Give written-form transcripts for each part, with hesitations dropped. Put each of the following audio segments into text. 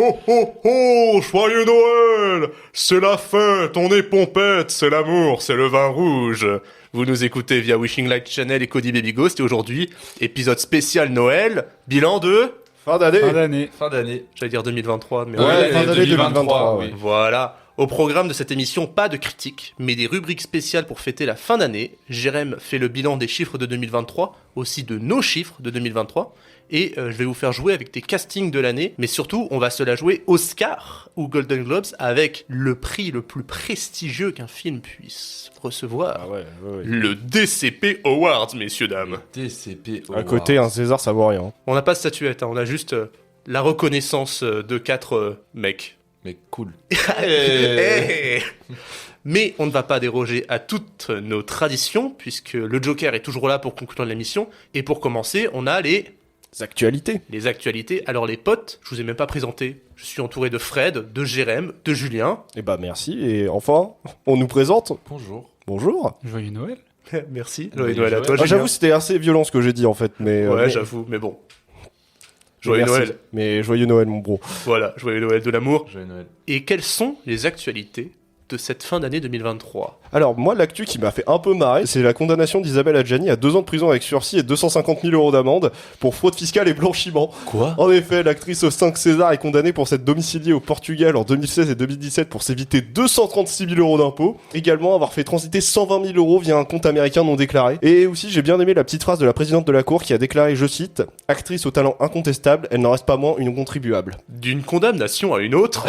Ho ho ho, joyeux Noël! C'est la fête, on est pompette, c'est l'amour, c'est le vin rouge. Vous nous écoutez via Wishing Light Channel et Cody Baby Ghost et aujourd'hui, épisode spécial Noël, bilan de... Fin d'année. J'allais dire 2023, mais Ouais, fin d'année 2023, oui. Voilà. Au programme de cette émission, pas de critiques, mais des rubriques spéciales pour fêter la fin d'année. Jérém fait le bilan des chiffres de 2023, aussi de nos chiffres de 2023. Et je vais vous faire jouer avec des castings de l'année, mais surtout, on va se la jouer Oscar ou Golden Globes avec le prix le plus prestigieux qu'un film puisse recevoir. Ouais. Le DCP Awards, messieurs, dames. DCP À côté, un César, ça vaut rien. On n'a pas de statuette, hein, on a juste la reconnaissance de 4 mecs. Mais cool. Mais on ne va pas déroger à toutes nos traditions, puisque le Joker est toujours là pour conclure l'émission. Et pour commencer, on a les actualités. Alors les potes, je vous ai même pas présenté. Je suis entouré de Fred, de Jérém, de Julien. Eh bah merci, et enfin, on nous présente. Bonjour. Joyeux Noël. Merci. Joyeux Noël à Noël. toi, Julien. J'avoue, c'était assez violent ce que j'ai dit en fait, mais... Ouais, bon. j'avoue, mais bon. Joyeux Merci. Noël. Mais joyeux Noël, mon bro. Voilà, joyeux Noël de l'amour. Joyeux Noël. Et quelles sont les actualités de cette fin d'année 2023 ? Alors, moi, l'actu qui m'a fait un peu marrer, c'est la condamnation d'Isabelle Adjani à 2 ans de prison avec sursis et 250 000 euros d'amende pour fraude fiscale et blanchiment. Quoi ? En effet, l'actrice aux 5 César est condamnée pour s'être domiciliée au Portugal en 2016 et 2017 pour s'éviter 236 000 euros d'impôts. Également, avoir fait transiter 120 000 euros via un compte américain non déclaré. Et aussi, j'ai bien aimé la petite phrase de la présidente de la Cour qui a déclaré, je cite, « Actrice au talent incontestable, elle n'en reste pas moins une contribuable. D'une condamnation à une autre,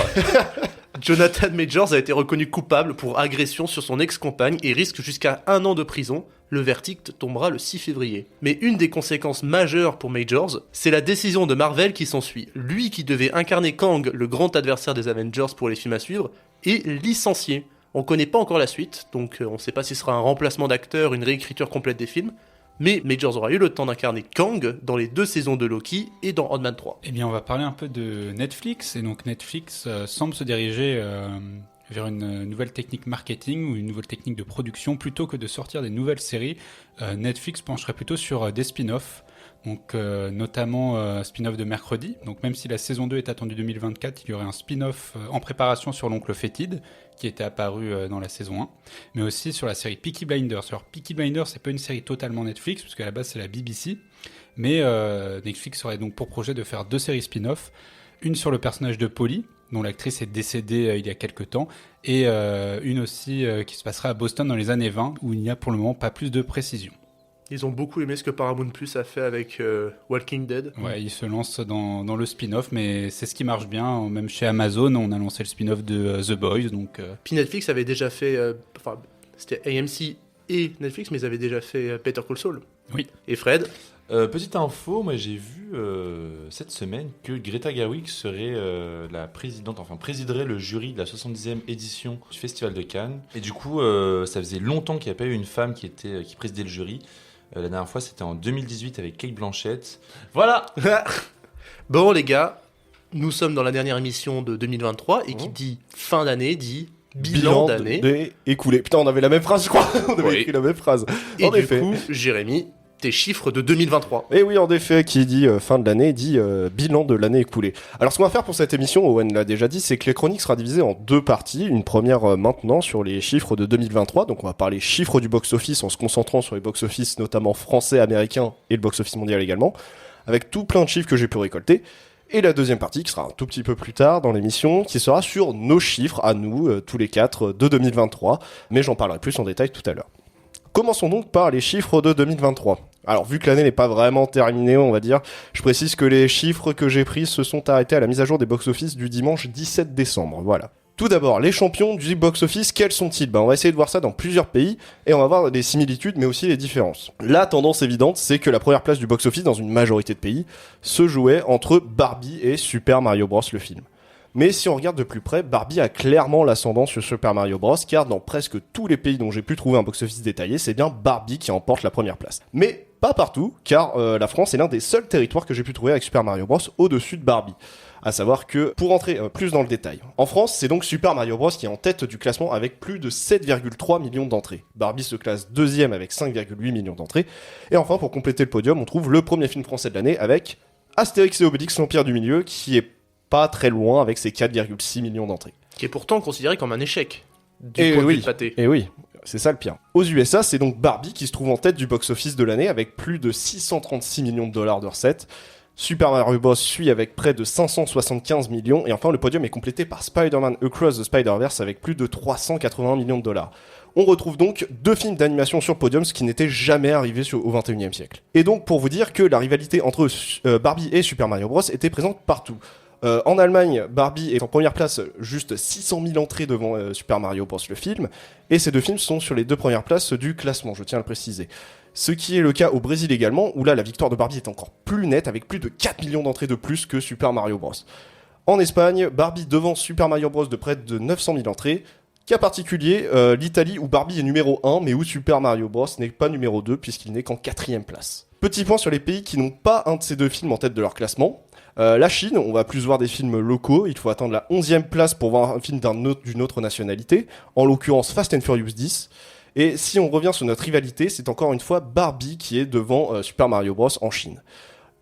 Jonathan Majors a été reconnu coupable pour agression sur son ex-compagne et risque jusqu'à 1 an de prison. Le verdict tombera le 6 février. Mais une des conséquences majeures pour Majors, c'est la décision de Marvel qui s'ensuit. Lui qui devait incarner Kang, le grand adversaire des Avengers pour les films à suivre, est licencié. On connaît pas encore la suite, donc on sait pas si ce sera un remplacement d'acteur, une réécriture complète des films. Mais Majors aura eu le temps d'incarner Kang dans les 2 saisons de Loki et dans Ant-Man 3. Eh bien, on va parler un peu de Netflix. Et donc, Netflix semble se diriger vers une nouvelle technique marketing ou une nouvelle technique de production. Plutôt que de sortir des nouvelles séries, Netflix pencherait plutôt sur des spin-offs. Donc, notamment spin-off de Mercredi. Donc, même si la saison 2 est attendue 2024, il y aurait un spin-off en préparation sur l'oncle Fétide, qui était apparu dans la saison 1, mais aussi sur la série Peaky Blinders. Alors, Peaky Blinders, c'est pas une série totalement Netflix, parce qu'à la base, c'est la BBC, mais Netflix aurait donc pour projet de faire 2 séries spin-off, une sur le personnage de Polly, dont l'actrice est décédée il y a quelques temps, et une aussi qui se passera à Boston dans les années 20, où il n'y a pour le moment pas plus de précision. Ils ont beaucoup aimé ce que Paramount Plus a fait avec Walking Dead. Ouais, ils se lancent dans le spin-off, mais c'est ce qui marche bien. Même chez Amazon, on a lancé le spin-off de The Boys, donc... Puis Netflix avait déjà fait... Enfin, c'était AMC et Netflix, mais ils avaient déjà fait Better Call Saul. Oui. Et Fred ? Petite info, moi j'ai vu cette semaine que Greta Gerwig serait la présidente, enfin présiderait le jury de la 70e édition du Festival de Cannes. Et du coup, ça faisait longtemps qu'il n'y a pas eu une femme qui présidait le jury. La dernière fois, c'était en 2018 avec Cate Blanchett. Voilà. Bon, les gars, nous sommes dans la dernière émission de 2023 et qui dit fin d'année dit bilan d'année. Écoulé. Putain, on avait la même phrase, je crois. On avait Oui. écrit la même phrase. Et En du effet. coup, Jérémy, tes chiffres de 2023. Et oui, en effet, qui dit fin de l'année, dit bilan de l'année écoulée. Alors, ce qu'on va faire pour cette émission, Owen l'a déjà dit, c'est que les chroniques sera divisée en 2 parties. Une première maintenant sur les chiffres de 2023. Donc, on va parler chiffres du box-office en se concentrant sur les box-office, notamment français, américains et le box-office mondial également, avec tout plein de chiffres que j'ai pu récolter. Et la deuxième partie, qui sera un tout petit peu plus tard dans l'émission, qui sera sur nos chiffres, à nous, tous les 4, de 2023. Mais j'en parlerai plus en détail tout à l'heure. Commençons donc par les chiffres de 2023. Alors, vu que l'année n'est pas vraiment terminée, on va dire, je précise que les chiffres que j'ai pris se sont arrêtés à la mise à jour des box-office du dimanche 17 décembre, voilà. Tout d'abord, les champions du box-office, quels sont-ils ? On va essayer de voir ça dans plusieurs pays, et on va voir des similitudes, mais aussi les différences. La tendance évidente, c'est que la première place du box-office, dans une majorité de pays, se jouait entre Barbie et Super Mario Bros, le film. Mais si on regarde de plus près, Barbie a clairement l'ascendant sur Super Mario Bros, car dans presque tous les pays dont j'ai pu trouver un box-office détaillé, c'est bien Barbie qui emporte la première place. Mais pas partout, car la France est l'un des seuls territoires que j'ai pu trouver avec Super Mario Bros au-dessus de Barbie. À savoir que, pour entrer plus dans le détail, en France, c'est donc Super Mario Bros qui est en tête du classement avec plus de 7,3 millions d'entrées. Barbie se classe deuxième avec 5,8 millions d'entrées. Et enfin, pour compléter le podium, on trouve le premier film français de l'année avec Astérix et Obélix, l'Empire du Milieu, qui est pas très loin avec ses 4,6 millions d'entrées. Qui est pourtant considéré comme un échec du Et point de vue oui, de pâté. et oui, c'est ça le pire. Aux USA, c'est donc Barbie qui se trouve en tête du box-office de l'année avec plus de 636 millions de dollars de recettes. Super Mario Bros suit avec près de 575 millions, et enfin le podium est complété par Spider-Man Across the Spider-Verse avec plus de 380 millions de dollars. On retrouve donc 2 films d'animation sur podium, ce qui n'était jamais arrivé au XXIe siècle. Et donc pour vous dire que la rivalité entre Barbie et Super Mario Bros était présente partout. En Allemagne, Barbie est en première place, juste 600 000 entrées devant Super Mario Bros. Le film, et ces 2 films sont sur les 2 premières places du classement, je tiens à le préciser. Ce qui est le cas au Brésil également, où là la victoire de Barbie est encore plus nette, avec plus de 4 millions d'entrées de plus que Super Mario Bros. En Espagne, Barbie devance Super Mario Bros. De près de 900 000 entrées. Cas particulier, l'Italie où Barbie est numéro 1, mais où Super Mario Bros. N'est pas numéro 2, puisqu'il n'est qu'en 4ème place. Petit point sur les pays qui n'ont pas un de ces 2 films en tête de leur classement. La Chine, on va plus voir des films locaux, il faut attendre la 11ème place pour voir un film d'une autre nationalité, en l'occurrence Fast and Furious 10. Et si on revient sur notre rivalité, c'est encore une fois Barbie qui est devant Super Mario Bros en Chine.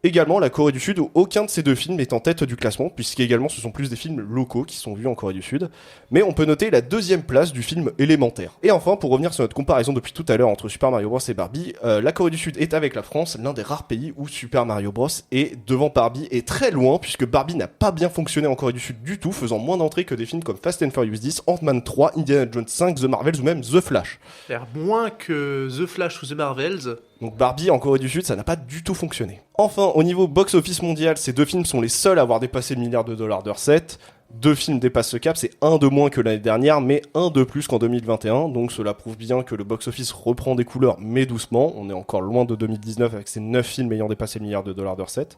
Également la Corée du Sud, où aucun de ces 2 films est en tête du classement, puisqu'également ce sont plus des films locaux qui sont vus en Corée du Sud. Mais on peut noter la 2ème place du film Élémentaire. Et enfin, pour revenir sur notre comparaison depuis tout à l'heure entre Super Mario Bros et Barbie, la Corée du Sud est avec la France l'un des rares pays où Super Mario Bros est devant Barbie et très loin, puisque Barbie n'a pas bien fonctionné en Corée du Sud du tout, faisant moins d'entrées que des films comme Fast and Furious 10, Ant-Man 3, Indiana Jones 5, The Marvels ou même The Flash. Faire moins que The Flash ou The Marvels. Donc Barbie en Corée du Sud, ça n'a pas du tout fonctionné. Enfin, au niveau box-office mondial, ces 2 films sont les seuls à avoir dépassé le milliard de dollars de recettes. 2 films dépassent ce cap, c'est un de moins que l'année dernière, mais un de plus qu'en 2021. Donc cela prouve bien que le box-office reprend des couleurs, mais doucement. On est encore loin de 2019 avec ces 9 films ayant dépassé le milliard de dollars de recettes.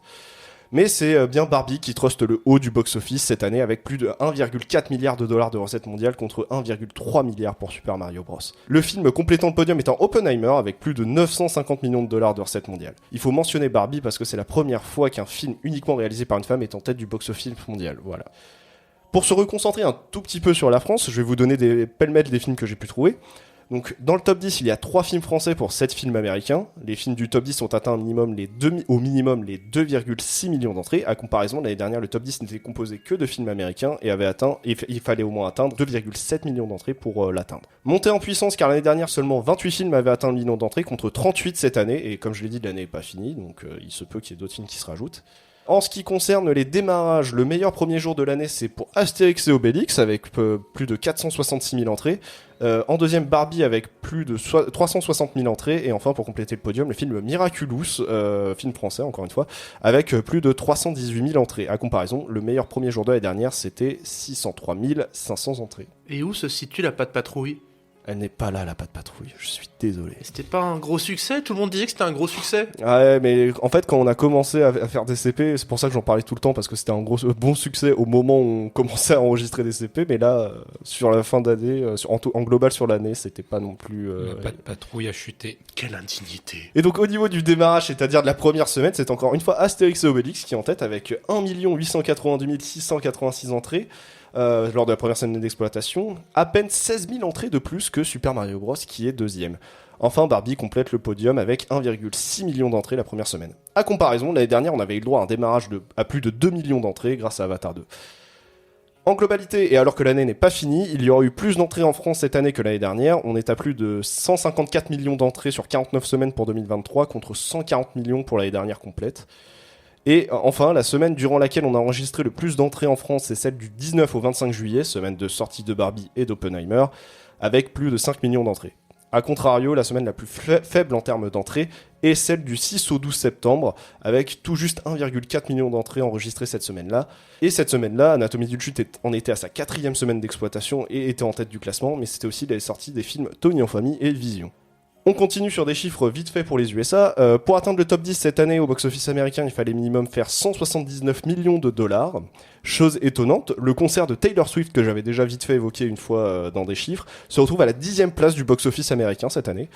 Mais c'est bien Barbie qui truste le haut du box-office cette année avec plus de 1,4 milliard de dollars de recettes mondiales contre 1,3 milliard pour Super Mario Bros. Le film complétant le podium étant Oppenheimer avec plus de 950 millions de dollars de recettes mondiales. Il faut mentionner Barbie parce que c'est la première fois qu'un film uniquement réalisé par une femme est en tête du box-office mondial. Voilà. Pour se reconcentrer un tout petit peu sur la France, je vais vous donner des pêle-mêle des films que j'ai pu trouver. Donc, dans le top 10, il y a 3 films français pour 7 films américains. Les films du top 10 ont atteint au minimum les 2,6 millions d'entrées. À comparaison, l'année dernière, le top 10 n'était composé que de films américains et il fallait au moins atteindre 2,7 millions d'entrées pour l'atteindre. Montée en puissance, car l'année dernière, seulement 28 films avaient atteint le million d'entrées contre 38 cette année. Et comme je l'ai dit, l'année n'est pas finie, donc il se peut qu'il y ait d'autres films qui se rajoutent. En ce qui concerne les démarrages, le meilleur premier jour de l'année, c'est pour Astérix et Obélix, avec plus de 466 000 entrées. En deuxième, Barbie, avec plus de 360 000 entrées. Et enfin, pour compléter le podium, le film Miraculous, film français, encore une fois, avec plus de 318 000 entrées. À comparaison, le meilleur premier jour de l'année dernière, c'était 603 500 entrées. Et où se situe la Patte Patrouille ? Elle n'est pas là, la Patte Patrouille, je suis désolé. Et c'était pas un gros succès ? Tout le monde disait que c'était un gros succès. Ouais, mais en fait, quand on a commencé à faire des CP, c'est pour ça que j'en parlais tout le temps, parce que c'était un bon succès au moment où on commençait à enregistrer des CP, mais là, sur la fin d'année, en global sur l'année, c'était pas non plus... La Patte Patrouille a chuté. Quelle indignité. Et donc, au niveau du démarrage, c'est-à-dire de la première semaine, c'est encore une fois Astérix et Obélix qui est en tête avec 1 892 686 entrées. Lors de la première semaine d'exploitation, à peine 16 000 entrées de plus que Super Mario Bros qui est deuxième. Enfin, Barbie complète le podium avec 1,6 million d'entrées la première semaine. A comparaison, l'année dernière, on avait eu le droit à un démarrage à plus de 2 millions d'entrées grâce à Avatar 2. En globalité, et alors que l'année n'est pas finie, il y aura eu plus d'entrées en France cette année que l'année dernière. On est à plus de 154 millions d'entrées sur 49 semaines pour 2023 contre 140 millions pour l'année dernière complète. Et enfin, la semaine durant laquelle on a enregistré le plus d'entrées en France, c'est celle du 19 au 25 juillet, semaine de sortie de Barbie et d'Oppenheimer, avec plus de 5 millions d'entrées. A contrario, la semaine la plus faible en termes d'entrées est celle du 6 au 12 septembre, avec tout juste 1,4 million d'entrées enregistrées cette semaine-là. Et cette semaine-là, Anatomie d'une chute en était à sa 4e semaine d'exploitation et était en tête du classement, mais c'était aussi les sorties des films Tony en famille et Vision. On continue sur des chiffres vite faits pour les USA. Pour atteindre le top 10 cette année au box-office américain, il fallait minimum faire 179 millions de dollars. Chose étonnante, le concert de Taylor Swift, que j'avais déjà vite fait évoquer une fois dans des chiffres, se retrouve à la 10e place du box-office américain cette année.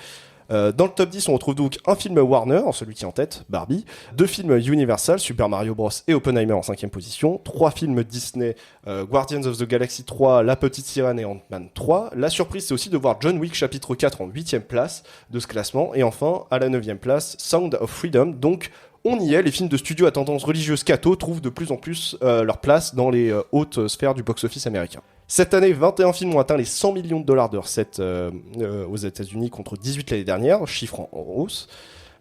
Dans le top 10, on retrouve donc un film Warner, celui qui est en tête, Barbie, 2 films Universal, Super Mario Bros et Oppenheimer en 5e position, 3 films Disney, Guardians of the Galaxy 3, La Petite Sirène et Ant-Man 3. La surprise, c'est aussi de voir John Wick chapitre 4 en 8e place de ce classement, et enfin, à la 9e place, Sound of Freedom, donc on y est, les films de studio à tendance religieuse catho trouvent de plus en plus leur place dans les hautes sphères du box-office américain. Cette année, 21 films ont atteint les 100 millions de dollars de recettes aux États-Unis contre 18 l'année dernière, chiffre en hausse.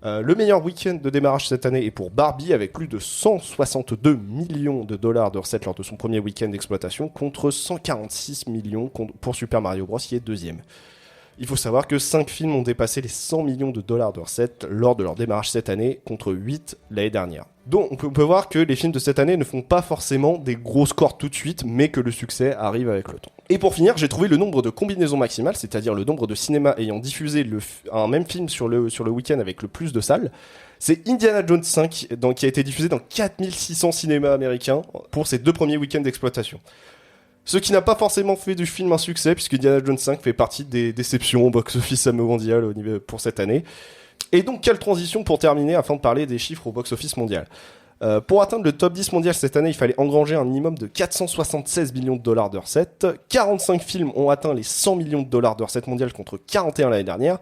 Le meilleur week-end de démarrage cette année est pour Barbie avec plus de 162 millions de dollars de recettes lors de son premier week-end d'exploitation contre 146 millions pour Super Mario Bros qui est deuxième. Il faut savoir que 5 films ont dépassé les 100 millions de dollars de recettes lors de leur démarrage cette année contre 8 l'année dernière. Donc on peut voir que les films de cette année ne font pas forcément des gros scores tout de suite, mais que le succès arrive avec le temps. Et pour finir, j'ai trouvé le nombre de combinaisons maximales, c'est-à-dire le nombre de cinémas ayant diffusé un même film sur le week-end avec le plus de salles. C'est Indiana Jones 5 qui a été diffusé dans 4600 cinémas américains pour ses 2 premiers week-ends d'exploitation. Ce qui n'a pas forcément fait du film un succès, puisque Indiana Jones 5 fait partie des déceptions au box-office mondial pour cette année. Et donc, quelle transition pour terminer, afin de parler des chiffres au box-office mondial. Pour atteindre le top 10 mondial cette année, il fallait engranger un minimum de 476 millions de dollars de recettes. 45 films ont atteint les 100 millions de dollars de recettes mondiales contre 41 l'année dernière.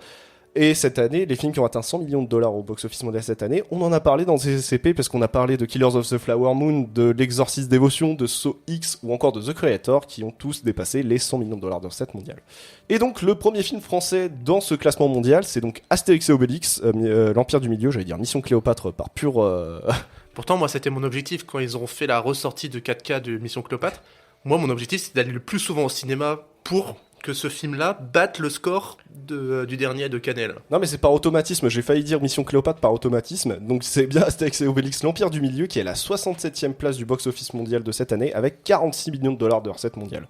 Et cette année, les films qui ont atteint 100 millions de dollars au box-office mondial cette année, on en a parlé dans CCP parce qu'on a parlé de Killers of the Flower Moon, de L'Exorciste Dévotion, de Saw X ou encore de The Creator qui ont tous dépassé les 100 millions de dollars de recettes mondiales. Et donc le premier film français dans ce classement mondial, c'est donc Astérix et Obélix, l'Empire du Milieu, j'allais dire Mission Cléopâtre par pur... Pourtant, moi, c'était mon objectif quand ils ont fait la ressortie de 4K de Mission Cléopâtre. Moi, mon objectif, c'est d'aller le plus souvent au cinéma pour que ce film-là batte le score du dernier de Canel. Non mais c'est par automatisme, j'ai failli dire Mission Cléopâtre par automatisme, donc c'est bien Astérix et Obélix l'Empire du Milieu qui est à la 67e place du box-office mondial de cette année avec 46 millions de dollars de recettes mondiales.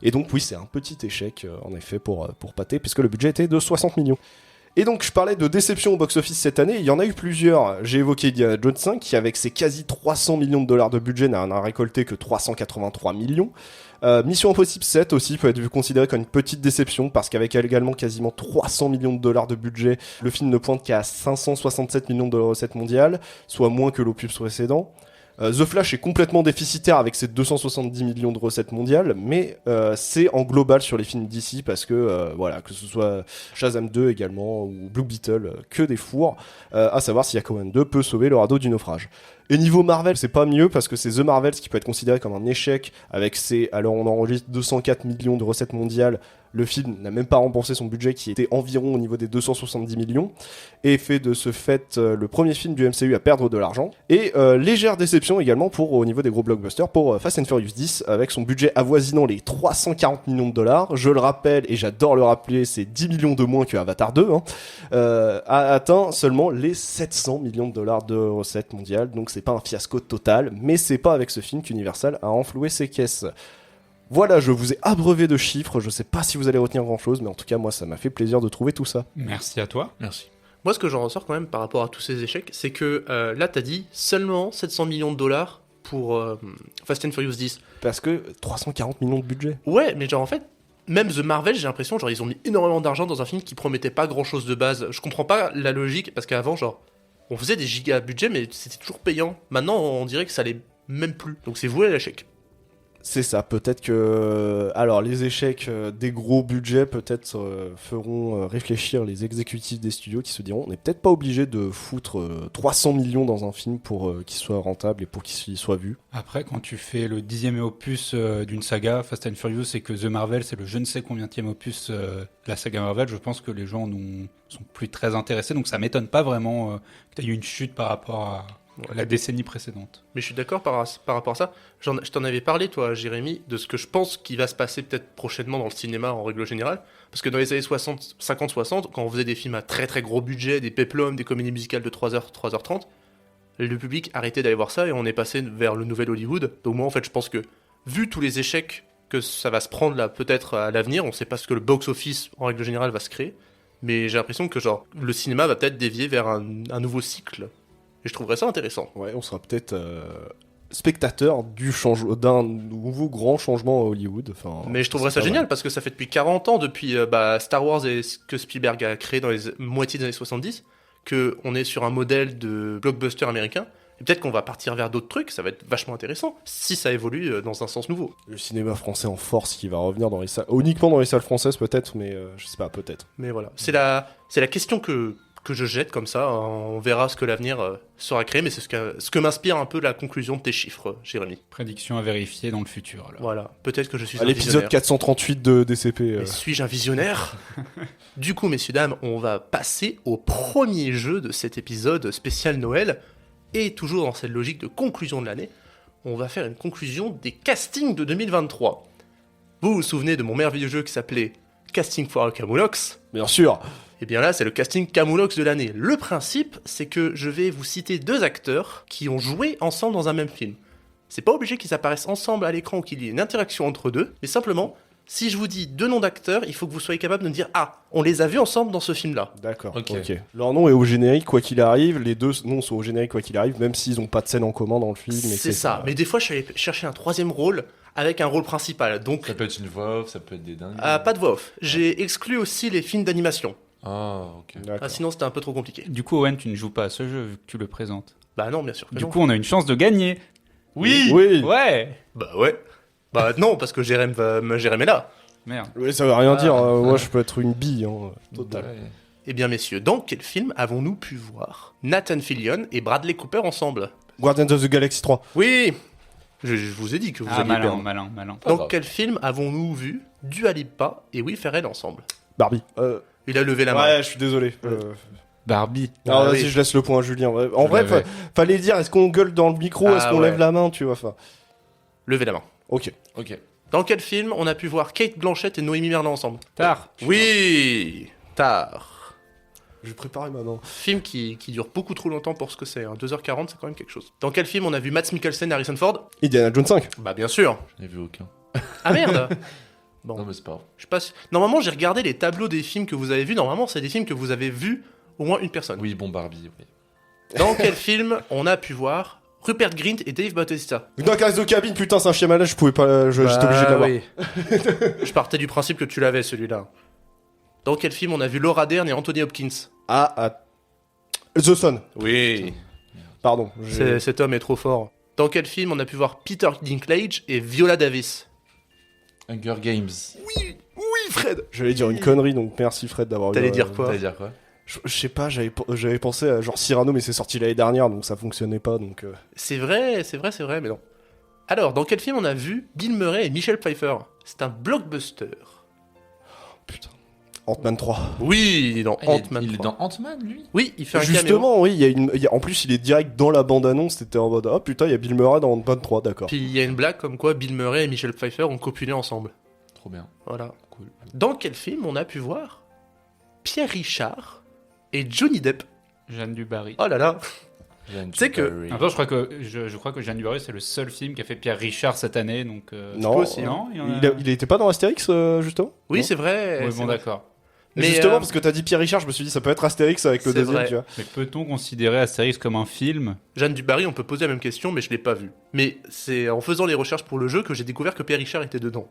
Et donc oui, c'est un petit échec en effet pour Pathé, puisque le budget était de 60 millions. Et donc je parlais de déception au box-office cette année, il y en a eu plusieurs. J'ai évoqué Indiana Jones 5 qui avec ses quasi 300 millions de dollars de budget n'a récolté que 383 millions. Mission Impossible 7 aussi peut être considéré comme une petite déception parce qu'avec également quasiment 300 millions de dollars de budget, le film ne pointe qu'à 567 millions de recettes mondiales, soit moins que l'opus précédent. The Flash est complètement déficitaire avec ses 270 millions de recettes mondiales, mais c'est en global sur les films d'ici parce que voilà, que ce soit Shazam 2 également ou Blue Beetle, que des fours, à savoir si Aquaman 2 peut sauver le radeau du naufrage. Et niveau Marvel, c'est pas mieux parce que c'est The Marvels qui peut être considéré comme un échec avec alors on enregistre 204 millions de recettes mondiales. Le film n'a même pas remboursé son budget qui était environ au niveau des 270 millions et fait de ce fait le premier film du MCU à perdre de l'argent. Et légère déception également au niveau des gros blockbusters pour Fast and Furious 10 avec son budget avoisinant les 340 millions de dollars. Je le rappelle et j'adore le rappeler, c'est 10 millions de moins que Avatar 2, a atteint seulement les 700 millions de dollars de recettes mondiales. Donc c'est pas un fiasco total, mais c'est pas avec ce film qu'Universal a enfloué ses caisses. Voilà, je vous ai abreuvé de chiffres, je sais pas si vous allez retenir grand chose, mais en tout cas moi ça m'a fait plaisir de trouver tout ça. Merci à toi. Merci. Moi, ce que j'en ressors quand même par rapport à tous ces échecs, c'est que là, t'as dit seulement 700 millions de dollars pour Fast and Furious 10. Parce que 340 millions de budget. Ouais, mais genre en fait, même The Marvel, j'ai l'impression, genre ils ont mis énormément d'argent dans un film qui promettait pas grand chose de base. Je comprends pas la logique, parce qu'avant, genre, on faisait des gigas budget, mais c'était toujours payant. Maintenant, on dirait que ça allait même plus. Donc c'est voué à l'échec. C'est ça, peut-être que... Alors, les échecs des gros budgets, peut-être, feront réfléchir les exécutifs des studios qui se diront on n'est peut-être pas obligé de foutre 300 millions dans un film pour qu'il soit rentable et pour qu'il soit vu. Après, quand tu fais le 10e opus d'une saga, Fast and Furious, et que The Marvel, c'est le je ne sais combienième opus de la saga Marvel, je pense que les gens sont plus très intéressés, donc ça m'étonne pas vraiment que tu aies eu une chute par rapport à... la décennie précédente. Mais je suis d'accord par rapport à ça. Je t'en avais parlé, toi, Jérémy, de ce que je pense qui va se passer peut-être prochainement dans le cinéma en règle générale. Parce que dans les années 50-60, quand on faisait des films à très très gros budget, des péplums, des comédies musicales de 3h, 3h30, le public arrêtait d'aller voir ça et on est passé vers le nouvel Hollywood. Donc moi, en fait, je pense que, vu tous les échecs que ça va se prendre là, peut-être à l'avenir, on sait pas ce que le box-office, en règle générale, va se créer. Mais j'ai l'impression que genre le cinéma va peut-être dévier vers un nouveau cycle. Et je trouverais ça intéressant. Ouais, on sera peut-être spectateur d'un nouveau grand changement à Hollywood. Enfin, mais je trouverais ça génial parce que ça fait depuis 40 ans, depuis Star Wars et ce que Spielberg a créé dans les moitiés des années 70, qu'on est sur un modèle de blockbuster américain. Et peut-être qu'on va partir vers d'autres trucs, ça va être vachement intéressant, si ça évolue dans un sens nouveau. Le cinéma français en force qui va revenir dans les salles, uniquement dans les salles françaises peut-être, mais je sais pas, peut-être. Mais voilà, c'est la question que que je jette comme ça. On verra ce que l'avenir sera créé, mais c'est ce que m'inspire un peu la conclusion de tes chiffres, Jérémy. Prédiction à vérifier dans le futur. Alors. Voilà, peut-être que je suis À un l'épisode visionnaire. 438 de DCP. Mais suis-je un visionnaire? Du coup, messieurs, dames, on va passer au premier jeu de cet épisode spécial Noël. Et toujours dans cette logique de conclusion de l'année, on va faire une conclusion des castings de 2023. Vous vous souvenez de mon merveilleux jeu qui s'appelait Casting for Camoulox? Bien sûr. Et bien là, c'est le casting Camoulox de l'année. Le principe, c'est que je vais vous citer 2 acteurs qui ont joué ensemble dans un même film. C'est pas obligé qu'ils apparaissent ensemble à l'écran ou qu'il y ait une interaction entre deux, mais simplement, si je vous dis 2 noms d'acteurs, il faut que vous soyez capable de me dire « Ah, on les a vus ensemble dans ce film-là ». D'accord. Ok. Ok. Leur nom est au générique quoi qu'il arrive. Les 2 noms sont au générique quoi qu'il arrive, même s'ils n'ont pas de scène en commun dans le film. C'est ça. Mais des fois, je suis allé chercher un 3e rôle avec un rôle principal. Donc, Ça peut être une voix off, ça peut être des dingues. pas de voix off. J'ai exclu aussi les films d'animation. Ah, ok. D'accord. Sinon, c'était un peu trop compliqué. Du coup, Owen, tu ne joues pas à ce jeu vu que tu le présentes. Bah non, bien sûr que Du non. coup, on a une chance de gagner. Oui. Oui. Ouais. Bah ouais. Bah non, parce que Jérémy est là. Merde. Oui, ça veut rien Ah. dire. Moi, je peux être une bille. Total. Ouais. Eh bien, messieurs, dans quel film avons-nous pu voir Nathan Fillion et Bradley Cooper ensemble? Guardians of the Galaxy 3. Oui. Je vous ai dit que vous Ah, alliez malin, perdre. malin, malin. Pas Dans grave. quel film avons-nous vu Dua Lipa et Will Ferrell ensemble? Barbie. Il a levé la main. Ouais, je suis désolé. Barbie. Alors Ah, vas-y, oui. je laisse le point à Julien. Ouais. En Je vrai, l'avais. fallait dire est-ce qu'on gueule dans le micro, Ah, est-ce qu'on ouais. lève la main, tu vois. Enfin, Levez la main. ok. Ok. Dans quel film on a pu voir Kate Blanchett et Noémie Merlan ensemble? Tard. Oui. Tard. Je vais préparer maintenant. Film qui dure beaucoup trop longtemps pour ce que c'est. 2h40, c'est quand même quelque chose. Dans quel film on a vu Mads Mikkelsen et Harrison Ford? Indiana Jones 5. Bah bien sûr. Je n'ai vu aucun. Ah merde. Bon. Non, mais c'est pas grave. Je passe. Normalement, j'ai regardé les tableaux des films que vous avez vus. Normalement, c'est des films que vous avez vus au moins une personne. Oui, bon, Barbie, oui. Dans quel film on a pu voir Rupert Grint et Dave Bautista? Dans Case de cabine, putain, c'est un chien malade, je pouvais pas. J'étais obligé de l'avoir. oui. Je partais du principe que tu l'avais celui-là. Dans quel film on a vu Laura Dern et Anthony Hopkins? The Sun. Oui. Pardon. Cet homme est trop fort. Dans quel film on a pu voir Peter Dinklage et Viola Davis? Hunger Games. Oui, Fred. J'allais dire une connerie, donc merci Fred d'avoir eu. T'allais dire quoi? T'allais dire quoi? Je sais pas, j'avais pensé à genre Cyrano, mais c'est sorti l'année dernière, donc ça fonctionnait pas, donc. C'est vrai, mais non. Alors, dans quel film on a vu Bill Murray et Michelle Pfeiffer? C'est un blockbuster. Putain. Ant-Man 3. Oui, il est dans Ah, Ant-Man. il est 3. dans Ant-Man, lui? Oui, il fait un caméo. Justement, oui, en plus, il est direct dans la bande-annonce, c'était en mode, ah putain, il y a Bill Murray dans Ant-Man 3, d'accord. Puis il y a une blague comme quoi Bill Murray et Michelle Pfeiffer ont copulé ensemble. Trop bien. Voilà. Cool. Dans quel film on a pu voir Pierre Richard et Johnny Depp? Jeanne Dubarry. Oh là là. Jeanne Tu sais que- Dubarry. Attends, je crois que Jeanne Dubarry, c'est le seul film qu'a fait Pierre Richard cette année, donc. Non, possible. Non, il y en a. il était pas dans Astérix, justement? Oui, Non. c'est vrai. Ouais, c'est bon, vrai. d'accord. Mais, Justement, euh, parce que t'as dit Pierre Richard, je me suis dit, ça peut être Astérix avec le C'est deuxième, vrai. tu vois. Mais peut-on considérer Astérix comme un film? Jeanne Dubarry, on peut poser la même question, mais je l'ai pas vu. Mais c'est en faisant les recherches pour le jeu que j'ai découvert que Pierre Richard était dedans.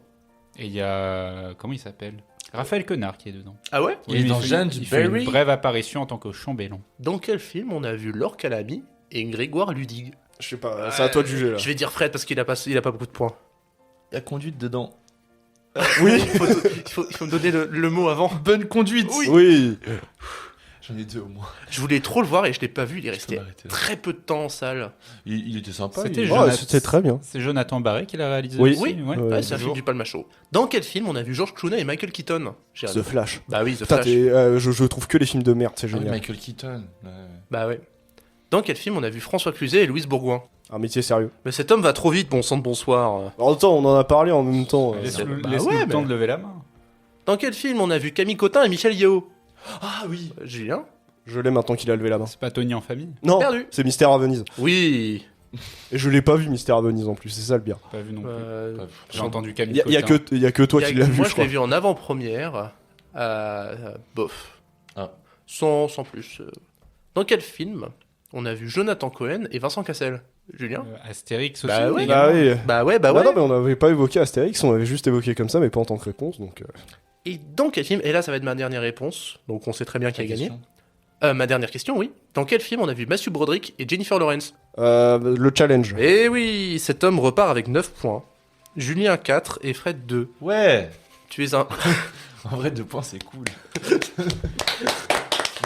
Et il y a. Comment il s'appelle? Raphaël Quenard qui est dedans. Ah ouais? Il est dans Jeanne Il fait une Dubarry? brève apparition en tant que chambellan. Dans quel film on a vu Laure Calamy et Grégoire Ludig? Je sais pas, c'est à toi de juger, là. Je vais dire Fred parce qu'il a pas beaucoup de points. Il y a conduite dedans. Oui, Il faut me donner le mot avant. Bonne conduite! oui. J'en ai 2 au moins. Je voulais trop le voir et je l'ai pas vu. Il est Je peux resté m'arrêter là. très peu de temps en salle. Il était sympa. C'était il- jeune. Oh, c'était très bien. C'est Jonathan Barré qui l'a réalisé Oui. aussi, Oui, ouais. Ouais, Ouais, c'est un toujours. film du Palma Show. Dans quel film on a vu George Clooney et Michael Keaton? The Flash. Bah oui, The Putain, Flash. je trouve que les films de merde, c'est Ah oui, génial. Michael Keaton. Ouais. Bah ouais. Dans quel film on a vu François Cluzet et Louise Bourgoin? Un métier sérieux. Mais cet homme va trop vite, bon sang de bonsoir. En même temps, on en a parlé en même temps. Laisse-le Bah laisse-nous ouais, le temps mais- de lever la main. Dans quel film on a vu Camille Cotin et Michel Yeo? Ah oui. Julien? Je l'ai maintenant qu'il a levé la main. C'est pas Tony en famille? Non, Perdu. c'est Mystère à Venise. Oui. Et je l'ai pas vu Mystère à Venise en plus, c'est ça le bien. Pas vu non plus. Euh, J'ai entendu Camille Il y a que toi qui l'as vu, moi je je crois. l'ai vu en avant-première. Bof. Ah. Sans plus. Dans quel film on a vu Jonathan Cohen et Vincent Cassel? Julien? Astérix aussi. Bah ouais. également. Bah oui. Bah ouais, Non, mais on n'avait pas évoqué Astérix, on avait juste évoqué comme ça, mais pas en tant que réponse, donc... Et dans quel film, et là ça va être ma dernière réponse, donc on sait très bien qui a gagné. Question. Ma dernière question, oui. Dans quel film on a vu Matthew Broderick et Jennifer Lawrence? le challenge. Eh oui, cet homme repart avec 9 points. Julien 4 et Fred 2. Ouais! Tu es un... En vrai, 2 points, c'est cool.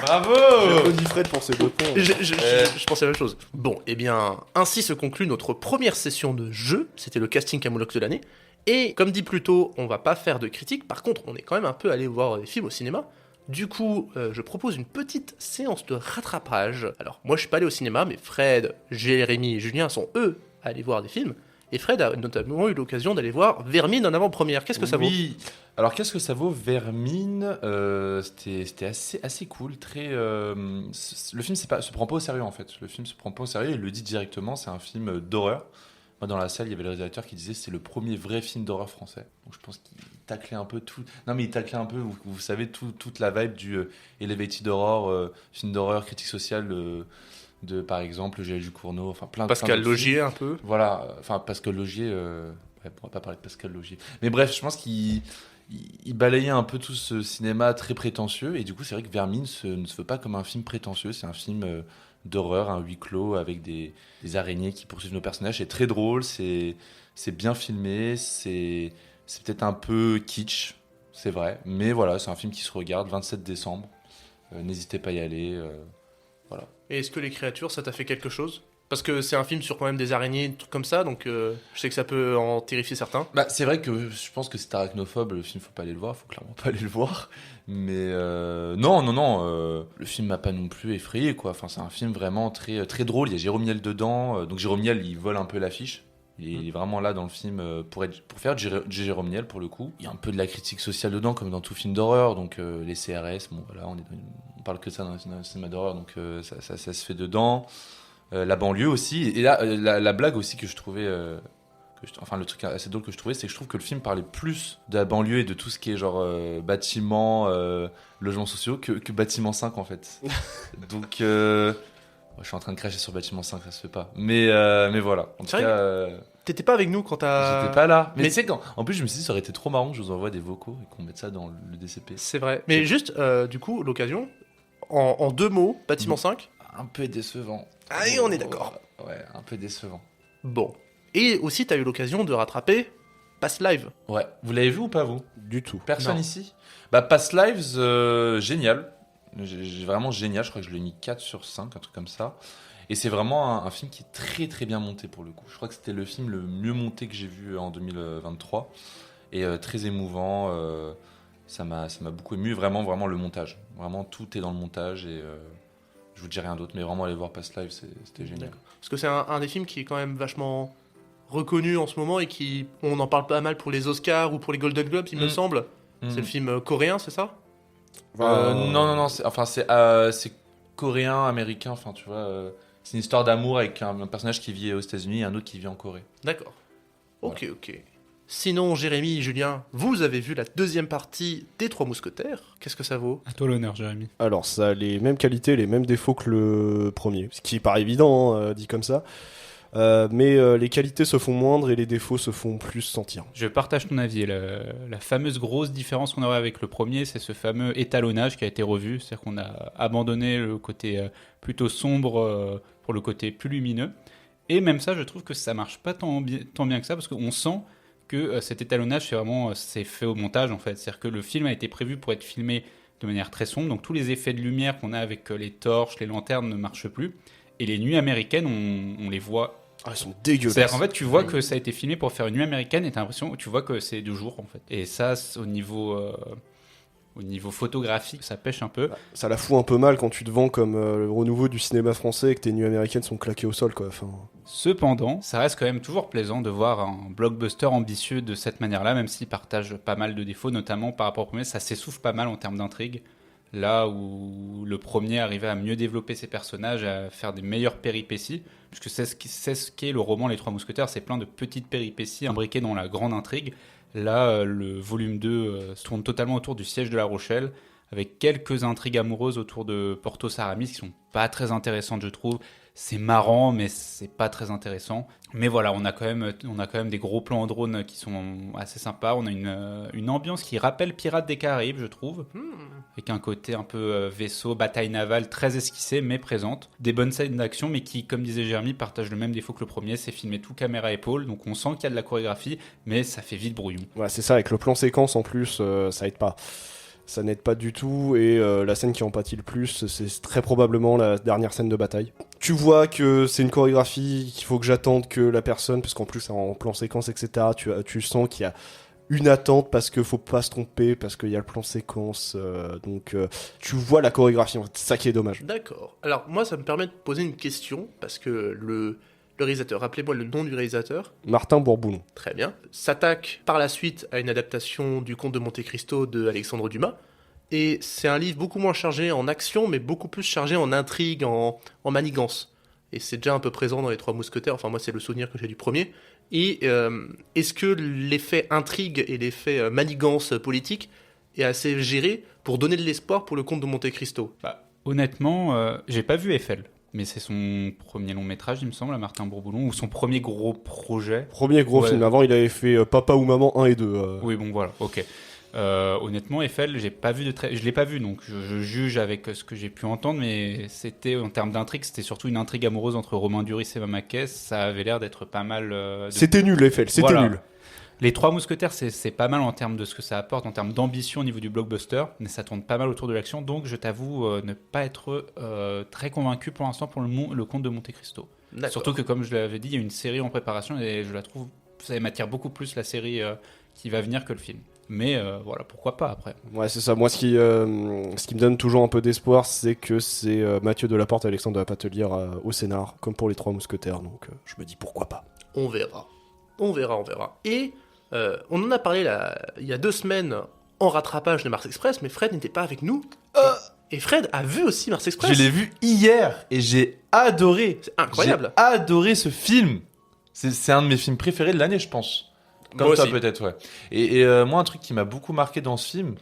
Bravo. J'applaudis Fred pour ses 2 points. Je pensais à la même chose. Bon, eh bien, ainsi se conclut notre première session de jeu. C'était le casting Camoulox de l'année. Et comme dit plus tôt, on va pas faire de critique. Par contre, on est quand même un peu allé voir des films au cinéma. Du coup, je propose une petite séance de rattrapage. Alors, moi, je suis pas allé au cinéma, mais Fred, Jérémy et Julien sont, eux, allés voir des films. Et Fred a notamment eu l'occasion d'aller voir Vermine en avant-première. Qu'est-ce que ça vaut ? Oui. Alors, qu'est-ce que ça vaut, Vermine C'était assez cool. Le film se prend pas au sérieux, en fait. Le film se prend pas au sérieux, il le dit directement, c'est un film d'horreur. Moi, dans la salle, il y avait le réalisateur qui disait c'est le premier vrai film d'horreur français. Donc, je pense qu'il taclait un peu tout. Non, mais il taclait un peu, vous savez, toute la vibe du Elevated Horror, film d'horreur, critique sociale de, par exemple, Gilles Ducournau, enfin plein de Pascal films. Laugier, un peu. Voilà, enfin, Pascal Laugier, ouais, on va pas parler de Pascal Laugier. Mais bref, je pense qu'il balayait un peu tout ce cinéma très prétentieux. Et du coup, c'est vrai que Vermine ne se veut pas comme un film prétentieux. C'est un film d'horreur, un huis clos avec des araignées qui poursuivent nos personnages. C'est très drôle, c'est bien filmé, c'est peut-être un peu kitsch, c'est vrai. Mais voilà, c'est un film qui se regarde, 27 décembre. N'hésitez pas à y aller. Voilà. Et est-ce que les créatures, ça t'a fait quelque chose ? Parce que c'est un film sur quand même des araignées, des trucs comme ça, donc je sais que ça peut en terrifier certains. Bah, c'est vrai que je pense que c'est arachnophobe, le film, faut pas aller le voir, faut clairement pas aller le voir. Mais non, le film m'a pas non plus effrayé, quoi. Enfin, c'est un film vraiment très, très drôle. Il y a Jérôme Niel dedans, donc Jérôme Niel, il vole un peu l'affiche. Il est vraiment là dans le film pour faire Jérôme Niel pour le coup. Il y a un peu de la critique sociale dedans, comme dans tout film d'horreur. Donc les CRS, bon voilà, on parle que ça dans le cinéma d'horreur, donc ça se fait dedans. La banlieue aussi. Et là, la blague aussi que je trouvais. Enfin, le truc assez drôle que je trouvais, c'est que je trouve que le film parlait plus de la banlieue et de tout ce qui est genre bâtiments, logements sociaux que Bâtiment 5 en fait. Donc. Je suis en train de cracher sur Bâtiment 5, ça se fait pas. Mais voilà. En tout cas, T'étais pas avec nous quand t'as... j'étais pas là. Mais Mais tu sais, en plus, je me suis dit, ça aurait été trop marrant que je vous envoie des vocaux et qu'on mette ça dans le DCP. C'est vrai. Mais juste, du coup, l'occasion, en 2 mots, Bâtiment 5. Un peu décevant. Ah oui, on est d'accord. Ouais, un peu décevant. Bon. Et aussi, t'as eu l'occasion de rattraper Past Live. Ouais. Vous l'avez vu ou pas, vous ? Du tout. Personne Non. ici ? Bah, Past Lives, génial. J'ai vraiment génial. Je crois que je l'ai mis 4 sur 5, un truc comme ça. Et c'est vraiment un film qui est très très bien monté pour le coup. Je crois que c'était le film le mieux monté que j'ai vu en 2023. Et très émouvant. Ça m'a beaucoup ému. Vraiment le montage. Vraiment, tout est dans le montage. Et je vous dis rien d'autre. Mais vraiment, aller voir Past Lives, c'était génial. D'accord. Parce que c'est un des films qui est quand même vachement reconnu en ce moment et on en parle pas mal pour les Oscars ou pour les Golden Globes, il me semble. C'est le film coréen, c'est ça ? Non. C'est coréen, américain. Enfin, tu vois, c'est une histoire d'amour avec un personnage qui vit aux États-Unis et un autre qui vit en Corée. D'accord. Ok. Sinon, Jérémy, Julien, vous avez vu la deuxième partie des Trois Mousquetaires. Qu'est-ce que ça vaut ? À toi l'honneur, Jérémy. Alors, ça a les mêmes qualités, les mêmes défauts que le premier. Ce qui paraît évident, hein, dit comme ça. Mais les qualités se font moindres et les défauts se font plus sentir. Je partage ton avis. La fameuse grosse différence qu'on aurait avec le premier, c'est ce fameux étalonnage qui a été revu. C'est-à-dire qu'on a abandonné le côté plutôt sombre pour le côté plus lumineux. Et même ça, je trouve que ça marche pas tant bien que ça, parce qu'on sent que cet étalonnage, c'est fait au montage, en fait. C'est-à-dire que le film a été prévu pour être filmé de manière très sombre. Donc tous les effets de lumière qu'on a avec les torches, les lanternes ne marchent plus. Et les nuits américaines, on les voit. Ah, elles sont dégueulasses. C'est-à-dire qu'en fait, tu vois que ça a été filmé pour faire une nuit américaine et tu vois que c'est de jour, en fait. Et ça, au niveau photographique, ça pêche un peu. Ça la fout un peu mal quand tu te vends comme le renouveau du cinéma français et que tes nuits américaines sont claquées au sol, quoi. Enfin... Cependant, ça reste quand même toujours plaisant de voir un blockbuster ambitieux de cette manière-là, même s'il partage pas mal de défauts, notamment par rapport au premier, ça s'essouffle pas mal en termes d'intrigue. Là où le premier arrivait à mieux développer ses personnages, à faire des meilleures péripéties, puisque c'est ce qu'est le roman Les Trois Mousquetaires, c'est plein de petites péripéties imbriquées dans la grande intrigue. Là, le volume 2 se tourne totalement autour du siège de La Rochelle, avec quelques intrigues amoureuses autour de Porthos Aramis qui sont pas très intéressantes, je trouve. C'est marrant, mais c'est pas très intéressant. Mais voilà, on a quand même des gros plans en drone qui sont assez sympas. On a une ambiance qui rappelle Pirates des Caraïbes, je trouve, avec un côté un peu vaisseau, bataille navale, très esquissée, mais présente. Des bonnes scènes d'action, mais qui, comme disait Jérémy, partagent le même défaut que le premier, c'est filmé tout caméra épaule. Donc on sent qu'il y a de la chorégraphie, mais ça fait vite brouillon. Ouais, c'est ça, avec le plan séquence en plus, ça aide pas. Ça n'aide pas du tout, et la scène qui en pâtit le plus, c'est très probablement la dernière scène de bataille. Tu vois que c'est une chorégraphie, qu'il faut que j'attende que la personne, parce qu'en plus c'est en plan séquence, etc., tu sens qu'il y a une attente parce qu'il faut pas se tromper, parce qu'il y a le plan séquence, donc tu vois la chorégraphie, en fait, c'est ça qui est dommage. D'accord. Alors, moi, ça me permet de poser une question, parce que le réalisateur, rappelez-moi le nom du réalisateur, Martin Bourboulon. très bien, s'attaque par la suite à une adaptation du Comte de Monte Cristo de Alexandre Dumas, et c'est un livre beaucoup moins chargé en action, mais beaucoup plus chargé en intrigue, en manigance. Et c'est déjà un peu présent dans Les Trois Mousquetaires, enfin moi c'est le souvenir que j'ai du premier. Et est-ce que l'effet intrigue et l'effet manigance politique est assez géré pour donner de l'espoir pour le Comte de Monte Cristo? Honnêtement, j'ai pas vu Eiffel, mais c'est son premier long métrage, il me semble, à Martin Bourboulon, ou son premier gros projet. Premier gros Ouais. film, avant il avait fait Papa ou Maman 1 et 2. Oui, bon, voilà, ok. Honnêtement, Eiffel, je l'ai pas vu, donc je juge avec ce que j'ai pu entendre, mais c'était, en termes d'intrigue, c'était surtout une intrigue amoureuse entre Romain Duris et Mamakès. Ça avait l'air d'être pas mal. C'était nul, Eiffel, c'était Voilà. nul. Les Trois Mousquetaires, c'est pas mal en termes de ce que ça apporte, en termes d'ambition au niveau du blockbuster, mais ça tourne pas mal autour de l'action, donc je t'avoue ne pas être très convaincu pour l'instant pour le Comte de Monte Cristo. D'accord. Surtout que, comme je l'avais dit, il y a une série en préparation et je la trouve, ça m'attire beaucoup plus la série qui va venir que le film. Mais voilà, pourquoi pas après. Ouais, c'est ça. Moi, ce qui me donne toujours un peu d'espoir, c'est que c'est Mathieu Delaporte et Alexandre de la Patelière au scénar, comme pour les Trois Mousquetaires. Donc, je me dis pourquoi pas. On verra. On verra. Et on en a parlé il y a 2 semaines en rattrapage de Mars Express, mais Fred n'était pas avec nous. Et Fred a vu aussi Mars Express. Je l'ai vu hier et j'ai adoré. C'est incroyable. J'ai adoré ce film. C'est un de mes films préférés de l'année, je pense. Comme Moi toi, aussi. peut-être, ouais. Et moi, un truc qui m'a beaucoup marqué dans ce film,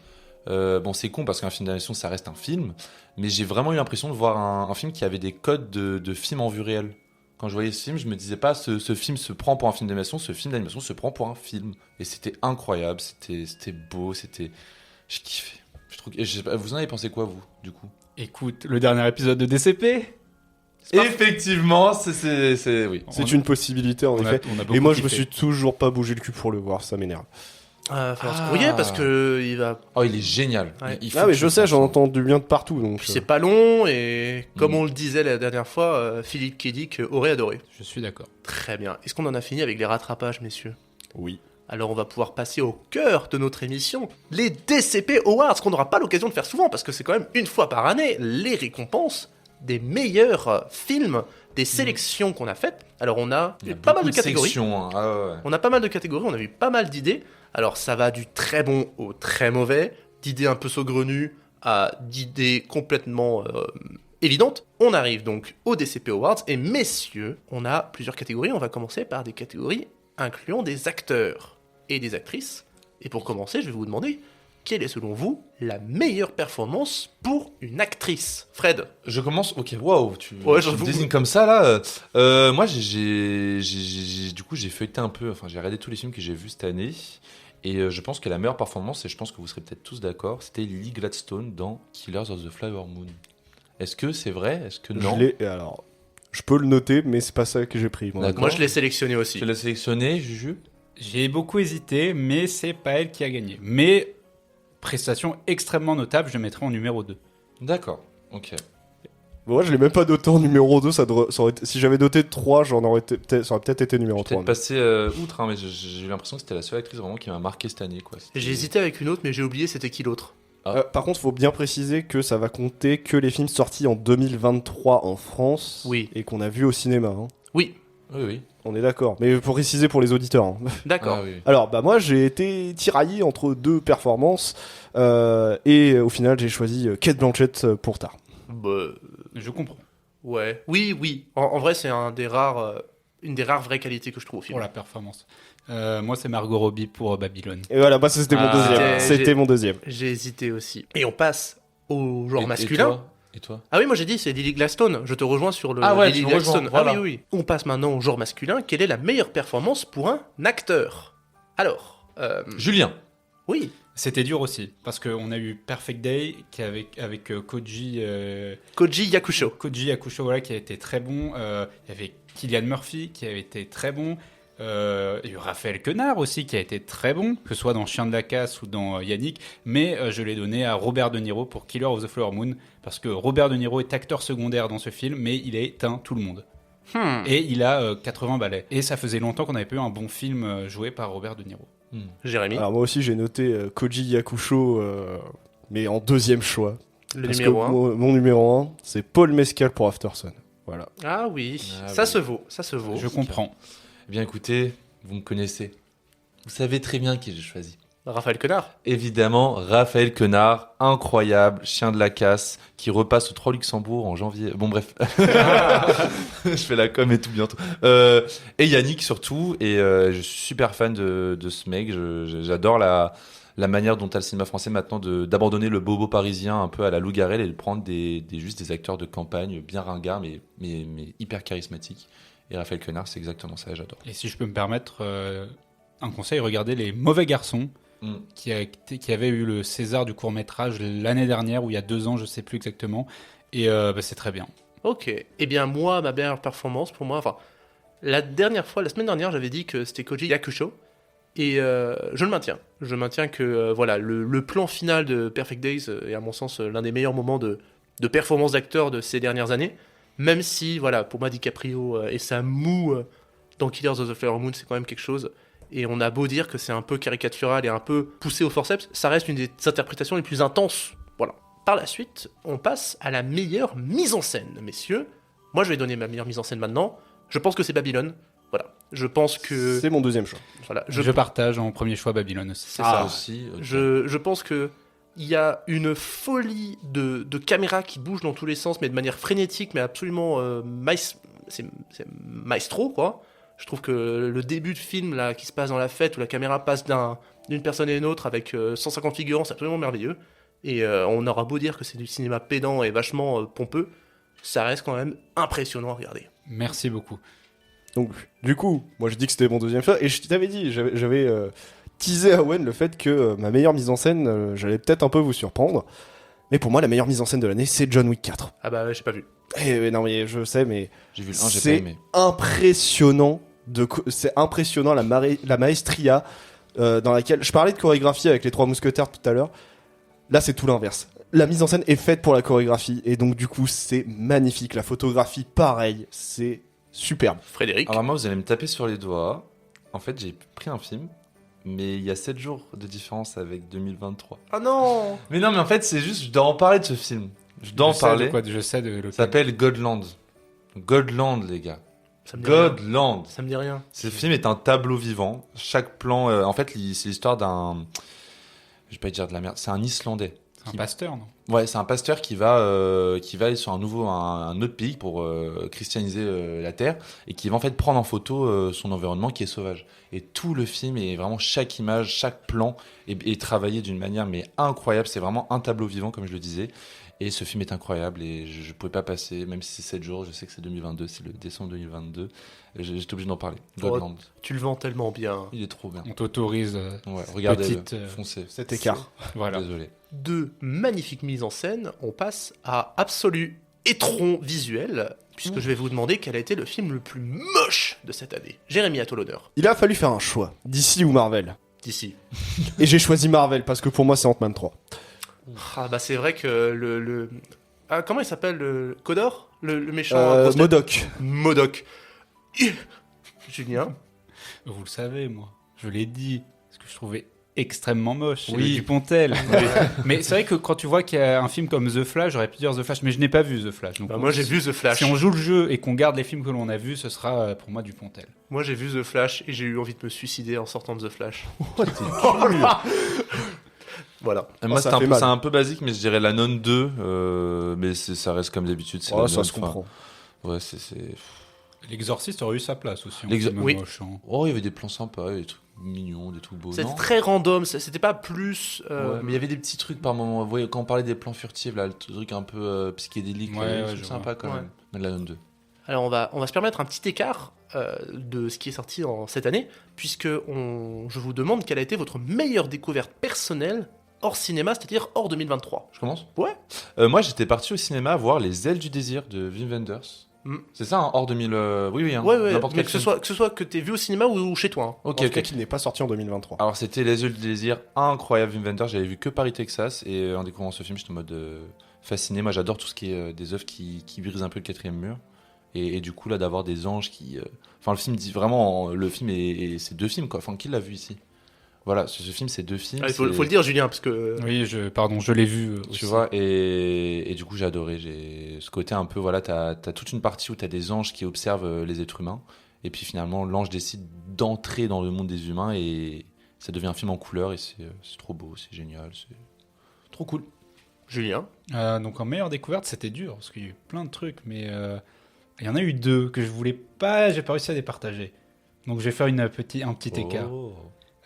bon, c'est con parce qu'un film d'animation, ça reste un film, mais j'ai vraiment eu l'impression de voir un film qui avait des codes de film en vue réelle. Quand je voyais ce film, je me disais pas ce film se prend pour un film d'animation, ce film d'animation se prend pour un film. Et c'était incroyable, c'était beau, c'était. J'ai kiffé. Je trouve... et je sais pas, vous en avez pensé quoi, vous, du coup? Écoute, le dernier épisode de DCP. Effectivement, oui. C'est une possibilité, en effet. On a Et beaucoup moi, je me kiffé. suis toujours pas bougé le cul pour le voir, ça m'énerve. Falloir se grouiller parce que il va. Oh, il est génial. Ouais. Il faut Ah, mais que je sais, pense. j'en entends du bien de partout. Donc, Puis c'est pas long et comme Mm. on le disait la dernière fois, Philippe Kédic aurait adoré. Je suis d'accord. Très bien. Est-ce qu'on en a fini avec les rattrapages, messieurs? Oui. Alors on va pouvoir passer au cœur de notre émission, les DCP Awards, qu'on n'aura pas l'occasion de faire souvent parce que c'est quand même une fois par année les récompenses des meilleurs films, des sélections qu'on a faites. Alors on a Il y a pas mal beaucoup de catégories. sections, hein. Ah, ouais. On a pas mal de catégories, on a eu pas mal d'idées. Alors ça va du très bon au très mauvais, d'idées un peu saugrenues à d'idées complètement évidentes. On arrive donc aux DCP Awards et messieurs, on a plusieurs catégories. On va commencer par des catégories incluant des acteurs et des actrices. Et pour commencer, je vais vous demander quelle est selon vous la meilleure performance pour une actrice? Fred? Je commence. Ok, waouh, tu Ouais, tu j'avoue. me désignes comme ça là. Moi, du coup, j'ai feuilleté un peu. Enfin, j'ai regardé tous les films que j'ai vus cette année. Et je pense que la meilleure performance, et je pense que vous serez peut-être tous d'accord, c'était Lily Gladstone dans Killers of the Flower Moon. Est-ce que c'est vrai? Est-ce que non? Alors, je peux le noter, mais c'est pas ça que j'ai pris. Moi. D'accord. Moi, je l'ai sélectionné aussi. Tu l'as sélectionné, Juju? J'ai beaucoup hésité, mais c'est pas elle qui a gagné. Mais prestation extrêmement notable, je mettrai en numéro 2. D'accord. Ok. Moi, je l'ai même pas noté en numéro 2. Ça aurait été... Si j'avais noté 3, ça aurait peut-être été numéro 3. Peut-être passé outre, hein, mais j'ai eu l'impression que c'était la seule actrice vraiment qui m'a marqué cette année, quoi. C'était- J'ai hésité avec une autre, mais j'ai oublié c'était qui l'autre. Par contre, faut bien préciser que ça va compter que les films sortis en 2023 en France Oui. et qu'on a vu au cinéma. Hein. Oui, Oui, oui. On est d'accord. Mais pour préciser pour les auditeurs. Hein. d'accord. Ah, oui. Alors, bah moi, j'ai été tiraillé entre 2 performances et au final, j'ai choisi Cate Blanchett pour Tar. Bah, Je comprends. ouais. Oui. En vrai, c'est une des rares vraies qualités que je trouve au film. Pour la performance. Moi, c'est Margot Robbie pour Babylone. Et voilà, bah ça, c'était mon Ah, deuxième. j'ai- C'était mon deuxième. J'ai hésité aussi. Et on passe au genre Et masculin. Et toi? Ah oui, moi j'ai dit c'est Lily Gladstone. Je te rejoins sur le Ah ouais, Lily tu me rejoins, Gladstone. voilà. Ah oui. On passe maintenant au genre masculin. Quelle est la meilleure performance pour un acteur? Alors, Julien. oui. C'était dur aussi, parce qu'on a eu Perfect Day qui avec Koji Koji Yakusho. Yakusho, voilà, qui a été très bon. Il y avait Cillian Murphy qui avait été très bon. Il y a eu Raphaël Quenard aussi, qui a été très bon, que ce soit dans Chien de la Casse ou dans Yannick, mais je l'ai donné à Robert De Niro pour Killer of the Flower Moon, parce que Robert De Niro est acteur secondaire dans ce film, mais il a éteint tout le monde. Et il a 80 balais. Et ça faisait longtemps qu'on n'avait pas eu un bon film joué par Robert De Niro. Jérémy, Alors moi aussi j'ai noté Koji Yakusho, mais en deuxième choix. le Parce numéro que 1. mon numéro 1, c'est Paul Mescal pour Aftersun. Voilà. Ah oui, Ah ça oui. se vaut, ça se vaut. Je comprends. Eh bien écoutez, vous me connaissez. Vous savez très bien qui j'ai choisi. Raphaël Quenard. Évidemment, Raphaël Quenard, incroyable, Chien de la Casse, qui repasse au 3 Luxembourg en janvier. Bon bref, je fais la com et tout bientôt. Et Yannick surtout, et je suis super fan de ce mec. J'adore la manière dont a le cinéma français maintenant d'abandonner le bobo parisien un peu à la Lou Garrel et de prendre juste des acteurs de campagne bien ringards mais hyper charismatiques. Et Raphaël Quenard, c'est exactement ça, j'adore. Et si je peux me permettre un conseil, regardez Les Mauvais Garçons, qui avait eu le César du court-métrage l'année dernière, ou il y a 2 ans, je sais plus exactement. Et c'est très bien. Ok. Eh bien, moi, ma meilleure performance, pour moi, enfin, la semaine dernière, j'avais dit que c'était Koji Yakusho. Et je le maintiens. Je maintiens que voilà, le plan final de Perfect Days est, à mon sens, l'un des meilleurs moments de performance d'acteur de ces dernières années. Même si, voilà, pour moi, DiCaprio et sa moue dans Killers of the Flower Moon, c'est quand même quelque chose. Et on a beau dire que c'est un peu caricatural et un peu poussé au forceps, ça reste une des interprétations les plus intenses. Voilà. Par la suite, on passe à la meilleure mise en scène, messieurs. Moi, je vais donner ma meilleure mise en scène maintenant. Je pense que c'est Babylone. Voilà. Je pense que... C'est mon deuxième choix. Voilà. Je partage en premier choix Babylone aussi. C'est ça. Aussi. ok. Je pense que il y a une folie de caméras qui bougent dans tous les sens, mais de manière frénétique, mais absolument c'est maestro, quoi. Je trouve que le début de film là, qui se passe dans la fête, où la caméra passe d'une personne à une autre avec 150 figurants, c'est absolument merveilleux. Et on aura beau dire que c'est du cinéma pédant et vachement pompeux, ça reste quand même impressionnant à regarder. Merci beaucoup. Donc, du coup, moi je dis que c'était mon deuxième choix, et je t'avais dit, j'avais teasé à Owen le fait que ma meilleure mise en scène, j'allais peut-être un peu vous surprendre, mais pour moi la meilleure mise en scène de l'année, c'est John Wick 4. Ah bah ouais, j'ai pas vu. Non mais je sais, mais J'ai vu le 1, j'ai pas c'est aimé. impressionnant, c'est impressionnant la maestria dans laquelle... Je parlais de chorégraphie avec les 3 mousquetaires tout à l'heure, là c'est tout l'inverse. La mise en scène est faite pour la chorégraphie, et donc du coup c'est magnifique, la photographie pareil, c'est superbe. Frédéric. Alors moi, vous allez me taper sur les doigts. En fait, j'ai pris un film, mais il y a 7 jours de différence avec 2023. Ah non. Mais non, mais en fait, c'est juste, je dois en parler de ce film. Je dois en parler. Je sais de lequel. Ça s'appelle Godland. Godland, les gars. Ça me dit rien. Godland. Ça me dit rien. Ce film est un tableau vivant. Chaque plan, en fait, c'est l'histoire d'un... Je vais pas dire de la merde. C'est un Islandais. C'est un pasteur, non? Ouais, c'est un pasteur qui va aller sur un autre pays pour christianiser la terre et qui va en fait prendre en photo son environnement qui est sauvage. Et tout le film est vraiment, chaque image, chaque plan est travaillé d'une manière mais incroyable. C'est vraiment un tableau vivant, comme je le disais. Et ce film est incroyable et je pouvais pas passer, même si c'est 7 jours, je sais que c'est 2022, c'est le décembre 2022. J'étais obligé d'en parler. Godland. Tu le vends tellement bien. Il est trop bien. On t'autorise. Ouais, regardez-le, Petite, foncez. Cet écart. Voilà. Désolé. De magnifiques mises en scène, on passe à absolu étron visuel, puisque je vais vous demander quel a été le film le plus moche de cette année. Jérémy, à toi l'honneur. Il a fallu faire un choix, DC ou Marvel. D'ici. Et j'ai choisi Marvel parce que pour moi c'est Ant-Man 3. Ah bah c'est vrai que le... Ah, comment il s'appelle le Codor le méchant grosse tête Modoc. Modoc. Julien. Vous le savez, moi. Je l'ai dit. Parce que je trouvais extrêmement moche. Oui. Le Dupontel. Mais c'est vrai que quand tu vois qu'il y a un film comme The Flash, j'aurais pu dire The Flash, mais je n'ai pas vu The Flash. Donc Bah, moi j'ai vu The Flash. Si on joue le jeu et qu'on garde les films que l'on a vus, ce sera pour moi Dupontel. Moi j'ai vu The Flash et j'ai eu envie de me suicider en sortant de The Flash. Voilà. Moi, ça c'est fait mal. un peu basique, mais je dirais la nonne 2, mais ça reste comme d'habitude. C'est Oh, la ça nonne, se comprend. Ouais, c'est... L'Exorciste aurait eu sa place aussi. en L'exor- film oui. moche, hein. Oh, il y avait des plans sympas, des trucs mignons, des trucs beaux. C'était non très random, c'était pas plus... Ouais, mais il y avait des petits trucs par moment. Vous voyez, quand on parlait des plans furtifs, là, le truc un peu psychédélique, Ouais, là, ouais, c'est je sympa quand vois. même. De la nonne 2. Alors on va se permettre un petit écart de ce qui est sorti cette année, puisque je vous demande quelle a été votre meilleure découverte personnelle hors cinéma, c'est-à-dire hors 2023. Je commence Ouais. Moi, j'étais parti au cinéma voir Les Ailes du désir de Wim Wenders. C'est ça, hein, hors 2000. Oui, hein, Ouais, n'importe mais quel que film. ce soit que t'aies vu au cinéma ou chez toi. Hein. Ok, En tout cas, ok. qui n'est pas sorti en 2023. Alors, c'était Les Yeux du désir, incroyable Wim Wenders. J'avais vu que Paris, Texas. Et en découvrant ce film, j'étais en mode fasciné. Moi, j'adore tout ce qui est des œuvres qui brisent un peu le quatrième mur. Et du coup, là, d'avoir des anges qui. Enfin, le film dit vraiment. Le film et c'est 2 films, quoi. Enfin, qui l'a vu ici? Voilà, ce film, c'est 2 films. Il faut c'est- le dire, Julien, parce que. Oui, je l'ai vu. Tu aussi. vois, et du coup, j'ai adoré. J'ai ce côté un peu, voilà, t'as toute une partie où t'as des anges qui observent les êtres humains. Et puis finalement, l'ange décide d'entrer dans le monde des humains et ça devient un film en couleur. Et c'est trop beau, c'est génial, c'est trop cool. Julien. Donc en meilleure découverte, c'était dur parce qu'il y a eu plein de trucs, mais il y en a eu 2 que je voulais pas, j'ai pas réussi à les partager. Donc je vais faire un petit écart. Oh.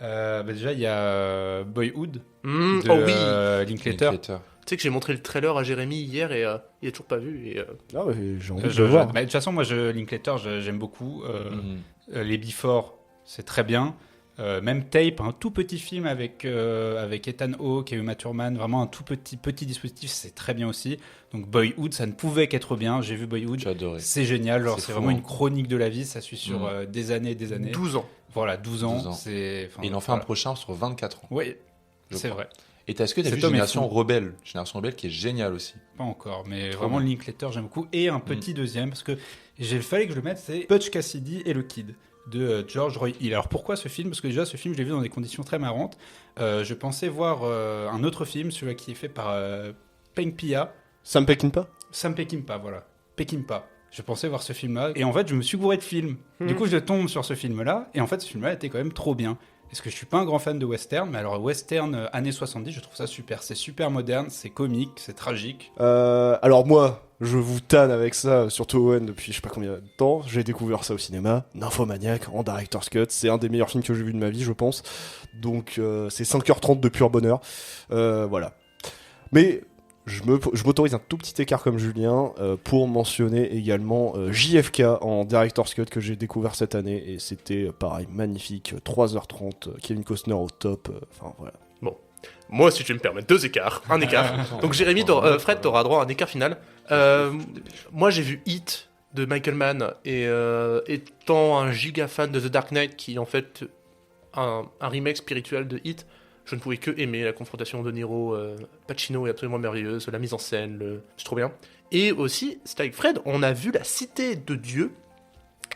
Déjà, il y a Boyhood Oh de oui. Linklater. Linklater. Tu sais que j'ai montré le trailer à Jérémy hier et il a toujours pas vu. Et, Ah ouais, j'ai envie de le voir. De toute façon, moi, Linklater, j'aime beaucoup. Mhm. Les Before, c'est très bien. Même Tape, un tout petit film avec Ethan Hawke et Uma Thurman, vraiment un tout petit dispositif, c'est très bien aussi. Donc Boyhood, ça ne pouvait qu'être bien. J'ai vu Boyhood, J'ai adoré. c'est génial. C'est C'est fou, vraiment hein. une chronique de la vie, ça suit sur des années et des années. 12 ans. Voilà, 12 ans. 12 ans. Et il en fait un voilà. prochain sur 24 ans. Oui, je c'est crois. vrai. Et est-ce que t'as Cet vu homme est Génération fou. Rebelle? Génération Rebelle qui est génial aussi. Pas encore, mais Trop vraiment bien. Linklater, j'aime beaucoup. Et un petit deuxième, parce que il fallait que je le mette, c'est Butch Cassidy et le Kid de George Roy Hill. Alors pourquoi ce film? Parce que déjà, ce film, je l'ai vu dans des conditions très marrantes. Je pensais voir un autre film, celui qui est fait par Pengpia. Sam Peckinpah. Sam Peckinpah, voilà. Peckinpah. Je pensais voir ce film-là. Et en fait, je me suis gouré de films. Du coup, je tombe sur ce film-là. Et en fait, ce film-là était quand même trop bien. Parce que je suis pas un grand fan de western. Mais alors, western années 70, je trouve ça super. C'est super moderne, c'est comique, c'est tragique. Alors moi, je vous tanne avec ça, surtout Owen, depuis je sais pas combien de temps. J'ai découvert ça au cinéma, Nymphomaniac en Director's Cut. C'est un des meilleurs films que j'ai vu de ma vie, je pense. Donc c'est 5h30 de pur bonheur. Voilà. Mais je m'autorise un tout petit écart comme Julien pour mentionner également JFK en Director's Cut que j'ai découvert cette année. Et c'était pareil, magnifique. 3h30, Kevin Costner au top. Enfin voilà. Moi, si tu me permets, 2 écarts. Un écart. Donc Jérémy, Fred, t'auras droit à un écart final. Moi, j'ai vu Heat de Michael Mann et étant un giga fan de The Dark Knight, qui est en fait un remake spirituel de Heat, je ne pouvais que aimer la confrontation de Niro. Pacino est absolument merveilleuse, la mise en scène, c'est trop bien. Et aussi, c'était avec Fred, on a vu La Cité de Dieu,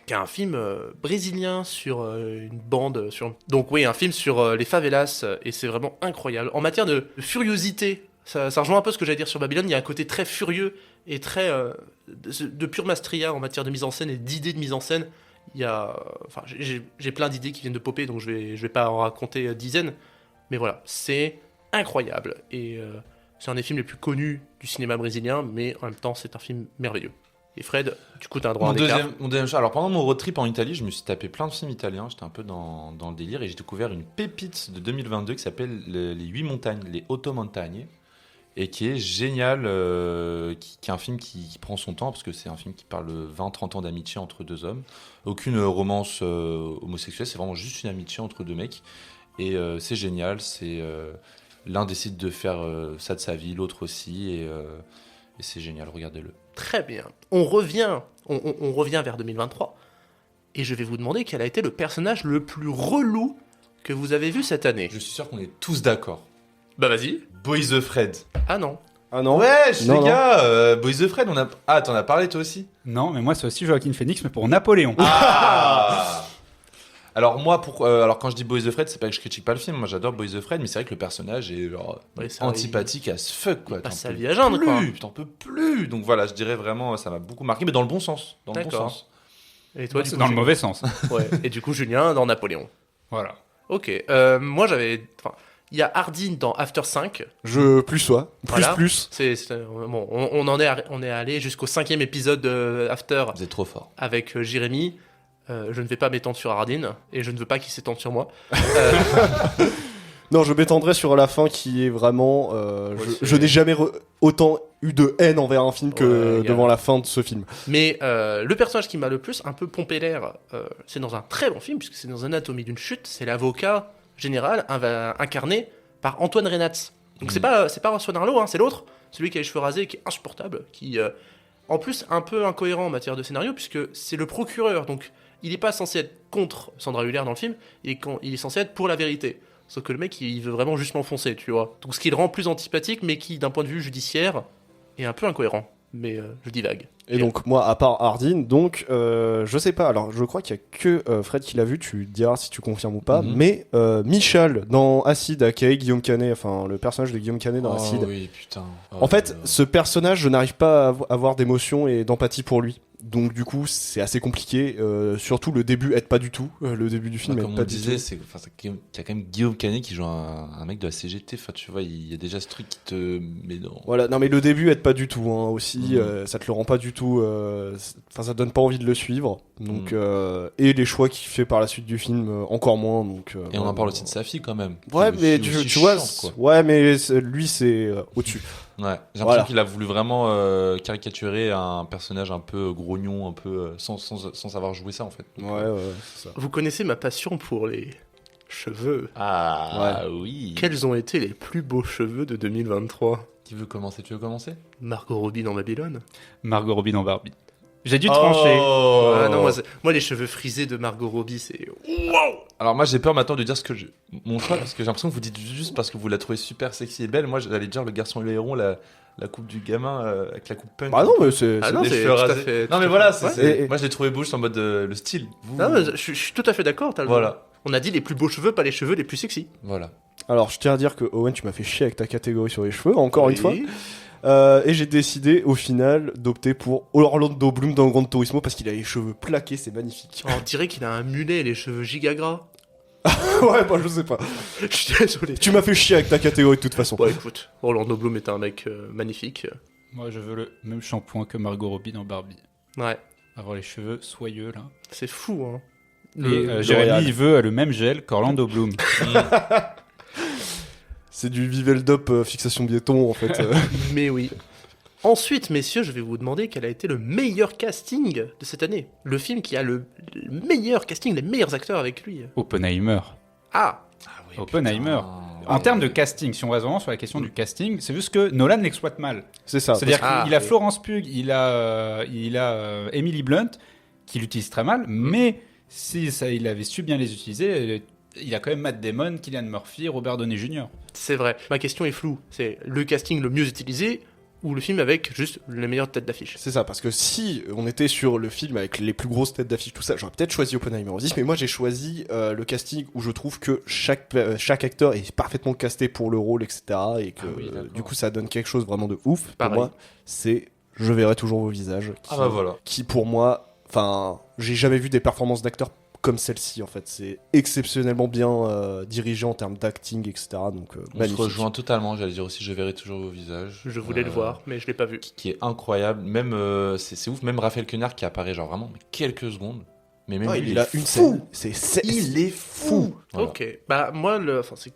qui est un film brésilien sur une bande. Donc oui, un film sur les favelas, et c'est vraiment incroyable. En matière de furiosité, ça rejoint un peu ce que j'allais dire sur Babylone, il y a un côté très furieux et très de pure maestria en matière de mise en scène et d'idées de mise en scène. J'ai plein d'idées qui viennent de popper, donc je vais pas en raconter dizaines, mais voilà, c'est incroyable. Et c'est un des films les plus connus du cinéma brésilien, mais en même temps, c'est un film merveilleux. Et Fred, du coup, t'as un droit à un écart. Mon deuxième choix. Alors pendant mon road trip en Italie, je me suis tapé plein de films italiens. J'étais un peu dans le délire et j'ai découvert une pépite de 2022 qui s'appelle Les 8 montagnes, les Otto Montagne, et qui est génial, qui est un film qui prend son temps parce que c'est un film qui parle de 20-30 ans d'amitié entre 2 hommes. Aucune romance homosexuelle, c'est vraiment juste une amitié entre 2 mecs. Et c'est génial. L'un décide de faire ça de sa vie, l'autre aussi, et c'est génial. Regardez-le. Très bien. On revient vers 2023 et je vais vous demander quel a été le personnage le plus relou que vous avez vu cette année. Je suis sûr qu'on est tous d'accord. Bah vas-y. Boys the Fred. Ah non. Ah non. Wesh, Non, les non. gars, Boys the Fred, t'en as parlé toi aussi? Non, mais moi, c'est aussi Joaquin Phoenix, mais pour Napoléon. Ah Alors moi, alors quand je dis Boys the Fred, c'est pas que je critique pas le film, moi j'adore Boys the Fred, mais c'est vrai que le personnage est genre Ouais, ça, antipathique as fuck quoi. passe T'en sa peux vie à geindre, quoi. T'en peux plus. Donc voilà, je dirais vraiment, ça m'a beaucoup marqué, mais dans le bon sens. Dans le bon D'accord. sens. Et toi, du C'est coup, dans le mauvais sens. Ouais. Et du coup, Julien dans Napoléon. Voilà. Ok. Moi, il y a Hardin dans After 5. Je plus soi. Voilà. Plus. Bon, on est allé jusqu'au 5e épisode de After Vous êtes trop fort. avec Jérémy. Je ne vais pas m'étendre sur Hardin et je ne veux pas qu'il s'étende sur moi. Non, je m'étendrai sur la fin qui est vraiment. c'est- Je n'ai jamais autant eu de haine envers un film que Ouais, y a- devant la fin de ce film. Mais le personnage qui m'a le plus un peu pompé l'air, c'est dans un très bon film, puisque c'est dans Anatomie d'une chute, c'est l'avocat général incarné par Antoine Reynatz. Donc c'est pas Russell Arlo, hein, c'est l'autre, celui qui a les cheveux rasés, qui est insupportable, qui En plus, un peu incohérent en matière de scénario, puisque c'est le procureur, donc il n'est pas censé être contre Sandra Hüller dans le film, il est censé être pour la vérité. Sauf que le mec, il veut vraiment juste l'enfoncer, tu vois. Donc ce qui le rend plus antipathique, mais qui, d'un point de vue judiciaire, est un peu incohérent. Mais je divague. Et donc moi, à part Hardin, donc je sais pas. Alors je crois qu'il y a que Fred qui l'a vu. Tu diras si tu confirmes ou pas. Mais Michal dans Acid, aka Guillaume Canet, enfin le personnage de Guillaume Canet dans Acid. Oui, putain. En fait, ce personnage, je n'arrive pas à avoir d'émotion et d'empathie pour lui. Donc du coup, c'est assez compliqué. Surtout le début aide pas du tout. Le début du film aide comme pas on du disait, tout. il y a quand même Guillaume Canet qui joue un mec de la CGT. Enfin, tu vois, il y a déjà ce truc qui te met dans. Voilà, non mais le début aide pas du tout aussi, ça te le rend pas du tout, enfin ça donne pas envie de le suivre, donc et les choix qu'il fait par la suite du film encore moins, donc. Et on en parle aussi de sa fille quand même. Ouais qui est mais aussi tu vois, chiante, quoi. ouais mais lui c'est au-dessus. Ouais, j'ai l'impression Voilà. qu'il a voulu vraiment caricaturer un personnage un peu grognon, un peu sans savoir jouer ça en fait. Donc, Ouais, c'est ça. Vous connaissez ma passion pour les cheveux. Ah oui. Quels ont été les plus beaux cheveux de 2023 ? Qui veut commencer? Tu veux commencer? Margot Robbie dans Babylone. Margot Robbie dans Barbie. J'ai dû trancher. Ah non, moi, les cheveux frisés de Margot Robbie, c'est... Waouh. Alors moi j'ai peur maintenant de dire mon choix parce que j'ai l'impression que vous dites juste parce que vous la trouvez super sexy et belle. Moi j'allais dire le garçon et le héron, la coupe du gamin avec la coupe punk. Bah non mais c'est. Ah non, des c'est cheveux tout à rasés. fait... Non mais voilà, Ouais. moi je l'ai trouvé beau juste en mode le style. Vous, Non, mais je suis tout à fait d'accord, t'as le voilà, droit. On a dit les plus beaux cheveux, pas les cheveux les plus sexy. voilà. Alors je tiens à dire que Owen, tu m'as fait chier avec ta catégorie sur les cheveux encore une Oui. fois. Et j'ai décidé au final d'opter pour Orlando Bloom dans Gran Turismo parce qu'il a les cheveux plaqués, c'est magnifique. On dirait qu'il a un mulet et les cheveux giga gras. Ouais, bah je sais pas. Je suis désolé. Tu m'as fait chier avec ta catégorie de toute façon. Bon, écoute, Orlando Bloom est un mec magnifique. Moi, je veux le même shampoing que Margot Robbie dans Barbie. Ouais, Avoir les cheveux soyeux, là. c'est fou, hein. Et Jérémy, il veut le même gel qu'Orlando Bloom. C'est du Viveldop fixation biéton en fait. Mais oui. Ensuite, messieurs, je vais vous demander quel a été le meilleur casting de cette année. Le film qui a le meilleur casting, les meilleurs acteurs avec lui. Oppenheimer. Ah, Oppenheimer. En termes de casting, si on va vraiment sur la question du casting, c'est juste que Nolan l'exploite mal. C'est ça. C'est-à-dire Ah, qu'il a oui. Florence Pugh, il a Emily Blunt, qui l'utilise très mal, mais si ça, il avait su bien les utiliser, il a quand même Matt Damon, Cillian Murphy, Robert Downey Jr. c'est vrai. Ma question est floue. C'est le casting le mieux utilisé ou le film avec juste les meilleures têtes d'affiche? C'est ça, parce que si on était sur le film avec les plus grosses têtes d'affiche, tout ça, j'aurais peut-être choisi Oppenheimer aussi, mais moi j'ai choisi le casting où je trouve que chaque acteur est parfaitement casté pour le rôle, etc. Et que oui, d'accord. du coup ça donne quelque chose vraiment de ouf. Pour Pareil. moi, c'est Je verrai toujours vos visages. Ah bah voilà. Qui pour moi, enfin, j'ai jamais vu des performances d'acteurs comme celle-ci en fait. C'est exceptionnellement bien dirigé en termes d'acting, etc. Donc On se magnifique. rejoint totalement, j'allais dire aussi je verrai toujours vos visages. Je voulais le voir, mais je l'ai pas vu. Qui est incroyable, même c'est ouf, même Raphaël Quenard qui apparaît genre vraiment mais quelques secondes. Mais même Ouais, lui, il a une scène. Il est fou. Voilà. Ok, bah moi,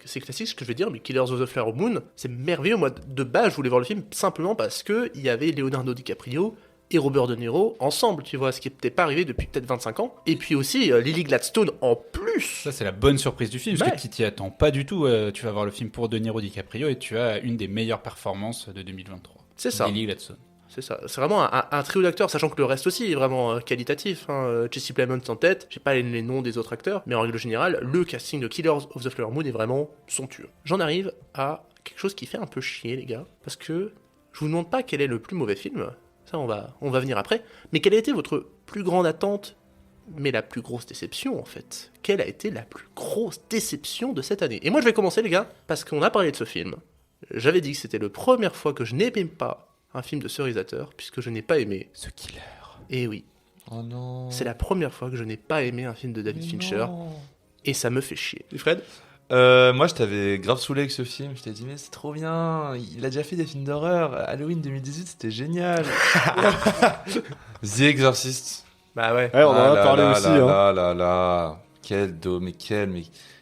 c'est classique ce que je vais dire, mais Killers of the Flower Moon, c'est merveilleux. Moi, de base, je voulais voir le film simplement parce que il y avait Leonardo DiCaprio et Robert De Niro ensemble, tu vois, ce qui n'était pas arrivé depuis peut-être 25 ans. Et puis aussi Lily Gladstone en plus. Ça, c'est la bonne surprise du film, parce Ouais. que tu t'y attends pas du tout. Tu vas voir le film pour De Niro DiCaprio et tu as une des meilleures performances de 2023. C'est ça. Lily Gladstone. C'est ça. C'est vraiment un trio d'acteurs, sachant que le reste aussi est vraiment qualitatif. Hein. Jesse Plemons en tête, j'ai pas les noms des autres acteurs, mais en règle générale, le casting de Killers of the Flower Moon est vraiment somptueux. J'en arrive à quelque chose qui fait un peu chier, les gars, parce que je vous demande pas quel est le plus mauvais film, ça on va venir après, mais quelle a été votre plus grande attente, mais la plus grosse déception en fait. Quelle a été la plus grosse déception de cette année? Et moi je vais commencer, les gars, parce qu'on a parlé de ce film. J'avais dit que c'était la première fois que je n'aimais pas un film de ce réalisateur, puisque je n'ai pas aimé. Ce killer. Et oui, Oh non. c'est la première fois que je n'ai pas aimé un film de David Mais Fincher, non. et ça me fait chier. Fred? Moi, je t'avais grave saoulé avec ce film. Je t'ai dit, mais c'est trop bien. Il a déjà fait des films d'horreur. Halloween 2018, c'était génial. The Exorcist. Bah ouais. Ouais, on en Ah a là parlé là aussi. là Hein. là là là. Quel dos, mais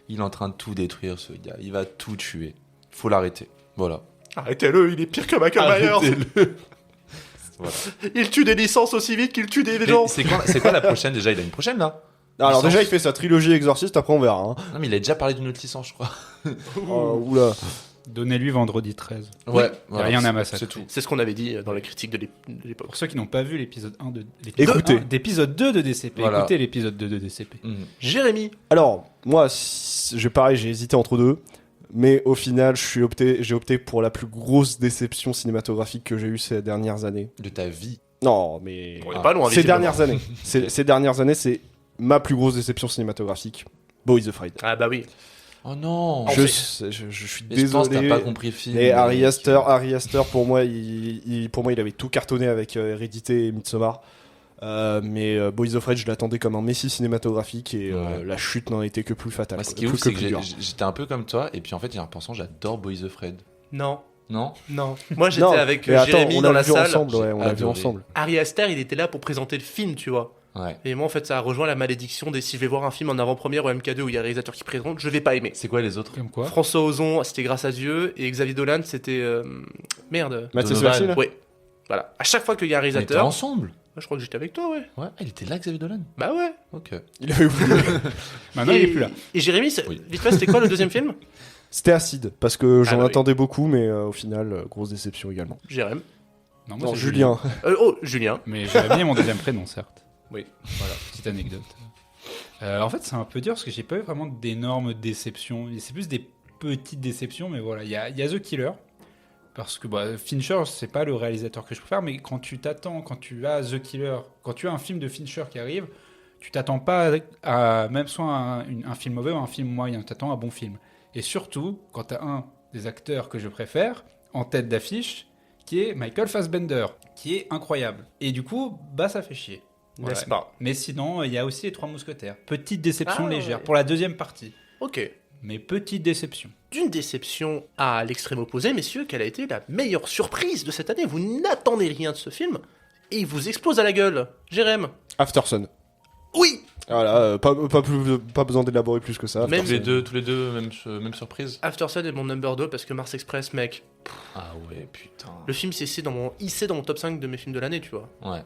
il est en train de tout détruire, ce gars. Il va tout tuer. Faut l'arrêter. Voilà. Arrêtez-le, il est pire que Michael Myers. Arrêtez-le. Voilà. Il tue des licences aussi vite qu'il tue des Mais gens. c'est quoi la prochaine déjà? Il a une prochaine là? Alors Licence. déjà, il fait sa trilogie Exorciste, après on verra. Hein. Non, mais il a déjà parlé d'une autre licence, je crois. Oh, oula. Donnez-lui vendredi 13. Ouais, Y a rien à massacrer. C'est tout. C'est ce qu'on avait dit dans la critique de l'époque. Pour ceux qui n'ont pas vu l'épisode 1 Écoutez. d'épisode 2 de DCP, Voilà. écoutez l'épisode 2 de DCP. Jérémy, Alors, moi, pareil, j'ai hésité entre deux. Mais au final, j'ai opté pour la plus grosse déception cinématographique que j'ai eue ces dernières années. De ta vie. Non, mais... on est pas loin. Ces visiblement. dernières années. Ces dernières années, c'est ma plus grosse déception cinématographique. Boys Afraid. Ah bah oui. Oh non. Je suis Mais je pense que désolé. t'as pas compris le film. Et Ari Aster, pour moi, il avait tout cartonné avec Hérédité et Midsommar. Mais Boys of Rage, je l'attendais comme un messie cinématographique et Ouais. la chute n'en était que plus fatale. Moi, ce quoi. qui est Plus ouf, c'est que plus dur. j'étais un peu comme toi, et puis en fait, en repensant, j'adore Boys of Fred. Non, Non? non. Moi j'étais Non, avec mais attends, Jérémy on dans l'a la vu salle. ensemble, ouais, on l'a vu adoré. ensemble. Ari Aster, il était là pour présenter le film, tu vois. Ouais. Et moi, en fait, ça a rejoint la malédiction des si je vais voir un film en avant-première au MK2 où il y a un réalisateur qui présente, je vais pas aimer. C'est quoi les autres? Comme quoi François Ozon, c'était Grâce à Dieu, et Xavier Dolan, c'était. Merde. Mathieu Donovan. Sversi, là Oui. Voilà. À chaque fois qu'il y a un On était réalisateur. ensemble? Je crois que j'étais avec toi, ouais. Ouais. Ah, il était là, Xavier Dolan? Bah ouais. Ok. Il avait oublié. Maintenant, et, il est plus là. Et Jérémy, Oui. vite fait, c'était quoi le deuxième film C'était Acide, parce que j'en Ah bah oui. attendais beaucoup, mais au final, grosse déception également. Jérémy. Non, moi, Non, c'est Julien. Julien. Mais Jérémy est mon deuxième prénom, certes. Oui. Voilà, petite anecdote. En fait, c'est un peu dur parce que j'ai pas eu vraiment d'énormes déceptions. C'est plus des petites déceptions, mais voilà. Il y a The Killer. Parce que Fincher, c'est pas le réalisateur que je préfère, mais quand tu as The Killer, quand tu as un film de Fincher qui arrive, tu t'attends pas à même soit un film mauvais ou un film moyen, tu t'attends à un bon film. Et surtout, quand tu as un des acteurs que je préfère en tête d'affiche, qui est Michael Fassbender, qui est incroyable. Et du coup, ça fait chier. Voilà. N'est-ce pas? Mais sinon, il y a aussi les Trois Mousquetaires. Petite déception Ah, légère ouais. pour la deuxième partie. Ok. Mais petite déception. D'une déception à l'extrême opposé, messieurs, quelle a été la meilleure surprise de cette année? Vous n'attendez rien de ce film et il vous explose à la gueule. Jérém. Aftersun. Oui. Voilà, pas besoin d'élaborer plus que ça. Même- Aftersun. Tous les deux, même surprise. Aftersun est mon number 2 parce que Mars Express, mec. Ah ouais, putain. Le film s'est hissé dans mon top 5 de mes films de l'année, tu vois. Ouais.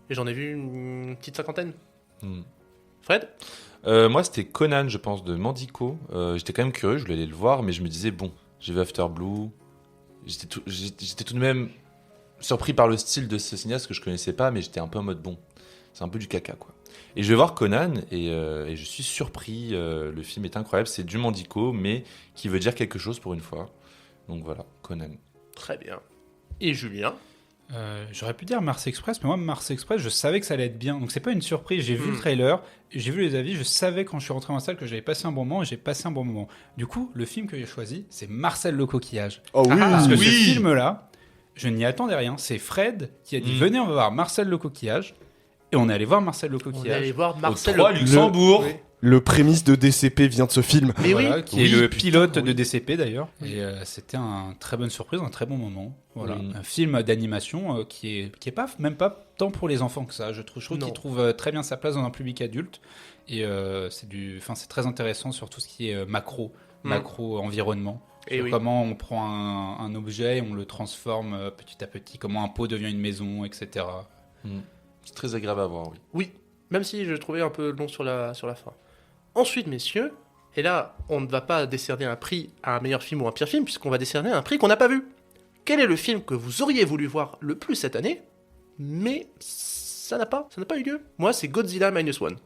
Et j'en ai vu une petite cinquantaine. Hmm. Fred? Moi, c'était Conan, je pense, de Mandico. J'étais quand même curieux, je voulais aller le voir, mais je me disais, bon, j'ai vu After Blue. J'étais tout de même surpris par le style de ce cinéaste que je connaissais pas, mais j'étais un peu en mode, bon, c'est un peu du caca, quoi. Et je vais voir Conan, et je suis surpris. Le film est incroyable, c'est du Mandico, mais qui veut dire quelque chose pour une fois. Donc voilà, Conan. Très bien. Et Julien? J'aurais pu dire Mars Express, mais moi, Mars Express, je savais que ça allait être bien. Donc, c'est pas une surprise. J'ai vu le trailer, j'ai vu les avis, je savais quand je suis rentré en salle que j'avais passé un bon moment et j'ai passé un bon moment. Du coup, le film que j'ai choisi, c'est Marcel le Coquillage. Oh oui. Parce que oui. ce film-là, je n'y attendais rien. C'est Fred qui a dit venez, on va voir Marcel le Coquillage. Et on est allé voir Marcel le On est allé Coquillage. voir Marcel Au 3 Luxembourg. Oui. Le prémisse de DCP vient de ce film. Mais Voilà, oui. qui est Oui, le putain, pilote oui. de DCP d'ailleurs. Et c'était une très bonne surprise, un très bon moment. Voilà, Oui. un film d'animation qui est pas même pas tant pour les enfants que ça. Je trouve Non. qu'il trouve très bien sa place dans un public adulte. Et c'est très intéressant sur tout ce qui est macro environnement. Et Sur oui. comment on prend un objet, et on le transforme petit à petit, comment un pot devient une maison, etc. C'est très agréable à voir, oui. Oui, même si je le trouvais un peu long sur la fin. Ensuite, messieurs, et là, on ne va pas décerner un prix à un meilleur film ou un pire film, puisqu'on va décerner un prix qu'on n'a pas vu. Quel est le film que vous auriez voulu voir le plus cette année, mais ça n'a pas eu lieu? Moi, c'est Godzilla Minus One.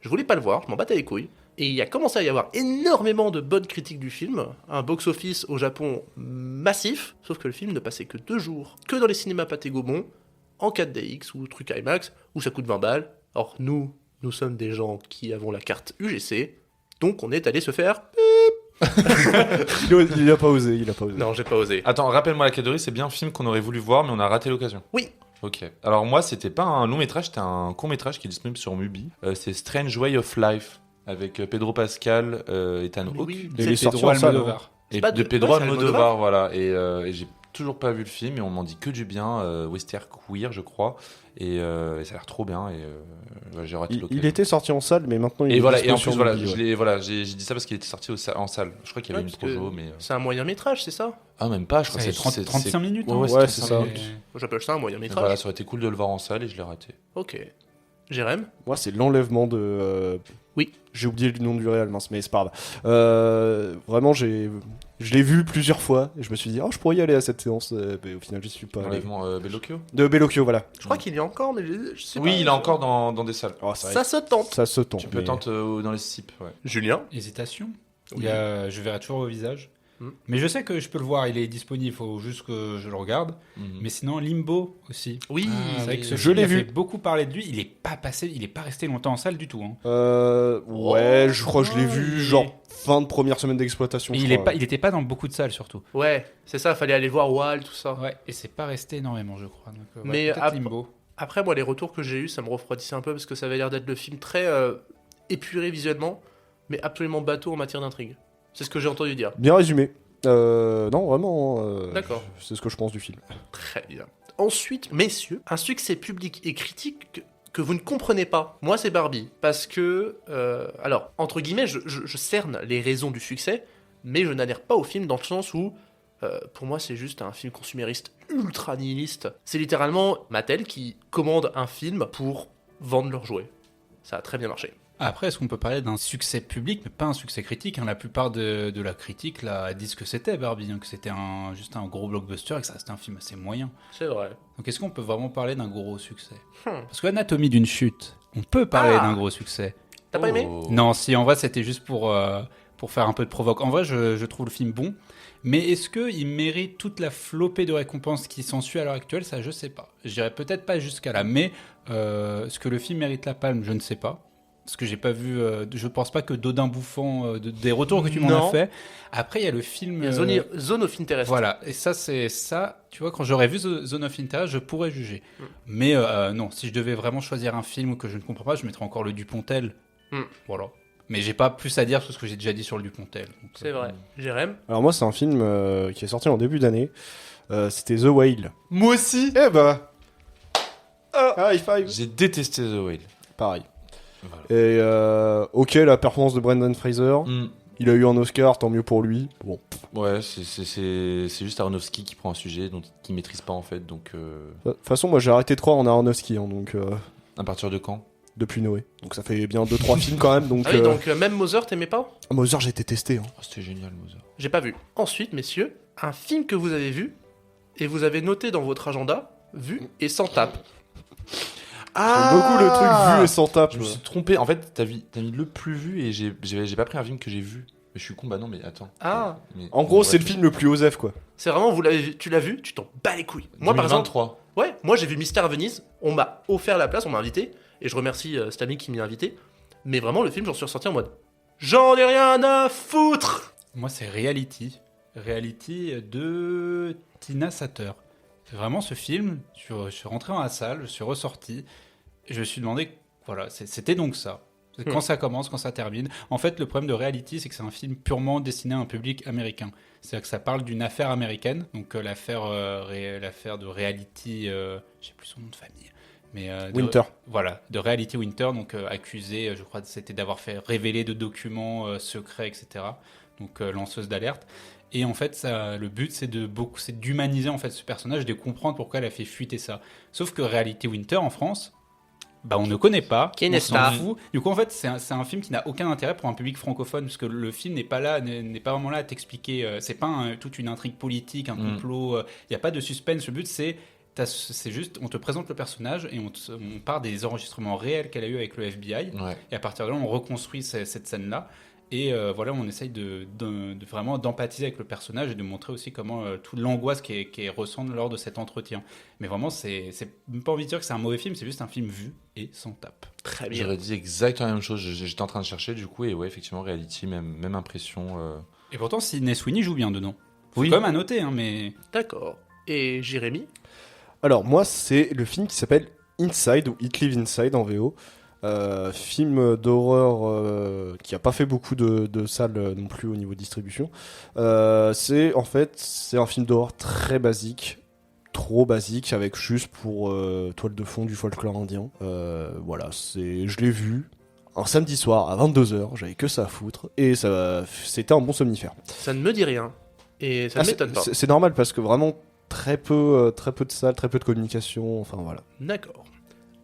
Je voulais pas le voir, je m'en battais les couilles. Et il a commencé à y avoir énormément de bonnes critiques du film, un box-office au Japon massif, sauf que le film ne passait que 2 jours, que dans les cinémas Pathé Gaumont, en 4DX ou truc IMAX, où ça coûte 20 balles. Or, nous sommes des gens qui avons la carte UGC, donc on est allé se faire... Il a pas osé, Non, j'ai pas osé. Attends, rappelle-moi la catégorie, c'est bien un film qu'on aurait voulu voir, mais on a raté l'occasion. Oui. Ok. Alors moi, c'était pas un long métrage, c'était un court métrage qui est disponible sur Mubi. C'est Strange Way of Life, avec Pedro Pascal, Ethan Mais Hawke, oui, Il est c'est sorti Pedro en salle, Almodovar. et c'est pas de de- Pedro ouais, c'est Almodovar, voilà. Et j'ai toujours pas vu le film, et on m'en dit que du bien, western queer, je crois. Et ça a l'air trop bien, et j'ai raté Il l'occasion. était sorti en salle, mais maintenant il Et est voilà, dispo et en sur plus, voilà, Mubi, ouais. j'ai dit ça parce qu'il était sorti en salle. Je crois qu'il y avait Ouais, une parce que projo, mais. c'est un moyen métrage, c'est ça? Ah, même pas, je crois que C'est c'est 35 minutes. Ouais, hein. ouais, Ouais, c'est c'est 35 ça. minutes. J'appelle ça un moyen métrage. Voilà, ça aurait été cool de le voir en salle et je l'ai raté. Ok. Jérém? Moi, c'est l'enlèvement de. Oui. J'ai oublié le nom du réel, mince, mais c'est pas grave. Vraiment, je l'ai vu plusieurs fois et je me suis dit, oh, je pourrais y aller à cette séance. Mais au final, j'y suis pas allé. Enlèvement Bellocchio. De Bellocchio, voilà. Je crois qu'il y a encore, mais je sais pas. Oui, il est encore dans des salles. Oh, Ça se tente. Ça se tente. Tu peux mais- tenter dans les SIP, ouais. Julien? Hésitation. Oui. Je verrai toujours au visage. Hmm. Mais je sais que je peux le voir, il est disponible, il faut juste que je le regarde. Mhm. Mais sinon, Limbo aussi. Oui. C'est vrai que ce Je film l'ai a vu. fait beaucoup parler de lui. Il est pas resté longtemps en salle du tout. Hein. Ouais, je crois que je l'ai il vu, est- genre fin de première semaine d'exploitation. Et je il crois. était pas dans beaucoup de salles surtout. Ouais, c'est ça, fallait aller voir Wall, tout ça. Ouais. Et c'est pas resté énormément, je crois. Donc, ouais, Mais peut-être après- Limbo. Après, moi, les retours que j'ai eus, ça me refroidissait un peu parce que ça avait l'air d'être le film très épuré visuellement, mais absolument bateau en matière d'intrigue. C'est ce que j'ai entendu dire. Bien résumé. Non, vraiment. D'accord. C'est ce que je pense du film. Très bien. Ensuite, messieurs, un succès public et critique que vous ne comprenez pas. Moi, c'est Barbie. Parce que, alors, entre guillemets, je cerne les raisons du succès, mais je n'adhère pas au film dans le sens où, pour moi, c'est juste un film consumériste ultra nihiliste. C'est littéralement Mattel qui commande un film pour vendre leurs jouets. Ça a très bien marché. Après, est-ce qu'on peut parler d'un succès public, mais pas un succès critique, hein. La plupart de la critique là, disent que c'était Barbie, hein, que c'était juste un gros blockbuster et que ça restait un film assez moyen. C'est vrai. Donc est-ce qu'on peut vraiment parler d'un gros succès? Parce que Anatomie d'une chute, on peut parler d'un gros succès. T'as pas aimé? Oh. Non, si, en vrai, c'était juste pour faire un peu de provoque. En vrai, je trouve le film bon, mais est-ce qu'il mérite toute la flopée de récompenses qui s'ensuit à l'heure actuelle? Ça, je sais pas. Je dirais peut-être pas jusqu'à là, mais est-ce que le film mérite la palme? Je ne sais pas. Parce que j'ai pas vu, je pense pas que Dodin Bouffant, des retours que tu m'en Non. as fait. Après, il y a le film. Il y a Zone of Interest. Voilà, et ça, c'est ça, tu vois, quand j'aurais vu Zone of Interest, je pourrais juger. Mais non, si je devais vraiment choisir un film que je ne comprends pas, je mettrais encore le Dupontel. Voilà. Mais j'ai pas plus à dire sur ce que j'ai déjà dit sur le Dupontel. Donc, C'est vrai. Jérém? Alors, moi, c'est un film qui est sorti en début d'année. C'était The Whale. Moi aussi. Eh bah. High five. J'ai détesté The Whale. Pareil. Voilà. Et ok, la performance de Brendan Fraser. Mm. Il a eu un Oscar, tant mieux pour lui. Bon. Ouais, c'est juste Aronofsky qui prend un sujet qu'il maîtrise pas en fait, donc De toute façon, moi, j'ai arrêté de croire en Aronofsky, hein, donc à partir de quand? depuis Noé. Donc ça fait bien 2-3 films quand même. Donc, Ah oui, donc même Mother, t'aimais pas? Mother, j'ai été testé. Hein. Oh, c'était génial, Mother. J'ai pas vu. Ensuite, messieurs, un film que vous avez vu et vous avez noté dans votre agenda, vu et sans tape. J'aime beaucoup le truc vu et sans tape. Je me suis trompé. En fait, t'as mis le plus vu et j'ai pas pris un film que j'ai vu. Mais je suis con, bah non, mais attends. Ah. Mais- En gros, ouais, c'est le film le plus osef, quoi. C'est vraiment, tu l'as vu, tu t'en bats les couilles. Moi, par exemple, 2023. ouais, moi j'ai vu Mystère à Venise, on m'a offert la place, on m'a invité, et je remercie cet ami qui m'y a invité. Mais vraiment, le film, j'en suis ressorti en mode j'en ai rien à foutre. Moi, c'est Reality. Reality de Tina Satter. C'est vraiment ce film. Je suis rentré dans la salle, je suis ressorti, et je me suis demandé, voilà, c'était donc ça. C'est quand ça commence, quand ça termine. En fait, le problème de Reality, c'est que c'est un film purement destiné à un public américain. C'est-à-dire que ça parle d'une affaire américaine, donc l'affaire de Reality, je sais plus son nom de famille. Mais, Winter. Voilà, de Reality Winter, donc accusé, je crois que c'était d'avoir fait révéler de documents secrets, etc. Donc lanceuse d'alerte. Et en fait, le but, c'est d'humaniser en fait ce personnage, de comprendre pourquoi elle a fait fuiter ça. Sauf que Reality Winter en France, bah on ne connaît pas, Qui on n'est-ce s'en pas fout. Du coup, en fait, c'est un film qui n'a aucun intérêt pour un public francophone, parce que le film n'est pas vraiment là à t'expliquer. C'est pas toute une intrigue politique, un complot. Il n'y a pas de suspense. Le but, c'est juste, on te présente le personnage et on part des enregistrements réels qu'elle a eu avec le FBI. Ouais. Et à partir de là, on reconstruit cette scène-là. Et voilà, on essaye de vraiment d'empathiser avec le personnage et de montrer aussi comment toute l'angoisse qui est ressentie lors de cet entretien. Mais vraiment, c'est même pas envie de dire que c'est un mauvais film, c'est juste un film vu et sans tape. Très bien. J'aurais dit exactement la même chose. J'étais en train de chercher du coup, et ouais, effectivement, Reality, même impression. Et pourtant, Sydney Sweeney joue bien dedans. Faut Oui. quand même à noter, hein, mais... D'accord. Et Jérémy? Alors, moi, c'est le film qui s'appelle Inside, ou It Live Inside en VO. Film d'horreur qui a pas fait beaucoup de salles non plus au niveau distribution. C'est un film d'horreur très basique, trop basique, avec juste pour toile de fond du folklore indien. Voilà, je l'ai vu un samedi soir à 22h, j'avais que ça à foutre, et c'était un bon somnifère. Ça ne me dit rien. Et ça ne m'étonne pas. C'est normal parce que vraiment très peu de salles, très peu de communication, enfin voilà. D'accord.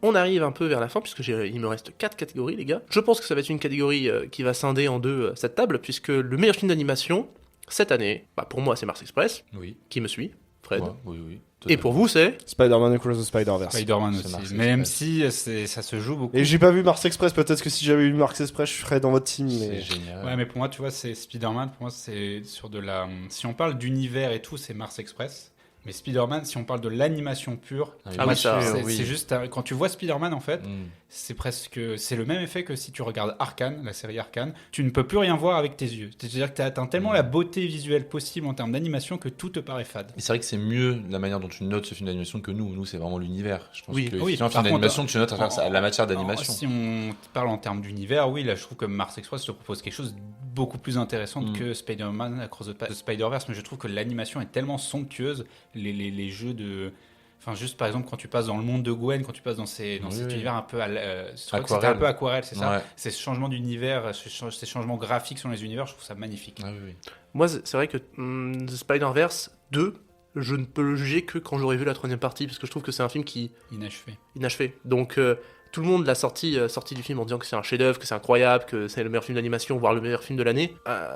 On arrive un peu vers la fin, puisque il me reste 4 catégories, les gars. Je pense que ça va être une catégorie qui va scinder en deux cette table, puisque le meilleur film d'animation, cette année, pour moi, c'est Mars Express, Oui. qui me suit, Fred. Ouais, oui. Et pour vous, c'est Spider-Man Across the Spider-Verse. Spider-Man C'est Mars aussi. Express. Même si ça se joue beaucoup. Et j'ai pas vu Mars Express, peut-être que si j'avais vu Mars Express, je serais dans votre team. C'est Mais... génial. Ouais, mais pour moi, tu vois, c'est Spider-Man. Pour moi, c'est sur de la. Si on parle d'univers et tout, c'est Mars Express. Mais Spider-Man, si on parle de l'animation pure, Ah oui, Ah oui, ça, c'est juste quand tu vois Spider-Man en fait, Mm. c'est le même effet que si tu regardes Arcane, la série Arcane, tu ne peux plus rien voir avec tes yeux. C'est-à-dire que tu atteins tellement la beauté visuelle possible en termes d'animation que tout te paraît fade. Mais c'est vrai que c'est mieux la manière dont tu notes ce film d'animation que nous. Nous, c'est vraiment l'univers. Je pense Oui. que Oui, effectivement, un par film d'animation, tu notes à en- travers la matière d'animation. Si on parle en termes d'univers, oui, là je trouve que Mars Express te propose quelque chose de beaucoup plus intéressant que Spider-Man Across the Spider-Verse, mais je trouve que l'animation est tellement somptueuse, les jeux de... Enfin, juste par exemple, quand tu passes dans le monde de Gwen, quand tu passes dans cet univers un peu... je crois que c'était un peu aquarelle, c'est ça Ouais. Ces changements d'univers, ces changements graphiques sur les univers, je trouve ça magnifique. Ah oui. Moi, c'est vrai que The Spider-Verse 2, je ne peux le juger que quand j'aurai vu la troisième partie, parce que je trouve que c'est un film qui Inachevé. inachevé. Donc tout le monde l'a sorti du film en disant que c'est un chef-d'œuvre, que c'est incroyable, que c'est le meilleur film d'animation, voire le meilleur film de l'année.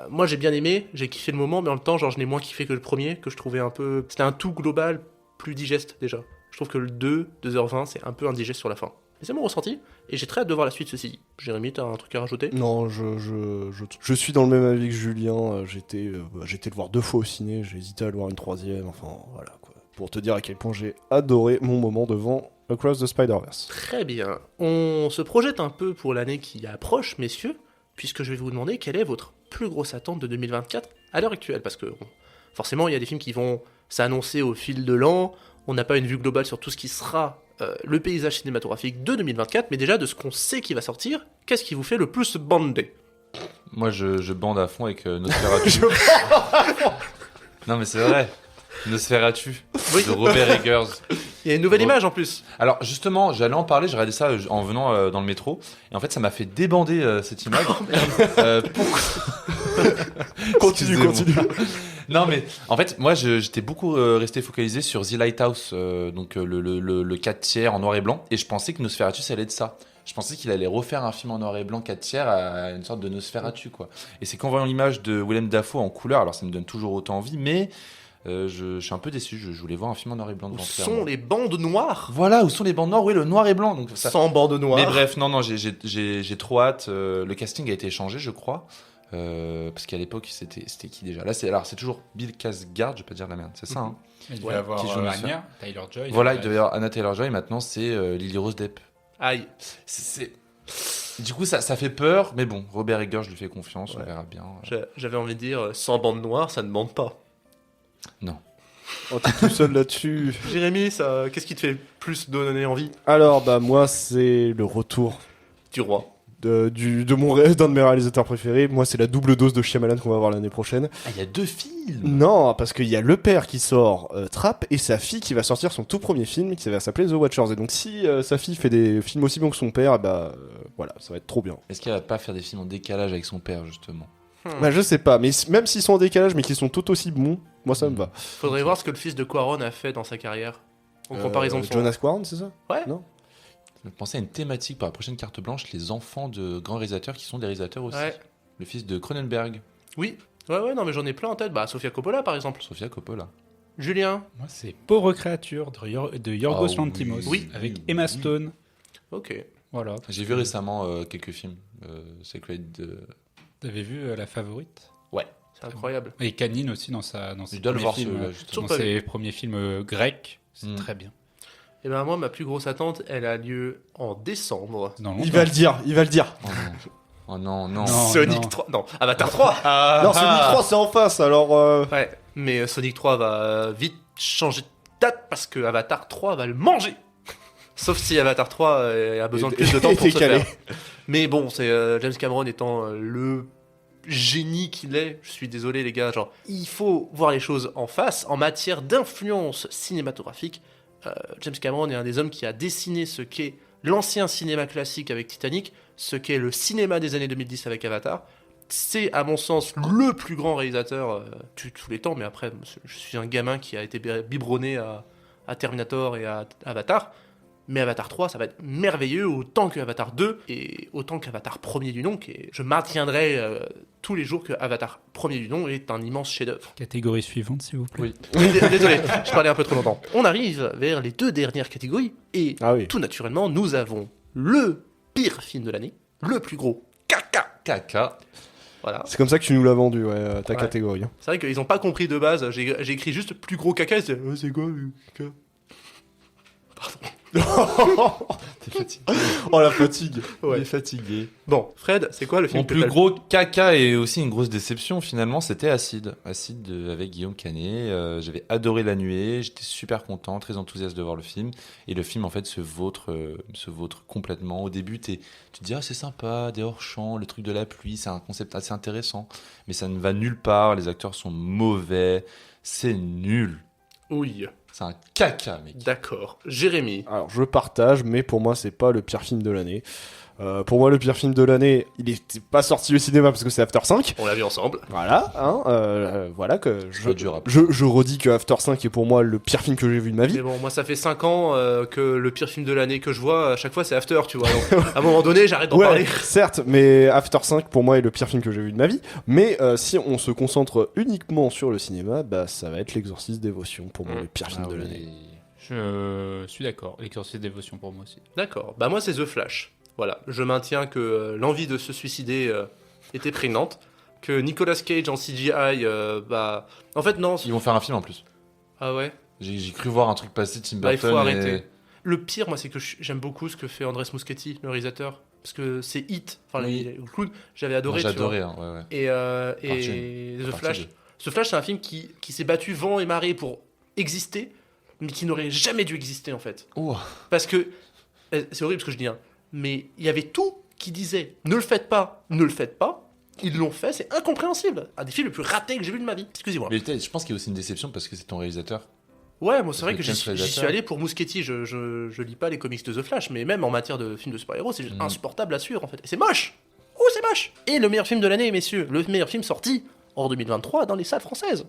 Moi j'ai bien aimé, j'ai kiffé le moment, mais en même temps, genre je l'ai moins kiffé que le premier, que je trouvais un peu... C'était un tout global plus digeste déjà. Je trouve que le 2h20, c'est un peu indigeste sur la fin. Mais c'est mon ressenti, et j'ai très hâte de voir la suite, ceci dit. Jérémy, t'as un truc à rajouter? Non, je suis dans le même avis que Julien. J'étais le voir 2 fois au ciné, j'ai hésité à le voir une 3e, enfin voilà quoi. Pour te dire à quel point j'ai adoré mon moment devant Across the Spider-Verse. Très bien. On se projette un peu pour l'année qui approche, messieurs, puisque je vais vous demander quelle est votre plus grosse attente de 2024 à l'heure actuelle, parce que forcément il y a des films qui vont s'annoncer au fil de l'an, on n'a pas une vue globale sur tout ce qui sera le paysage cinématographique de 2024, mais déjà de ce qu'on sait qui va sortir, qu'est-ce qui vous fait le plus bander? Moi, je bande à fond avec Nosferatu. Non, mais c'est vrai. Nosferatu Oui. de Robert Eggers. Il y a une nouvelle image en plus. Alors justement, j'allais en parler, j'ai regardé ça en venant dans le métro, et en fait ça m'a fait débander cette image. Pourquoi Continue. Non mais en fait moi j'étais beaucoup resté focalisé sur The Lighthouse, donc le 4 tiers en noir et blanc, et je pensais que Nosferatu ça allait être ça. Je pensais qu'il allait refaire un film en noir et blanc 4 tiers à une sorte de Nosferatu quoi. Et c'est qu'en voyant l'image de Willem Dafoe en couleur, alors ça me donne toujours autant envie, mais je suis un peu déçu, je voulais voir un film en noir et blanc. Où devant sont moi. les bandes noires? Voilà, où sont les bandes noires? Oui, le noir et blanc. Donc ça... Sans bandes noires. Mais bref, non, j'ai trop hâte. Le casting a été changé, je crois. Parce qu'à l'époque, c'était qui déjà? Là, c'est toujours Bill Skarsgård, je vais pas dire de la merde, c'est ça. Hein. Il devait Ouais, avoir qui joue Anya, Taylor-Joy. Voilà, il devait y avoir Anna Taylor-Joy, et maintenant c'est Lily Rose Depp. Aïe. Du coup, ça fait peur, mais bon, Robert Eggers, je lui fais confiance, on Ouais. verra bien. J'avais envie de dire, sans bande noire, ça ne bande pas. Non. Oh, t'es tout seul là-dessus. Jérémy, qu'est-ce qui te fait plus donner envie Alors, moi, c'est le retour du roi? d'un de mes réalisateurs préférés. Moi, c'est la double dose de Shyamalan qu'on va voir l'année prochaine. Ah, il y a 2 films. Non, parce qu'il y a le père qui sort Trap et sa fille qui va sortir son tout premier film qui va s'appeler The Watchers. Et donc, si sa fille fait des films aussi bons que son père, voilà, ça va être trop bien. Est-ce qu'elle va pas faire des films en décalage avec son père, justement? Bah, je sais pas, mais même s'ils sont en décalage, mais qu'ils sont tout aussi bons, moi ça me va. Faudrait voir ce que le fils de Quaron a fait dans sa carrière. En comparaison de son... Jonas Quaron, c'est ça? Ouais. Non. Je pensais à une thématique pour la prochaine carte blanche, les enfants de grands réalisateurs qui sont des réalisateurs aussi. Ouais. Le fils de Cronenberg, Oui. Ouais, non, mais j'en ai plein en tête. Bah, Sofia Coppola, par exemple. Sofia Coppola. Julien. Moi, c'est Pauvre créature de Yorgos Ah Lanthimos, oui. avec Emma Stone. Ok. Voilà. J'ai vu récemment quelques films. Sacred. T'avais vu La Favorite? C'est incroyable. Et Canine aussi dans ses Je dois le premiers voir films, celui-là, justement. dans Toujours pas ses premiers films grecs. C'est Mm. très bien. Et ben moi, ma plus grosse attente, elle a lieu en décembre. Dans Il va le dire. Oh non. Oh non, non. Non. Sonic 3. Non, Avatar 3. Non, Sonic 3 c'est en face, alors... Ouais, mais Sonic 3 va vite changer de date parce que Avatar 3 va le manger. Sauf si Avatar 3 a besoin de plus de temps pour se décalé. faire. Mais bon, c'est James Cameron étant le génie qu'il est, je suis désolé les gars, genre, il faut voir les choses en face. En matière d'influence cinématographique, James Cameron est un des hommes qui a dessiné ce qu'est l'ancien cinéma classique avec Titanic, ce qu'est le cinéma des années 2010 avec Avatar. C'est, à mon sens, le plus grand réalisateur de tous les temps, mais après, je suis un gamin qui a été biberonné à Terminator et à Avatar. Mais Avatar 3, ça va être merveilleux autant que Avatar 2 et autant qu'Avatar premier du nom. Je maintiendrai tous les jours que Avatar premier du nom est un immense chef-d'œuvre. Catégorie suivante, s'il vous plaît. Oui. Désolé, je parlais un peu trop longtemps. On arrive vers les 2 dernières catégories et tout naturellement, nous avons le pire film de l'année, le plus gros Caca. Voilà. C'est comme ça que tu nous l'as vendu, ta Ouais. catégorie. C'est vrai qu'ils ont pas compris de base. J'ai écrit juste plus gros caca. Et c'est quoi le caca? T'es fatigué. Oh la fatigue. Ouais. Il est fatigué. Bon, Fred, c'est quoi le film Mon que plus t'as- gros caca et aussi une grosse déception finalement, c'était Acide. Acide avec Guillaume Canet. J'avais adoré La Nuée, j'étais super content, très enthousiaste de voir le film. Et le film en fait se vautre complètement. Au début, tu te dis c'est sympa, des hors-champs, le truc de la pluie, c'est un concept assez intéressant. Mais ça ne va nulle part, les acteurs sont mauvais, c'est nul. Oui, C'est un caca, mec. d'accord. Jérémy. Alors je partage, mais pour moi c'est pas le pire film de l'année. Pour moi le pire film de l'année, il était pas sorti au cinéma parce que c'est After 5. On l'a vu ensemble. Voilà, voilà que Pas dur à- je redis que After 5 est pour moi le pire film que j'ai vu de ma vie. Mais bon, moi, ça fait 5 ans que le pire film de l'année que je vois, à chaque fois, c'est After, tu vois. Donc, à un moment donné, j'arrête d'en Ouais, parler. certes, mais After 5 pour moi est le pire film que j'ai vu de ma vie. Mais si on se concentre uniquement sur le cinéma, bah ça va être L'Exorciste Dévotion pour moi le pire film de l'année. Je suis d'accord. L'exorciste dévotion pour moi aussi. D'accord. Bah, moi, c'est The Flash. Voilà. Je maintiens que l'envie de se suicider était prégnante. Que Nicolas Cage en CGI, bah. En fait, non. Ils vont faire un film en plus. Ah ouais? J'ai cru voir un truc passer de Tim Bah, il Burton. faut et- arrêter. Le pire, moi, c'est que j'aime beaucoup ce que fait Andrés Muschietti, le réalisateur. Parce que c'est Hit. Enfin, Oui. le clown, j'avais adoré. Moi, tu vois. j'adorais, hein, ouais, ouais. Et The Partie Flash. deux. Ce Flash, c'est un film qui s'est battu vent et marée pour exister, mais qui n'aurait jamais dû exister en fait. Oh. Parce que, c'est horrible ce que je dis, hein, mais il y avait tout qui disait ne le faites pas, ne le faites pas. Ils l'ont fait, c'est incompréhensible. Un des films les plus ratés que j'ai vu de ma vie. Excusez-moi. Mais peut-être, je pense qu'il y a aussi une déception parce que c'est ton réalisateur. Ouais, moi c'est vrai que Quel j'y suis réalisateur allé pour Muschietti. Je lis pas les comics de The Flash, mais même en matière de films de super-héros, c'est juste insupportable à suivre en fait. Et c'est moche. Oh, c'est moche. Et le meilleur film de l'année, messieurs, le meilleur film sorti en 2023 dans les salles françaises.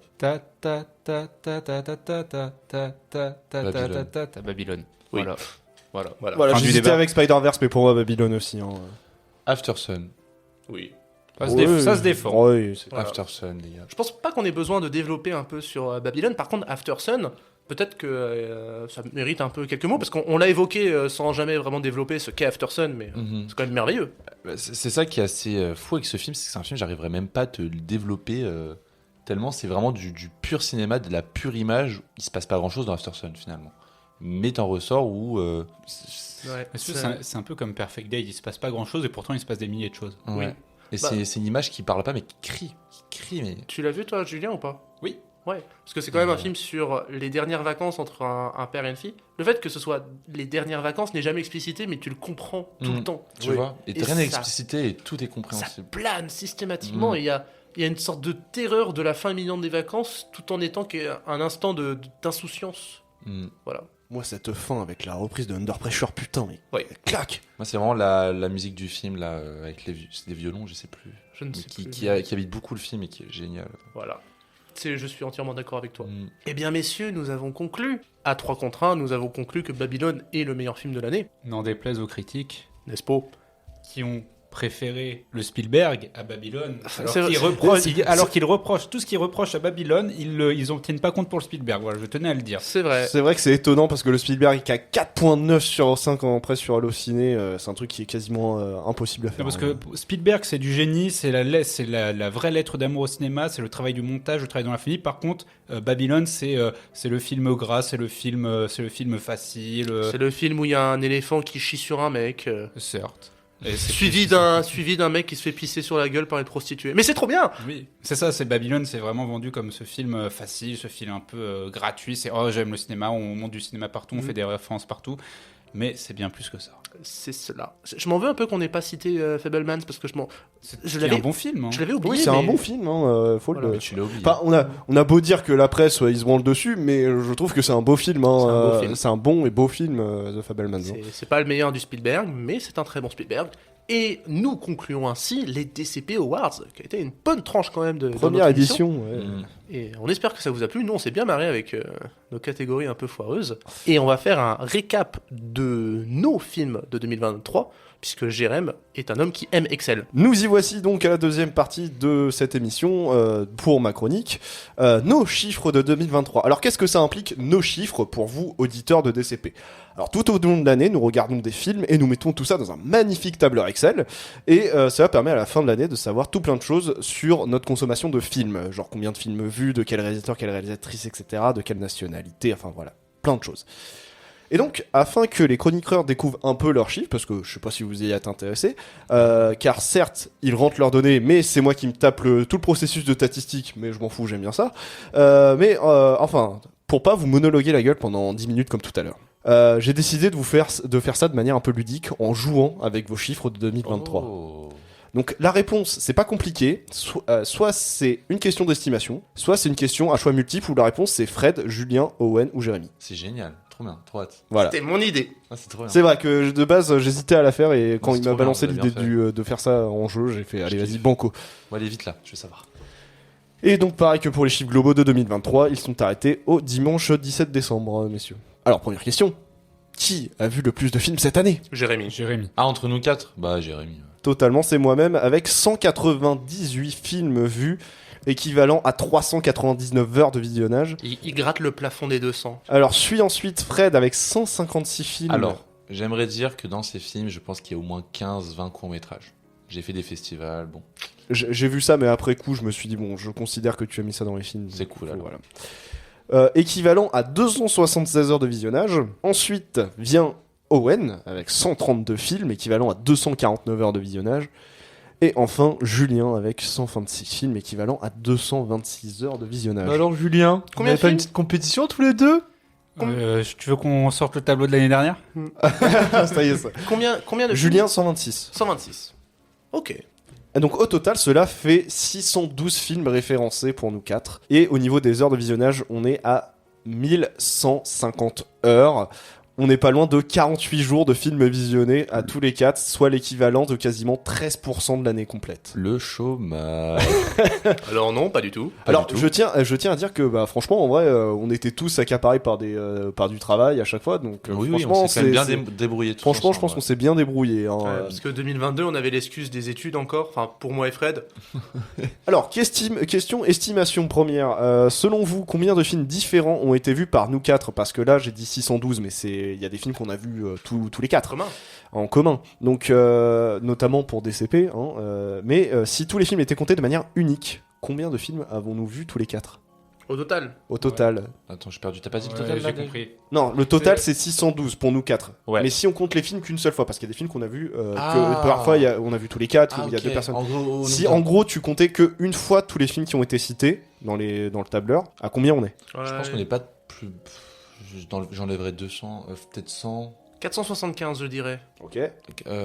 Babylone. Oui. Voilà. Voilà, Fin du j'hésitais débat. avec Spider-Verse, mais pour moi Babylone aussi. Hein. After Sun. Oui. Ça se défend. Ouais, Voilà. After Sun, les gars. Je pense pas qu'on ait besoin de développer un peu sur Babylone. Par contre, After Sun, peut-être que ça mérite un peu quelques mots, parce qu'on l'a évoqué sans jamais vraiment développer ce qu'est After Sun, mais c'est quand même merveilleux. Bah, c'est ça qui est assez fou avec ce film, c'est que c'est un film, j'arriverais même pas à te le développer tellement c'est vraiment du pur cinéma, de la pure image. Il se passe pas grand chose dans After Sun finalement. Mais t'en ressors où. Ouais, Est-ce que c'est un peu comme Perfect Day, il se passe pas grand chose et pourtant il se passe des milliers de choses. Ouais. Oui. Et Bah- c'est une image qui parle pas mais qui crie. Qui crie, mais. Tu l'as vu toi, Julien, ou pas? Oui. Ouais, parce que c'est quand même un film sur les dernières vacances entre un père et une fille. Le fait que ce soit les dernières vacances n'est jamais explicité, mais tu le comprends tout le temps. Tu Oui. vois. Et Et rien n'est ça- explicité et tout est Ça compréhensible. plane systématiquement et il y a une sorte de terreur de la fin imminente des vacances tout en étant un instant d'insouciance. Mm. Voilà. Moi cette fin avec la reprise de Under Pressure, putain, mais Ouais. clac. Moi, c'est vraiment la musique du film, là, avec c'est des violons, je sais plus. Je ne Mais sais qui, plus. qui habite beaucoup le film et qui est génial. Voilà. Je suis entièrement d'accord avec toi. Mm. Eh bien, messieurs, nous avons conclu. À 3 contre 1, nous avons conclu que Babylone est le meilleur film de l'année. N'en déplaise aux critiques N'est-ce pas? qui ont préféré le Spielberg à Babylone, alors C'est- qu'ils c'est- reprochent, c'est- alors qu'ils reprochent tout ce qu'ils reprochent à Babylone, ils en tiennent pas compte pour le Spielberg. Voilà, je tenais à le dire. C'est vrai. C'est vrai que c'est étonnant parce que le Spielberg qui a 4.9 sur 5 en presse sur Allociné, c'est un truc qui est quasiment impossible à faire. Non, parce que Spielberg, c'est du génie, c'est la vraie lettre d'amour au cinéma, c'est le travail du montage, le travail dans l'infini. Par contre, Babylone, c'est le film gras, c'est le film facile, C'est le film où il y a un éléphant qui chie sur un mec, certes. Et c'est- suivi d'un mec qui se fait pisser sur la gueule par une prostituée. Mais c'est trop bien! Oui, c'est ça, c'est Babylone, c'est vraiment vendu comme ce film facile, ce film un peu gratuit. C'est oh, j'aime le cinéma, on monte du cinéma partout, on fait des références partout. Mais c'est bien plus que ça. C'est cela. Je m'en veux un peu qu'on n'ait pas cité Fabelmans parce que je C'est l'avais- un bon film. Hein. je l'avais oublié. oui, c'est un mais- bon film, faut Voilà, le. Mais tu l'as oublié. Enfin, on a beau dire que la presse ils se branlent dessus, mais je trouve que c'est un beau film. C'est un beau film. C'est un bon et beau film, The Fabelmans. C'est pas le meilleur du Spielberg, mais c'est un très bon Spielberg. Et nous concluons ainsi les DCP Awards, qui a été une bonne tranche quand même de Première notre émission. édition. Ouais. Et on espère que ça vous a plu. Nous, on s'est bien marré avec nos catégories un peu foireuses. Et on va faire un récap de nos films de 2023, puisque Jérém est un homme qui aime Excel. Nous y voici donc à la deuxième partie de cette émission pour ma chronique. Nos chiffres de 2023. Alors qu'est-ce que ça implique, nos chiffres, pour vous, auditeurs de DCP ? Alors tout au long de l'année, nous regardons des films et nous mettons tout ça dans un magnifique tableur Excel. Et cela permet à la fin de l'année de savoir tout plein de choses sur notre consommation de films. Genre combien de films vus, de quel réalisateur, quelle réalisatrice, etc. De quelle nationalité, enfin voilà, plein de choses. Et donc, afin que les chroniqueurs découvrent un peu leurs chiffres, parce que je sais pas si vous y êtes intéressés, car certes, ils rentrent leurs données, mais c'est moi qui me tape tout le processus de statistique, mais je m'en fous, j'aime bien ça. Enfin, pour pas vous monologuer la gueule pendant 10 minutes comme tout à l'heure. J'ai décidé de faire ça de manière un peu ludique, en jouant avec vos chiffres de 2023. Oh. Donc la réponse, c'est pas compliqué, soit c'est une question d'estimation, soit c'est une question à choix multiple où la réponse c'est Fred, Julien, Owen ou Jérémy. C'est génial, trop bien, trop hâte. Voilà. C'était mon idée. Ah, c'est trop bien. C'est vrai que de base j'hésitais à la faire et quand C'est il m'a trop balancé bien, vous l'idée avez bien de faire ça en jeu, j'ai fait allez Je vas-y kiffe. banco. Bon, allez vite là, je veux savoir. Et donc pareil que pour les chiffres globaux de 2023, ils sont arrêtés au dimanche 17 décembre, messieurs. Alors première question, qui a vu le plus de films cette année ? Jérémy. Jérémy. Ah, entre nous quatre ? Bah, Jérémy. Totalement, c'est moi-même avec 198 films vus, équivalent à 399 heures de visionnage. Il gratte le plafond des 200. Alors suit ensuite Fred avec 156 films. Alors, j'aimerais dire que dans ces films, je pense qu'il y a au moins 15-20 courts-métrages. J'ai fait des festivals, bon. J'ai vu ça, mais après coup, je me suis dit, bon, je considère que tu as mis ça dans les films. C'est cool, alors. Voilà. Équivalent à 276 heures de visionnage. Ensuite vient Owen, avec 132 films, équivalent à 249 heures de visionnage. Et enfin, Julien, avec 126 films, équivalent à 226 heures de visionnage. Alors, Julien, Combien on de pas une films petite compétition tous les deux ? Tu veux qu'on sorte le tableau de l'année dernière? Ça y est, ça. Combien de Julien, 126. 126. Ok. Et donc au total, cela fait 612 films référencés pour nous 4. Et au niveau des heures de visionnage, on est à 1150 heures. On n'est pas loin de 48 jours de films visionnés à tous les 4, soit l'équivalent de quasiment 13% de l'année complète. Le chômage. Alors non, pas du tout. Alors du tout. je tiens à dire que bah, franchement en vrai on était tous accaparés par du travail à chaque fois, donc Oui, franchement on s'est quand même bien c'est- débrouillé tous franchement je ensemble, pense qu'on s'est bien débrouillé. Hein. Ouais, parce que 2022, on avait l'excuse des études encore. Enfin, pour moi et Fred. Alors, question estimation première. Selon vous, combien de films différents ont été vus par nous 4 ? Parce que là, j'ai dit 612, mais il y a des films qu'on a vus tous les 4 Commun. en commun. Donc, notamment pour DCP. Mais si tous les films étaient comptés de manière unique, combien de films avons-nous vus tous les 4 Au total. au total ? Attends, j'ai perdu. T'as pas dit le Ouais, total là, j'ai Dave compris. Non, le total c'est 612 pour nous 4. Ouais. Mais si on compte les films qu'une seule fois, parce qu'il y a des films qu'on a vus Ah. que parfois on a vu tous les 4, Ah, il y a ok. deux personnes. En gros, Si en gros tu comptais que une fois tous les films qui ont été cités dans le tableur, à combien on est ? je pense qu'on n'est pas plus. J'enlèverais 200, peut-être 100. 475, je dirais. Ok.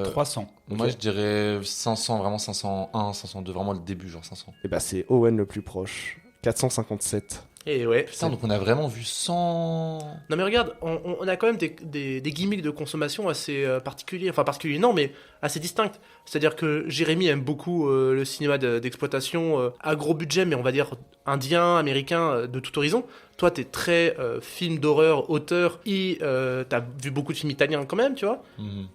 300. Moi, Ok. je dirais 500, vraiment 501, 502, vraiment le début, genre 500. Et bah c'est Owen le plus proche. 457. Et ouais. Putain, donc on a vraiment vu 100. Non mais regarde, on a quand même des gimmicks de consommation assez particuliers. Enfin particuliers non, mais assez distincts. C'est-à-dire que Jérémy aime beaucoup le cinéma d'exploitation à gros budget, mais on va dire indien, américain, de tout horizon. Toi, t'es très film d'horreur, auteur, et t'as vu beaucoup de films italiens quand même, tu vois.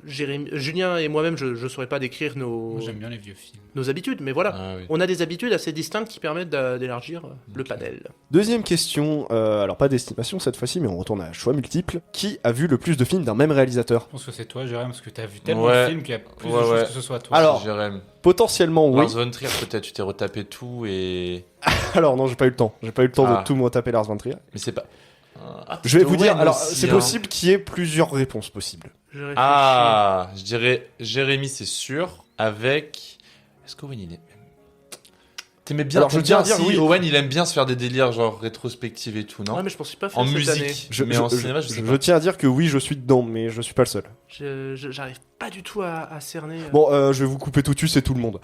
Julien et moi-même, je saurais pas décrire Moi, j'aime bien les vieux films. nos habitudes, mais voilà. Ah oui. On a des habitudes assez distinctes qui permettent d'élargir le panel. Deuxième question, alors pas d'estimation cette fois-ci, mais on retourne à choix multiple. Qui a vu le plus de films d'un même réalisateur ? Je pense que c'est toi, Jérém, parce que t'as vu tellement Ouais. de films qu'il y a plus de Ouais, choses ouais. que ce soit toi. Alors, Jérém. Potentiellement oui. Lars von Trier, peut-être, tu t'es retapé tout et. Alors non, j'ai pas eu le temps. J'ai pas eu le temps Ah. de tout me retaper Lars von Trier. Mais c'est pas. Je vais vous dire, Owen alors aussi, c'est hein. possible qu'il y ait plusieurs réponses possibles. Je réfléchis. Ah, je dirais Jérémy, c'est sûr. Avec. Est-ce qu'Owen il est. T'aimais bien. Alors, je t'aimes tiens à bien dire, si oui. Owen il aime bien se faire des délires genre rétrospectives et tout, non Ouais, mais je pense pas faire En cette musique. année. Mais en cinéma, je sais pas. je tiens à dire que oui, je suis dedans, mais je suis pas le seul. J'arrive pas du tout à cerner. Bon, je vais vous couper tout de suite, c'est tout le monde.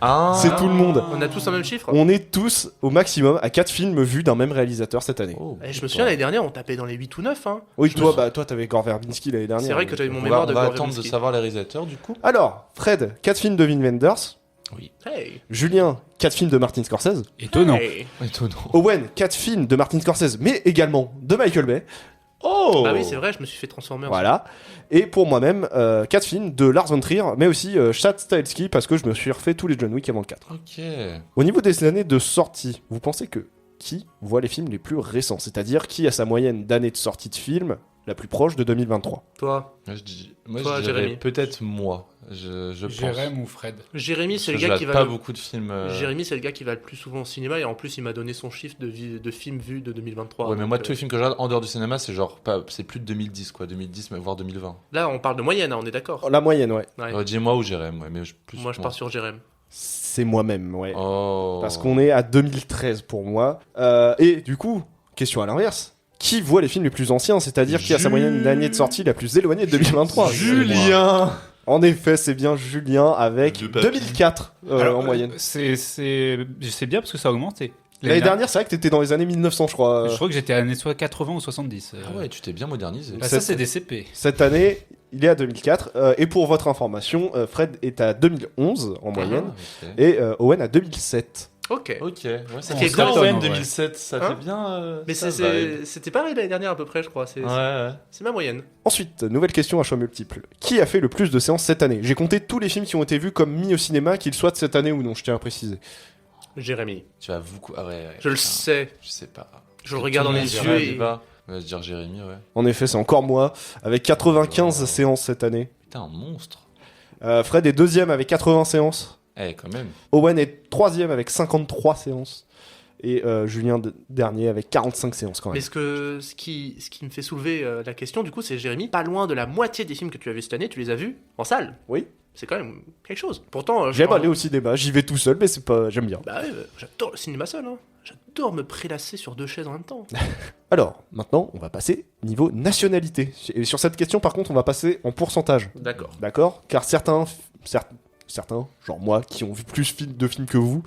Ah. C'est tout le monde. On a tous un même chiffre. On est tous au maximum à 4 films vus d'un même réalisateur cette année. Oh, Je me souviens l'année dernière, on tapait dans les 8 ou 9. Hein. Oui, Je toi, me toi, t'avais Gore Verbinski l'année dernière. C'est vrai que j'avais mon On va, mémoire de on va Gore attendre de Verbinski. savoir les réalisateurs du coup. Alors, Fred, 4 films de Wim Wenders. Hey. Julien, 4 films de Martin Scorsese. Étonnant. Hey. Étonnant. Owen, 4 films de Martin Scorsese, mais également de Michael Bay. Oh Bah oui, c'est vrai, je me suis fait transformer en Voilà. Et pour moi-même, 4 films de Lars von Trier, mais aussi Chad Stahelski, parce que je me suis refait tous les John Wick avant le 4. Ok. Au niveau des années de sortie, vous pensez que qui voit les films les plus récents? C'est-à-dire qui a sa moyenne d'années de sortie de film la plus proche de 2023? toi. Moi, Toi, je dirais Jérémy. peut-être moi. Je pense. Jérém ou Fred. Jérémy, c'est le Je gars qui regarde pas va. beaucoup de films. Jérémy, c'est le gars qui va le plus souvent au cinéma et en plus, il m'a donné son chiffre de films vus de 2023. Ouais, mais donc, moi, tous les films que je regarde en dehors du cinéma, c'est genre pas, c'est plus de 2010, quoi. 2010, mais voire 2020. Là, on parle de moyenne, hein, on est d'accord. La moyenne, ouais. Ouais. Dis-moi ou Jérém, ouais, mais plus. Moi, je pars sur Jérém. C'est moi-même, ouais. Oh. Parce qu'on est à 2013 pour moi. Et du coup, question à l'inverse. Qui voit les films les plus anciens? C'est-à-dire qui a sa moyenne d'années de sortie la plus éloignée de 2023? Julien. En effet, c'est bien Julien avec De papy. 2004 en moyenne. C'est bien parce que ça a augmenté. L'année dernière, c'est vrai que t'étais dans les années 1900, je crois. Je crois que j'étais à années soit 80 ou 70. Ah ouais, tu t'es bien modernisé. Bah, ça, c'est des CP. Cette année, il est à 2004. Et pour votre information, Fred est à 2011 en moyenne. Ah, ok. Et Owen à 2007. Ok. Ok, ouais, ça fait fait bien exactement, Owen ouais. 2007, ça Hein fait bien. Mais ça c'était pareil l'année dernière à peu près, je crois. vibe. Ouais. C'est ma moyenne. Ensuite, nouvelle question à choix multiple. Qui a fait le plus de séances cette année? J'ai compté tous les films qui ont été vus comme mis au cinéma, qu'ils soient de cette année ou non, je tiens à préciser. Jérémy. Tu vas beaucoup. Ah ouais. Je le putain, sais. Je sais pas. Je le regarde dans les yeux et. On va se dire Jérémy, ouais. En effet, c'est encore moi, avec 95 Oh. séances cette année. Putain, un monstre. Fred est deuxième avec 80 séances. Eh, quand même. Owen est troisième avec 53 séances. Et Julien dernier avec 45 séances quand même. Mais ce qui me fait soulever la question, du coup, c'est Jérémy. Pas loin de la moitié des films que tu as vus cette année, tu les as vus en salle. Oui. C'est quand même quelque chose. Pourtant, J'aime aller au cinéma, j'y vais tout seul, mais c'est pas, j'aime bien. Bah ouais, j'adore le cinéma seul. Hein. J'adore me prélasser sur 2 chaises en même temps. Alors, maintenant, on va passer niveau nationalité. Et sur cette question, par contre, on va passer en pourcentage. D'accord. D'accord? Car certains, genre moi, qui ont vu plus de films que vous,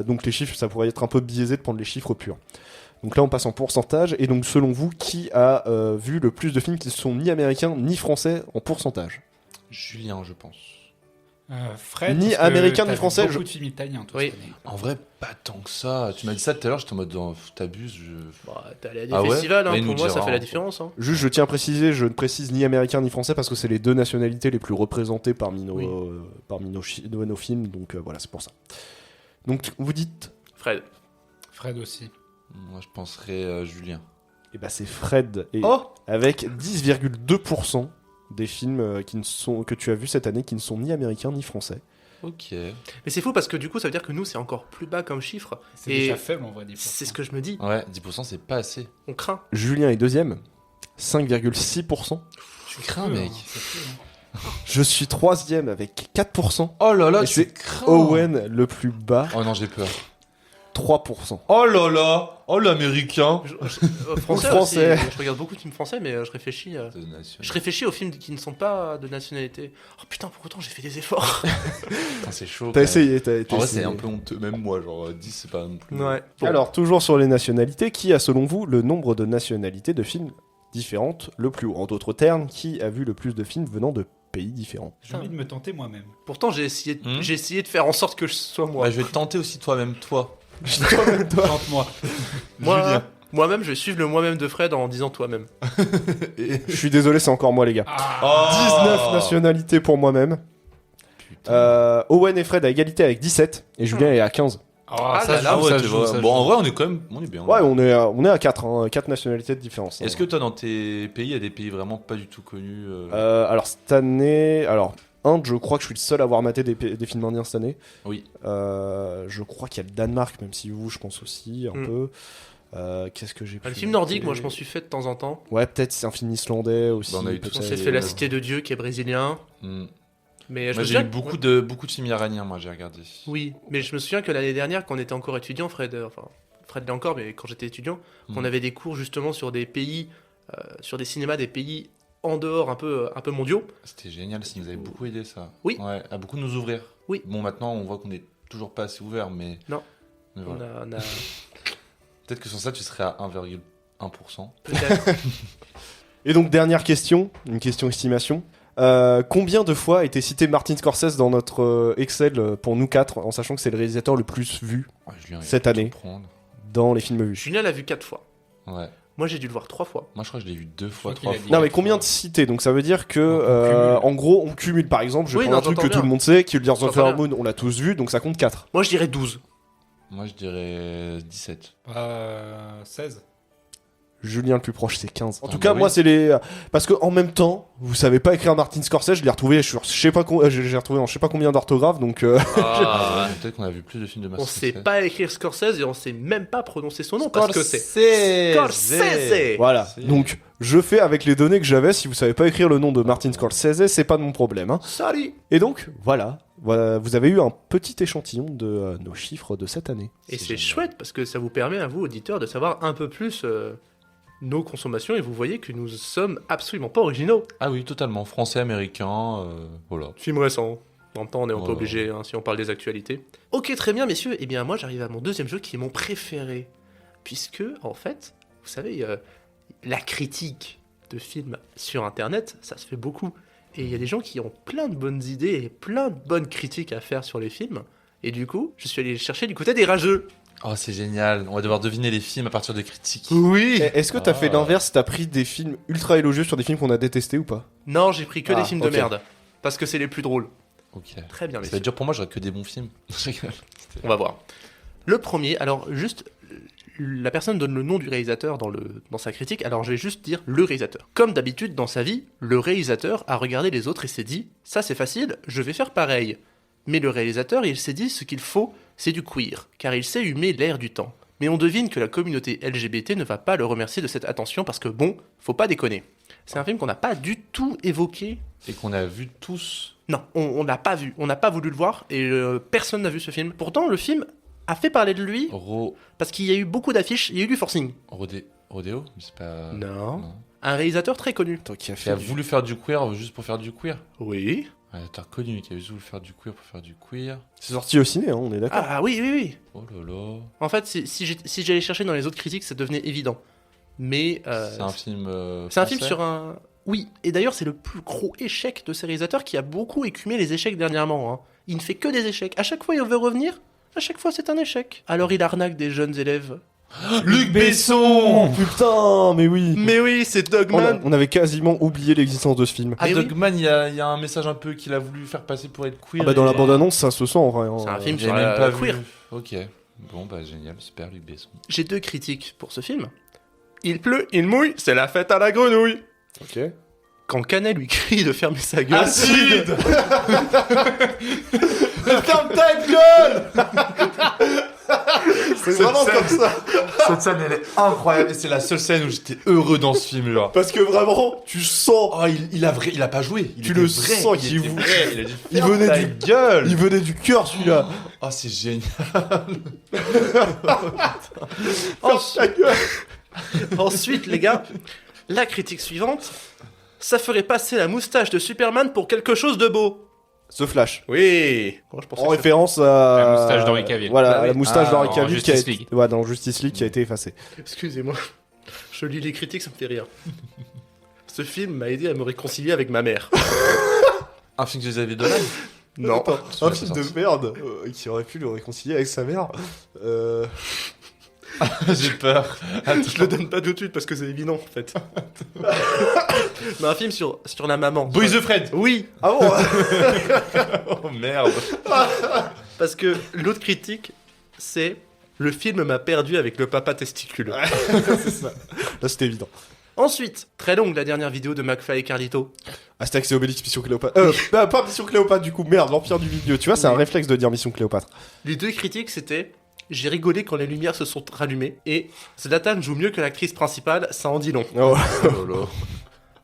donc les chiffres, ça pourrait être un peu biaisé de prendre les chiffres purs. Donc là, on passe en pourcentage. Et donc, selon vous, qui a vu le plus de films qui ne sont ni américains ni français en pourcentage? Julien, je pense. Fred, Ni parce que américain, ni t'as vu français, beaucoup de films italiens, toi, Oui. cette année. En vrai, pas tant que ça. Tu m'as dit ça tout à l'heure, j'étais en mode t'abuses. Bah, t'es allé à des Ah ouais festivals, Bah, hein, il pour nous moi, ça dira, fait la hein. différence. Hein. Juste, je tiens à préciser, je ne précise ni américain ni français parce que c'est les deux nationalités les plus représentées parmi nos, Oui. parmi nos films. Donc voilà, c'est pour ça. Donc, vous dites, Fred. Fred aussi. Moi, je penserais Julien. eh ben, c'est Fred. Et Oh avec 10,2% des films que tu as vus cette année qui ne sont ni américains ni français. Ok. Mais c'est fou parce que du coup, ça veut dire que nous, c'est encore plus bas comme chiffre. C'est Et déjà faible en vrai. 10%. c'est ce que je me dis. Ouais, 10%, c'est pas assez. On craint. Julien est deuxième, 5,6%. Tu C'est crains, peu, mec. hein, c'est peu, hein. Je suis troisième avec 4%. Oh là là, Et tu c'est crains. Owen le plus bas, Oh non, j'ai peur. 3%. Oh là là. Oh l'américain. Français, Français. aussi. Je regarde beaucoup de films français, mais je réfléchis. Je réfléchis aux films qui ne sont pas de nationalité. Oh putain, pour autant, j'ai fait des efforts. Putain, c'est chaud. T'as quand essayé, t'as même. En vrai, essayé. c'est un peu honteux. Même moi, genre 10, c'est pas non plus. Ouais. Bon. Alors, toujours sur les nationalités, qui a selon vous le nombre de nationalités de films différentes le plus haut? En d'autres termes, qui a vu le plus de films venant de pays différents? J'ai envie de me tenter moi-même. Pourtant, j'ai essayé de faire en sorte que je sois moi. Bah, je vais te tenter aussi toi-même, toi. Tente-moi. Julien. Moi-même, je vais suivre le moi-même de Fred en disant toi-même. Je suis désolé, c'est encore moi, les gars. Oh 19 nationalités pour moi-même. Putain. Owen et Fred à égalité avec 17 et Julien est à 15. Ah ça là se là, joue, ouais, ça tu se vois. joue, ça se Bon, en joue. vrai, on est bien. Ouais, on est à 4, 4 nationalités de différence. Est-ce que toi, dans tes pays, il y a des pays vraiment pas du tout connus Alors, cette année... Alors, Inde, je crois que je suis le seul à avoir maté des films indiens cette année. Oui. Je crois qu'il y a le Danemark, même si vous, je pense aussi, un Mm. peu. Qu'est-ce que j'ai pu Le film nordique, mater moi, je m'en suis fait de temps en temps. Ouais, peut-être c'est un film islandais aussi. Bah, on a eu peut-être. tout On ça, s'est et- fait La Cité de Dieu, qui est brésilien. Hmm. Mais je Moi, me j'ai eu souviens... beaucoup de films iraniens, moi, j'ai regardé. Oui, mais je me souviens que l'année dernière, quand on était encore étudiant, Fred l'est encore, mais quand j'étais étudiant, qu'on avait des cours justement sur des pays, sur des cinémas des pays en dehors un peu mondiaux. C'était génial, ça nous avait beaucoup aidé, ça. Oui. Ouais, à beaucoup nous ouvrir. Oui. Bon, maintenant, on voit qu'on est toujours pas assez ouvert, mais. Non. Mais On voilà. a Peut-être que sur ça, tu serais à 1,1%. peut-être. Et donc, dernière question, une question estimation. Combien de fois a été cité Martin Scorsese dans notre Excel pour nous 4, en sachant que c'est le réalisateur le plus vu Julien, il cette va année tout prendre. dans les films vus? Julien l'a vu 4 fois. Ouais. Moi, j'ai dû le voir 3 fois. Moi, je crois que je l'ai vu 2 fois, crois 3 qu'il a dit- fois. Non mais combien de cités? Donc ça veut dire que cumule. en gros on cumule. Par exemple, je Oui, prends non, un truc que j'entends tout le bien. monde sait, Killers of the J'entends Flower bien. Moon, on l'a tous vu, donc ça compte 4. Moi, je dirais 12. Moi, je dirais 17. 16. Julien le plus proche c'est 15. En Ah, tout bah cas oui. moi c'est les... Parce que en même temps, vous savez pas écrire Martin Scorsese, je l'ai retrouvé sur je sais pas j'ai retrouvé en je sais pas combien d'orthographes donc Ah, Peut-être qu'on a vu plus de films de on Martin sait Scorsese. pas écrire Scorsese et on sait même pas prononcer son nom parce que c'est Scorsese. Scorsese. voilà. Si. Donc je fais avec les données que j'avais, si vous savez pas écrire le nom de Martin Scorsese, c'est pas de mon problème hein. Salut. Et donc voilà, vous avez eu un petit échantillon de nos chiffres de cette année. Et C'est c'est génial. chouette parce que ça vous permet à vous, auditeurs, de savoir un peu plus nos consommations et vous voyez que nous sommes absolument pas originaux. Ah oui, totalement. Français, américain, voilà. Film récent. En même temps, on est un peu Ouais. obligé hein, si on parle des actualités. Ok, très bien, messieurs. Eh bien, moi, j'arrive à mon deuxième jeu qui est mon préféré. Puisque, en fait, vous savez, la critique de films sur Internet, ça se fait beaucoup. Et il y a des gens qui ont plein de bonnes idées et plein de bonnes critiques à faire sur les films. Et du coup, je suis allé chercher du côté des rageux. Oh, c'est génial. On va devoir deviner les films à partir de critiques. Oui. Est-ce que t'as Ah. fait l'inverse, t'as pris des films ultra élogieux sur des films qu'on a détestés ou pas? Non, j'ai pris que Ah, des films ok. de merde. Parce que c'est les plus drôles. Ok. Très bien, Ça va messieurs. être dur pour moi, j'aurais que des bons films. Je rigole. On va voir. Le premier, alors juste, la personne donne le nom du réalisateur dans sa critique, alors je vais juste dire le réalisateur. Comme d'habitude dans sa vie, le réalisateur a regardé les autres et s'est dit, ça c'est facile, je vais faire pareil. Mais le réalisateur, il s'est dit, ce qu'il faut, c'est du queer, car il sait humer l'air du temps. Mais on devine que la communauté LGBT ne va pas le remercier de cette attention parce que bon, faut pas déconner. C'est un film qu'on n'a pas du tout évoqué. Et qu'on a vu tous. Non, on l'a pas vu, on n'a pas voulu le voir et personne n'a vu ce film. Pourtant, le film a fait parler de lui parce qu'il y a eu beaucoup d'affiches, il y a eu du forcing. Rodéo C'est pas. Non. Un réalisateur très connu. Toi qui as Qui a voulu faire du queer juste pour faire du queer. Oui. Un acteur connu qui a voulu faire du queer pour faire du queer. C'est sorti au ciné, hein, on est d'accord. Ah oui, oui, oui. Oh là là. En fait, si j'allais chercher dans les autres critiques, ça devenait évident. Mais C'est un film. c'est un film français sur un... Oui, et d'ailleurs c'est le plus gros échec de ces réalisateurs qui a beaucoup écumé les échecs dernièrement. Hein. Il ne fait que des échecs. À chaque fois il veut revenir, à chaque fois c'est un échec. Alors il arnaque des jeunes élèves. Luc Besson. Putain, mais oui. Mais oui, c'est Dogman. On avait quasiment oublié l'existence de ce film. Ah, Mais oui. Dogman, il y a un message un peu qu'il a voulu faire passer pour être queer. Ah bah dans la et- bande-annonce, ça se sent en vrai. hein. C'est un film J'ai sur même la pas queer. vu. Ok. Bon, bah génial, super, Luc Besson. J'ai deux critiques pour ce film. Il pleut, il mouille, c'est la fête à la grenouille. Ok. Quand Canet lui crie de fermer sa gueule. Acide. Ferme ta gueule. C'est vraiment comme ça. Cette scène, elle est incroyable et c'est la seule scène où j'étais heureux dans ce film, genre. Parce que vraiment, tu sens. Oh, il a pas joué. Tu le sens qu'il était vous- vrai. Il a dit, Il ferme venait ta du- gueule. Il venait du cœur celui-là. Oh, c'est génial. Ensuite, les gars, la critique suivante. Ça ferait passer la moustache de Superman pour quelque chose de beau. Ce Flash. Oui. Moi, je pensais En que référence à La moustache d'Henry Cavill. Voilà, Bah oui. la moustache Ah, d'Henry dans Cavill qui a Justice été... League. Ouais, dans Justice League qui a été effacé. Excusez-moi, je lis les critiques, ça me fait rire. Ce film m'a aidé à me réconcilier avec ma mère. Un film que Xavier Dolan. Non. Attends, c'est un pas film sorti. de merde qui aurait pu le réconcilier avec sa mère. J'ai peur. Je le donne pas tout de suite parce que c'est évident en fait. Mais un film sur la maman. Boys the Fred. Oui, Ah bon Oh merde. parce que l'autre critique, c'est le film m'a perdu avec le papa testicule. C'est ça. Là, c'était évident. Ensuite, très longue la dernière vidéo de McFly et Carlito. Astérix et Obélix, Mission Cléopâtre. Bah, pas Mission Cléopâtre, du coup, merde, l'Empire du Milieu. Tu vois, c'est un Oui. réflexe de dire Mission Cléopâtre. Les deux critiques, c'était j'ai rigolé quand les lumières se sont rallumées et Zlatan joue mieux que l'actrice principale, ça en dit long. Oh.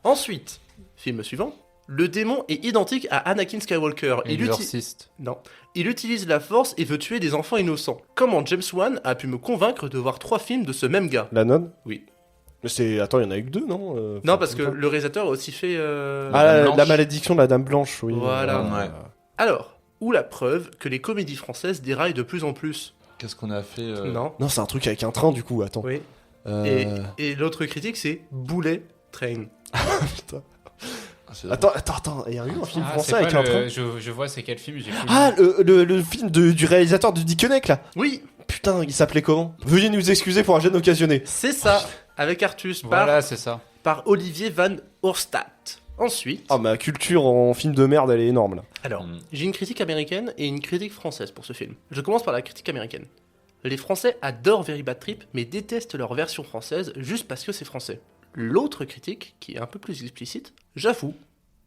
Ensuite, film suivant. Le démon est identique à Anakin Skywalker. Exorciste. Non. Il utilise la force et veut tuer des enfants innocents. Comment James Wan a pu me convaincre de voir 3 films de ce même gars? La nonne Oui. Mais c'est... Attends, il y en a eu que 2, non Non, parce que le réalisateur a aussi fait... Ah, Dame la Blanche. malédiction de la Dame Blanche, oui. Voilà. Ouais. Alors, où la preuve que les comédies françaises déraillent de plus en plus? Qu'est-ce qu'on a fait Non. Non, c'est un truc avec un train, du coup, attends. Oui. Euh, Et l'autre critique, c'est Bullet Train. Putain. Attends, il y a eu un film Ah, français c'est avec pas un train. je vois c'est quel film, j'ai plus Ah, le film du réalisateur de Dick Connect là. Oui, Putain, il s'appelait comment? Veuillez nous excuser pour un gêne occasionné. c'est ça, avec Artus, Voilà, c'est ça. par Olivier Van Oorstadt. Ensuite, Ah, ma culture en film de merde, elle est énorme là. alors, j'ai une critique américaine et une critique française pour ce film. Je commence par la critique américaine. Les Français adorent Very Bad Trip, mais détestent leur version française juste parce que c'est français. L'autre critique, qui est un peu plus explicite, j'avoue,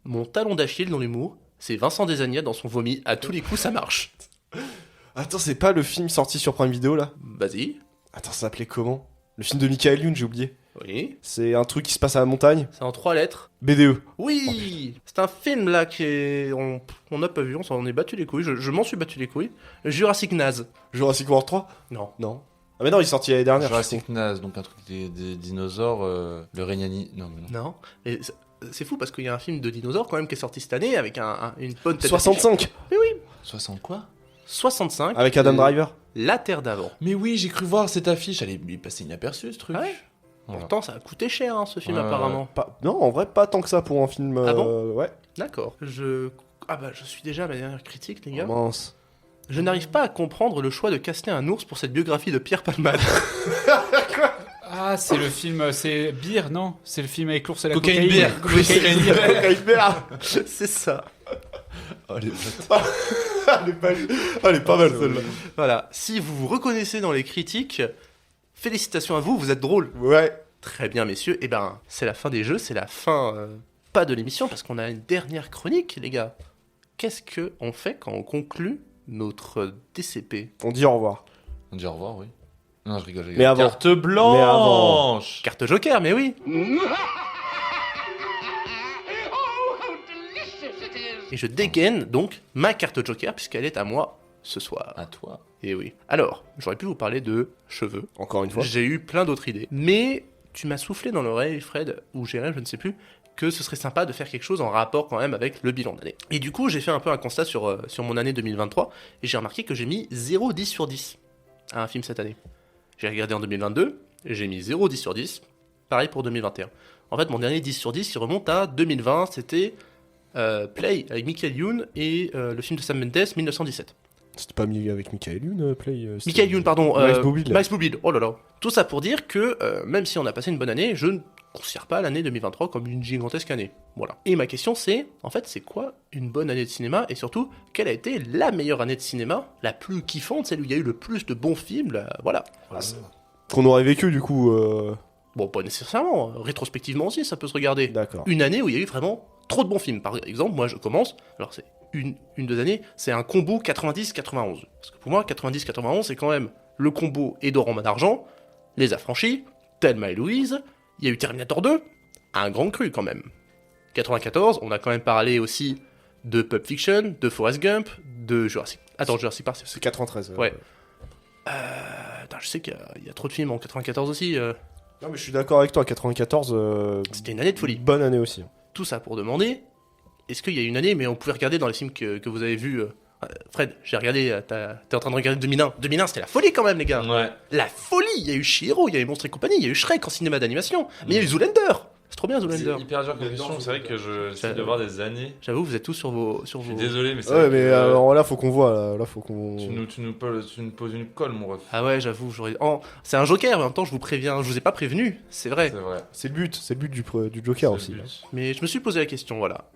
mon talon d'Achille dans l'humour, c'est Vincent Desagna dans son vomi, à tous les coups ça marche. Attends, c'est pas le film sorti sur Prime Video là? Vas-y. Attends, ça s'appelait comment? Le film de Michael Youn, j'ai oublié. Oui. C'est un truc qui se passe à la montagne. C'est en 3 lettres. BDE. Oui. C'est un film là on n'a pas vu, on s'en est battu les couilles, je m'en suis battu les couilles. Jurassic Naze. Jurassic World 3? Non. Non. Ah mais non, il est sorti l'année dernière. Jurassic Naze, donc un truc des dinosaures, le Régnani. Non, mais non. Non. Et c'est fou parce qu'il y a un film de dinosaures quand même qui est sorti cette année avec une bonne tête. 65 60 quoi? 65. avec Adam Driver. La Terre d'avant. Mais oui, j'ai cru voir cette affiche, elle est passée inaperçue ce truc. Ah ouais. Voilà. Pourtant, ça a coûté cher ce film Ouais, apparemment. Non, en vrai, pas tant que ça pour un film. Ah bon ouais. D'accord. Je suis déjà à ma dernière critique, les gars. Oh, mince. Je n'arrive pas à comprendre le choix de caster un ours pour cette biographie de Pierre Palmade. Ah, c'est le film, c'est Beer, non? C'est le film avec l'ours et la Cocaine cocaïne. Beer. C'est ça. Oh, les Elle est pas mal celle-là. Voilà. Si vous vous reconnaissez dans les critiques, félicitations à vous, vous êtes drôle. Ouais. Très bien, messieurs. Eh ben, c'est la fin des jeux, c'est la fin, pas de l'émission, parce qu'on a une dernière chronique, les gars. Qu'est-ce qu'on fait quand on conclut notre DCP? On dit au revoir. On dit au revoir, oui. Non, je rigole. Mais avant. Carte blanche. Carte joker, mais oui. Et je dégaine donc ma carte joker, puisqu'elle est à moi ce soir. À toi. Et oui. Alors, j'aurais pu vous parler de cheveux. Encore une fois. J'ai eu plein d'autres idées. Mais tu m'as soufflé dans l'oreille, Fred, ou Jérém, je ne sais plus, que ce serait sympa de faire quelque chose en rapport quand même avec le bilan d'année. Et du coup, j'ai fait un peu un constat sur mon année 2023, et j'ai remarqué que j'ai mis 0,10 sur 10 à un film cette année. J'ai regardé en 2022, et j'ai mis 0,10 sur 10, pareil pour 2021. En fait, mon dernier 10 sur 10, il remonte à 2020, c'était Play avec Michael Youn et le film de Sam Mendes, 1917. C'était pas mis avec Michael Youn, Play. Michael Youn, pardon. Max Boublil. Max Boublil, oh là là. Tout ça pour dire que même si on a passé une bonne année, je ne considère pas l'année 2023 comme une gigantesque année. Voilà. Et ma question c'est, en fait, c'est quoi une bonne année de cinéma? Et surtout, quelle a été la meilleure année de cinéma? La plus kiffante, celle où il y a eu le plus de bons films, voilà. Qu'on aurait vécu du coup. Bon, pas nécessairement. Rétrospectivement aussi, ça peut se regarder. D'accord. Une année où il y a eu vraiment trop de bons films. Par exemple, moi je commence, alors c'est une 2 années, c'est un combo 90-91. Parce que pour moi, 90-91, c'est quand même le combo Edouard en main d'argent, Les Affranchis, Thelma et Louise, il y a eu Terminator 2, un grand cru quand même. 94, on a quand même parlé aussi de Pulp Fiction, de Forrest Gump, de Jurassic... Attends, Jurassic Park, C'est 93. Ouais. Attends, je sais qu'il y a trop de films en 94 aussi. Non, mais je suis d'accord avec toi, 94. C'était une année de folie. Bonne année aussi. Tout ça pour demander, est-ce qu'il y a une année, mais on pouvait regarder dans les films que vous avez vus. Fred, j'ai regardé, t'es en train de regarder 2001. 2001, c'était la folie quand même, les gars. Ouais. La folie. Il y a eu Chihiro, il y a eu Monstres et compagnie, il y a eu Shrek en cinéma d'animation, mais il y a eu Zoolander. C'est trop bien Zoolander. C'est hyper dur comme question, c'est vrai que j'essaie de voir des années. J'avoue, vous êtes tous sur vos. Je suis désolé, mais c'est Ouais, vrai mais que, alors là, faut qu'on voit. Là, faut qu'on. tu nous poses une colle, mon ref. Ah ouais, j'avoue, j'aurais. Oh, c'est un joker, mais en même temps, je vous préviens, je vous ai pas prévenu, c'est vrai. C'est vrai. C'est le but du Joker C'est aussi. le là. but. Mais je me suis posé la question, voilà.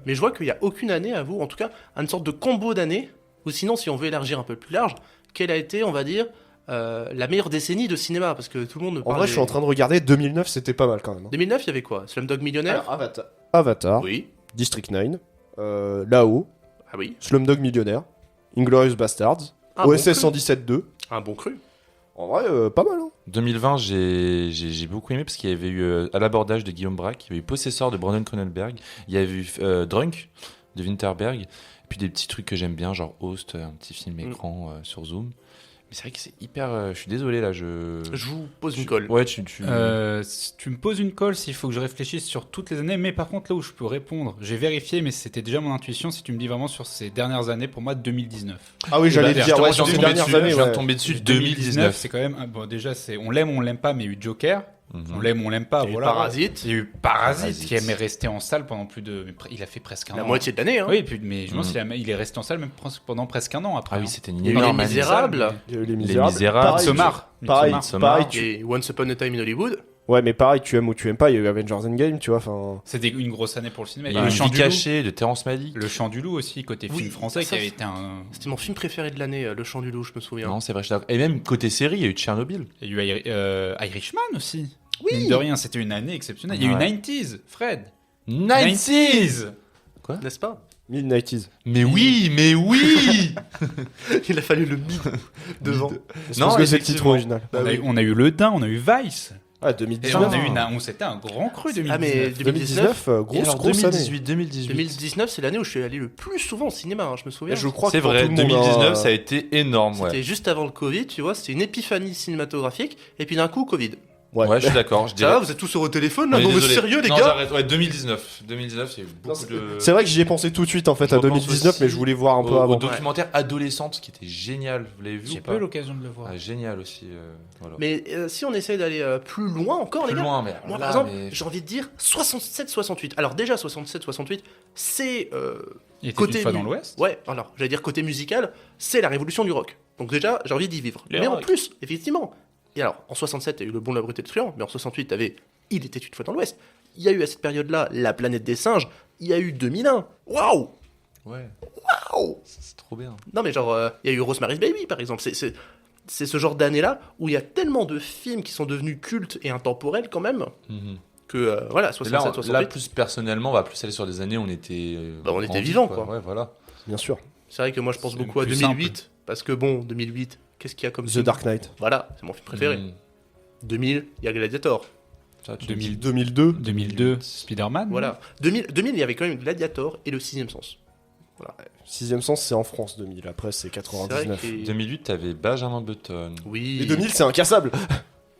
Mais je vois qu'il n'y a aucune année à vous, en tout cas, une sorte de combo d'années, ou sinon, si on veut élargir un peu plus large, quelle a été, on va dire, la meilleure décennie de cinéma? Parce que tout le monde me En parle vrai, je suis en train de regarder 2009, c'était pas mal quand même. 2009, il y avait quoi? Slumdog Millionnaire? Alors, Avatar, Oui. District 9, Là-haut, Ah oui. Slumdog Millionnaire, Inglourious Bastards, Un bon OSS cru. 117.2. Un bon cru. En vrai, pas mal. Hein. 2020, j'ai beaucoup aimé parce qu'il y avait eu à l'abordage de Guillaume Braque, il y avait eu Possessor de Brandon Cronenberg, il y avait eu Drunk de Winterberg, et puis des petits trucs que j'aime bien, genre Host, un petit film écran sur Zoom. Mais c'est vrai que c'est hyper. Je suis désolé là, Je vous pose une colle. Ouais, Tu me poses une colle s'il faut que je réfléchisse sur toutes les années, mais par contre, là où je peux répondre, j'ai vérifié, mais c'était déjà mon intuition. Si tu me dis vraiment sur ces dernières années, pour moi, 2019. Ah oui, j'allais bah, dire, ouais, j'en sur les tombé dernières dessus, années. je viens ouais. de tomber dessus 2019, 2019. c'est quand même. Bon, déjà, on l'aime ou on l'aime pas, mais il y a eu Joker. On l'aime ou on l'aime pas. Il y a eu Voilà. Parasite. Il y a eu Parasite Parasite. qui est resté en salle pendant plus de. Il a fait presque un La an. moitié de l'année, hein. Oui, mais je pense qu'il est resté en salle même pendant presque un an après. Ah oui, hein. c'était une Il y a eu énorme Les année. Misérables. Il y a eu Les Misérables. Misérables. Pareil, Midsommar. Pareil, Midsommar. pareil, tu... Et Once Upon a Time in Hollywood. Ouais, mais pareil, tu aimes ou tu aimes pas, il y a eu Avengers Endgame, tu vois, enfin... C'était une grosse année pour le cinéma. Il Il y y a a eu eu le chant Vie du loup. cachée de Terrence Malick. Le chant du loup aussi, côté Oui, film français, ça, qui avait été un. C'était mon film préféré de l'année, Le Chant du Loup, je me souviens. Non, c'est vrai, je suis d'accord. Et même côté série, il y a eu Tchernobyl. Il y a eu Irishman aussi. Oui. Mine de rien, c'était une année exceptionnelle. Il y a eu Ouais. 90s, Fred. 90s. N'est-ce pas? Mid-90s. Mais oui, mais oui. Il a fallu le mid devant. Non, parce que c'est le titre effectivement. original. On a eu Le Dain, on a eu Vice. Ah, Et 2019. on a eu c'était un grand cru 2019. Ah, mais 2019, Et grosse, alors, grosse année. 2018. 2019, c'est l'année où je suis allé le plus souvent au cinéma, hein, je me souviens. Et je crois C'est que pour vrai, tout le monde, 2019, hein, ça a été énorme, C'était ouais. juste avant le Covid, tu vois, c'était une épiphanie cinématographique, et puis d'un coup, Covid. Ouais. Ouais, je suis d'accord, je Ça dirais. va, vous êtes tous sur vos téléphones là? Oui, Non, mais désolé. sérieux, les Non, gars? j'arrête. Ouais, 2019. 2019, il y a eu Non, beaucoup de. C'est vrai que j'y ai pensé tout de suite en fait Je à repense 2019, aussi mais je voulais voir un peu Au avant. documentaire Adolescente, qui était génial. Vous l'avez vu J'ai ou pas pas eu l'occasion de le voir. Ah, génial aussi. Voilà. Mais si on essaye d'aller plus loin encore, Plus les gars. loin, mais. Moi, là, par exemple, mais- j'ai envie de dire 67-68. Alors, déjà, 67-68, c'est. Il était Côté une fois mu- dans l'Ouest. Ouais, alors, j'allais dire côté musical, c'est la révolution du rock. Donc, déjà, j'ai envie d'y vivre. Les mais en rock. plus, effectivement. Et alors, en 67, il y a eu Le Bon, la Brute et le Truand, mais en 68, t'avais Il était une fois dans l'Ouest. Il y a eu à cette période-là La Planète des Singes. Il y a eu 2001. Waouh! Ouais, Waouh! c'est trop bien. Non, mais genre, il y a eu Rosemary's Baby, par exemple. C'est ce genre d'année-là où il y a tellement de films qui sont devenus cultes et intemporels quand même Mhm. que, voilà, Et là, 67-68. là, plus personnellement, on va plus aller sur des années où on était. Bah, on était grandis, vivants, quoi. Ouais, voilà. Bien sûr. C'est vrai que moi, je pense C'est beaucoup à plus 2008. Parce que bon, 2008, qu'est-ce qu'il y a comme The film Dark Knight. Voilà, c'est mon film préféré. Mhm. 2000, il y a Gladiator. Ça, tu 2000. dis. 2002. 2002, Spider-Man. Voilà. 2000, il y avait quand même Gladiator et Le Sixième Sens. Sixième sens, c'est en France 2000. Après, c'est C'est vrai 99. que... 2008, t'avais Benjamin Button. Oui. Et 2000, c'est incassable.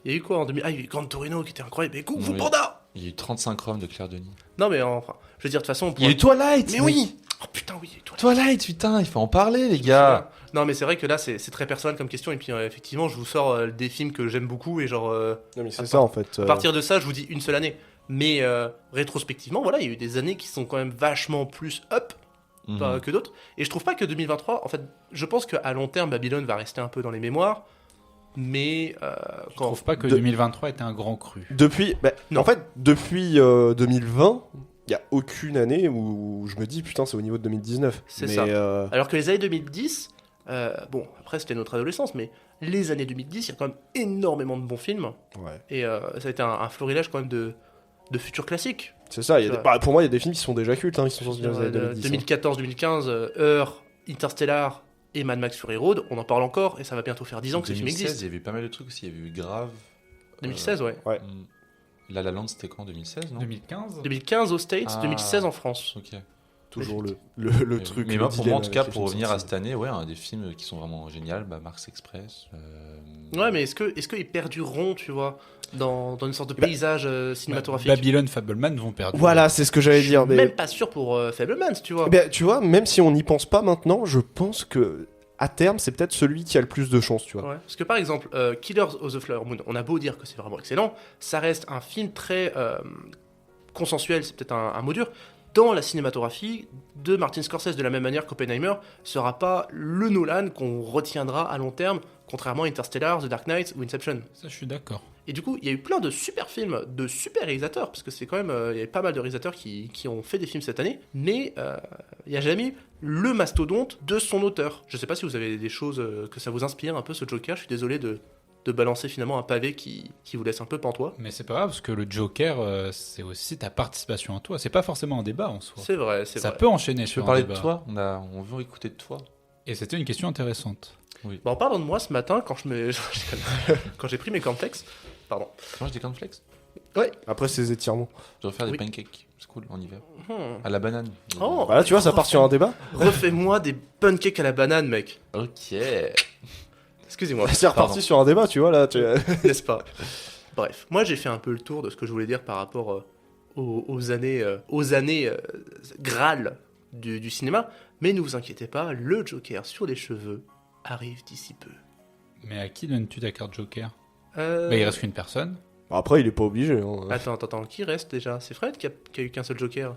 Il y a eu quoi en 2000? Ah, il y a eu Gran Torino qui était incroyable. Et Kung Fu Oui. Panda. Il y a eu 35 Roms de Claire Denis. Non, mais enfin, je veux dire, de toute façon... on Il y a eu pourra- Twilight. Mais oui. Oh putain, oui, il y a eu toi. Twilight, putain, il faut en parler, les gars. Non, mais c'est vrai que là, c'est très personnel comme question. Et puis, effectivement, je vous sors des films que j'aime beaucoup. Et genre, Non, mais c'est À ça en fait. à partir de ça, je vous dis une seule année. Mais rétrospectivement, voilà, il y a eu des années qui sont quand même vachement plus up Mhm. que d'autres. Et je trouve pas que 2023, en fait, je pense qu'à long terme, Babylone va rester un peu dans les mémoires. Mais Je quand. trouve pas que De- 2023 était un grand cru. Depuis, Non. en fait, depuis 2020, il y a aucune année où je me dis putain, c'est au niveau de 2019. C'est Mais, ça. euh, Alors que les années 2010, bon, après c'était notre adolescence, mais les années 2010, il y a quand même énormément de bons films. ouais. Et ça a été un florilège quand même de futurs classiques. C'est ça. Tu vois. Pour moi, il y a des films qui sont déjà cultes, qui sont sortis dans les années 2010. 2014-2015, Heure, Interstellar et Mad Max Fury Road, on en parle encore et ça va bientôt faire 10 ans que ce film 2016, existe. il y avait eu pas mal de trucs aussi. Il y avait eu Grave. 2016, ouais. La La Land, c'était quand 2016, non 2015 2015 aux States, Ah. 2016 en France. Ok. Toujours le truc. Mais le moi, pour dilemme moi, en tout cas, avec les pour films revenir à sortis. cette année, ouais, un des films qui sont vraiment géniaux, bah, Mars Express. Ouais, mais est-ce qu'ils perdureront, tu vois, dans une sorte de Bah, paysage cinématographique Babylone, Fableman vont perdre. Voilà, c'est ce que j'allais Je suis dire. Mais même pas sûr pour Fablemans, tu vois. Eh bien, tu vois, même si on n'y pense pas maintenant, je pense que à terme, c'est peut-être celui qui a le plus de chance, tu vois. Ouais. Parce que par exemple, Killers of the Flower Moon, on a beau dire que c'est vraiment excellent, ça reste un film très consensuel, c'est peut-être un mot dur, dans la cinématographie de Martin Scorsese, de la même manière qu'Oppenheimer sera pas le Nolan qu'on retiendra à long terme, contrairement à Interstellar, The Dark Knight ou Inception. Ça, je suis d'accord. Et du coup, il y a eu plein de super films, de super réalisateurs, parce que c'est quand même, il y a pas mal de réalisateurs qui ont fait des films cette année, mais il n'y a jamais eu le mastodonte de son auteur. Je sais pas si vous avez des choses que ça vous inspire un peu, ce Joker, je suis désolé de balancer finalement un pavé qui vous laisse un peu pantois. Mais c'est pas grave, parce que le Joker, c'est aussi ta participation à toi. C'est pas forcément un débat en soi. C'est vrai, c'est Ça vrai. peut enchaîner Tu sur veux un parler de débat. toi on veut écouter de toi. Et c'était une question intéressante. Bah, en parlant de moi ce matin, quand quand j'ai pris mes cornflakes, pardon. Tu manges des cornflakes Après ces étirements. Je devrais faire Oui. des pancakes. C'est cool en hiver. Hmm. À la banane. Oh. Voilà, tu vois, ça part sur un débat. Refais-moi des pancakes à la banane, mec. Ok. Excusez-moi, C'est reparti Pardon. sur un débat, tu vois, là. n'est-ce pas? Bref, moi j'ai fait un peu le tour de ce que je voulais dire par rapport aux années Graal du cinéma, mais ne vous inquiétez pas, le Joker sur les cheveux arrive d'ici peu. Mais à qui donnes-tu ta carte Joker Euh, Bah, il reste qu'une personne. Après, il est pas obligé. Hein. Attends, qui reste déjà? C'est Fred qui a eu qu'un seul joker.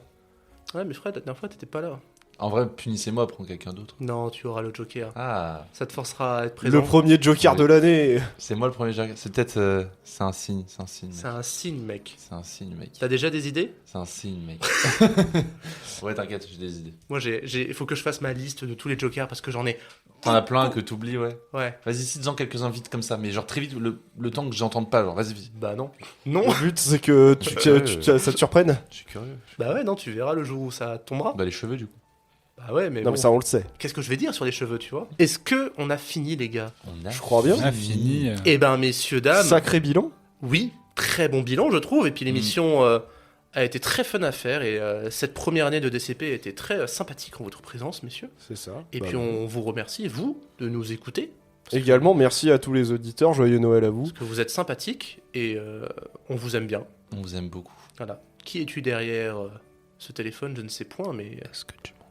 Ouais, mais Fred, la dernière fois, t'étais pas là. En vrai, punissez-moi à prendre quelqu'un d'autre. Non, tu auras le joker. Ah, Ça te forcera à être présent. Le premier Joker de l'année. c'est moi le premier joker. C'est peut-être. C'est un signe. C'est un signe. C'est un signe, mec. C'est un signe, mec. T'as déjà des idées? C'est un signe, mec. Ouais, t'inquiète, j'ai des idées. Moi, il faut que je fasse ma liste de tous les jokers parce que j'en ai. T'en as plein que t'oublies, ouais. Ouais. Vas-y, cite-en quelques-uns vite comme ça, mais genre très vite, le temps que j'entende pas, genre vas-y, vite. Bah non. Non. Le but, c'est que ça te surprenne. Je suis curieux. Bah ouais, non, tu verras le jour où ça tombera. Bah les cheveux, du coup. Bah ouais, mais Non, bon. mais ça, on le sait. Qu'est-ce que je vais dire sur les cheveux, tu vois? Est-ce que on a fini, les gars? On a Je crois bien. On a fini. Eh ben, messieurs, dames. Sacré bilan. Oui, très bon bilan, je trouve. Et puis l'émission a été très fun à faire. Et cette première année de DCP a été très sympathique en votre présence, messieurs. C'est ça. Et Bah, puis on vous remercie, vous, de nous écouter. Également, merci à tous les auditeurs. Joyeux Noël à vous. Parce que vous êtes sympathiques et on vous aime bien. On vous aime beaucoup. Voilà. Qui es-tu derrière ce téléphone? Je ne sais point, mais. Est-ce que tu m'entends?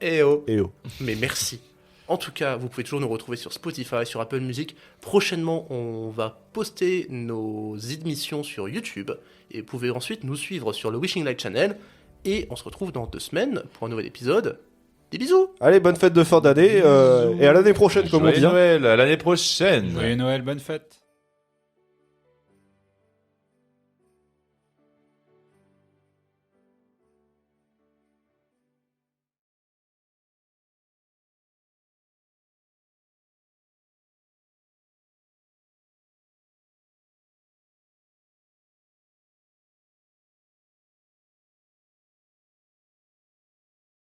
Eh oh! Et oh. Mais merci. En tout cas, vous pouvez toujours nous retrouver sur Spotify, sur Apple Music. Prochainement, on va poster nos émissions sur YouTube. Et vous pouvez ensuite nous suivre sur le Wishing Light Channel. Et on se retrouve dans 2 semaines pour un nouvel épisode. Des bisous! Allez, bonne fête de fin d'année. Et à l'année prochaine, comme on Joyeux dit. hein. Noël, à l'année prochaine. Joyeux Noël, bonne fête.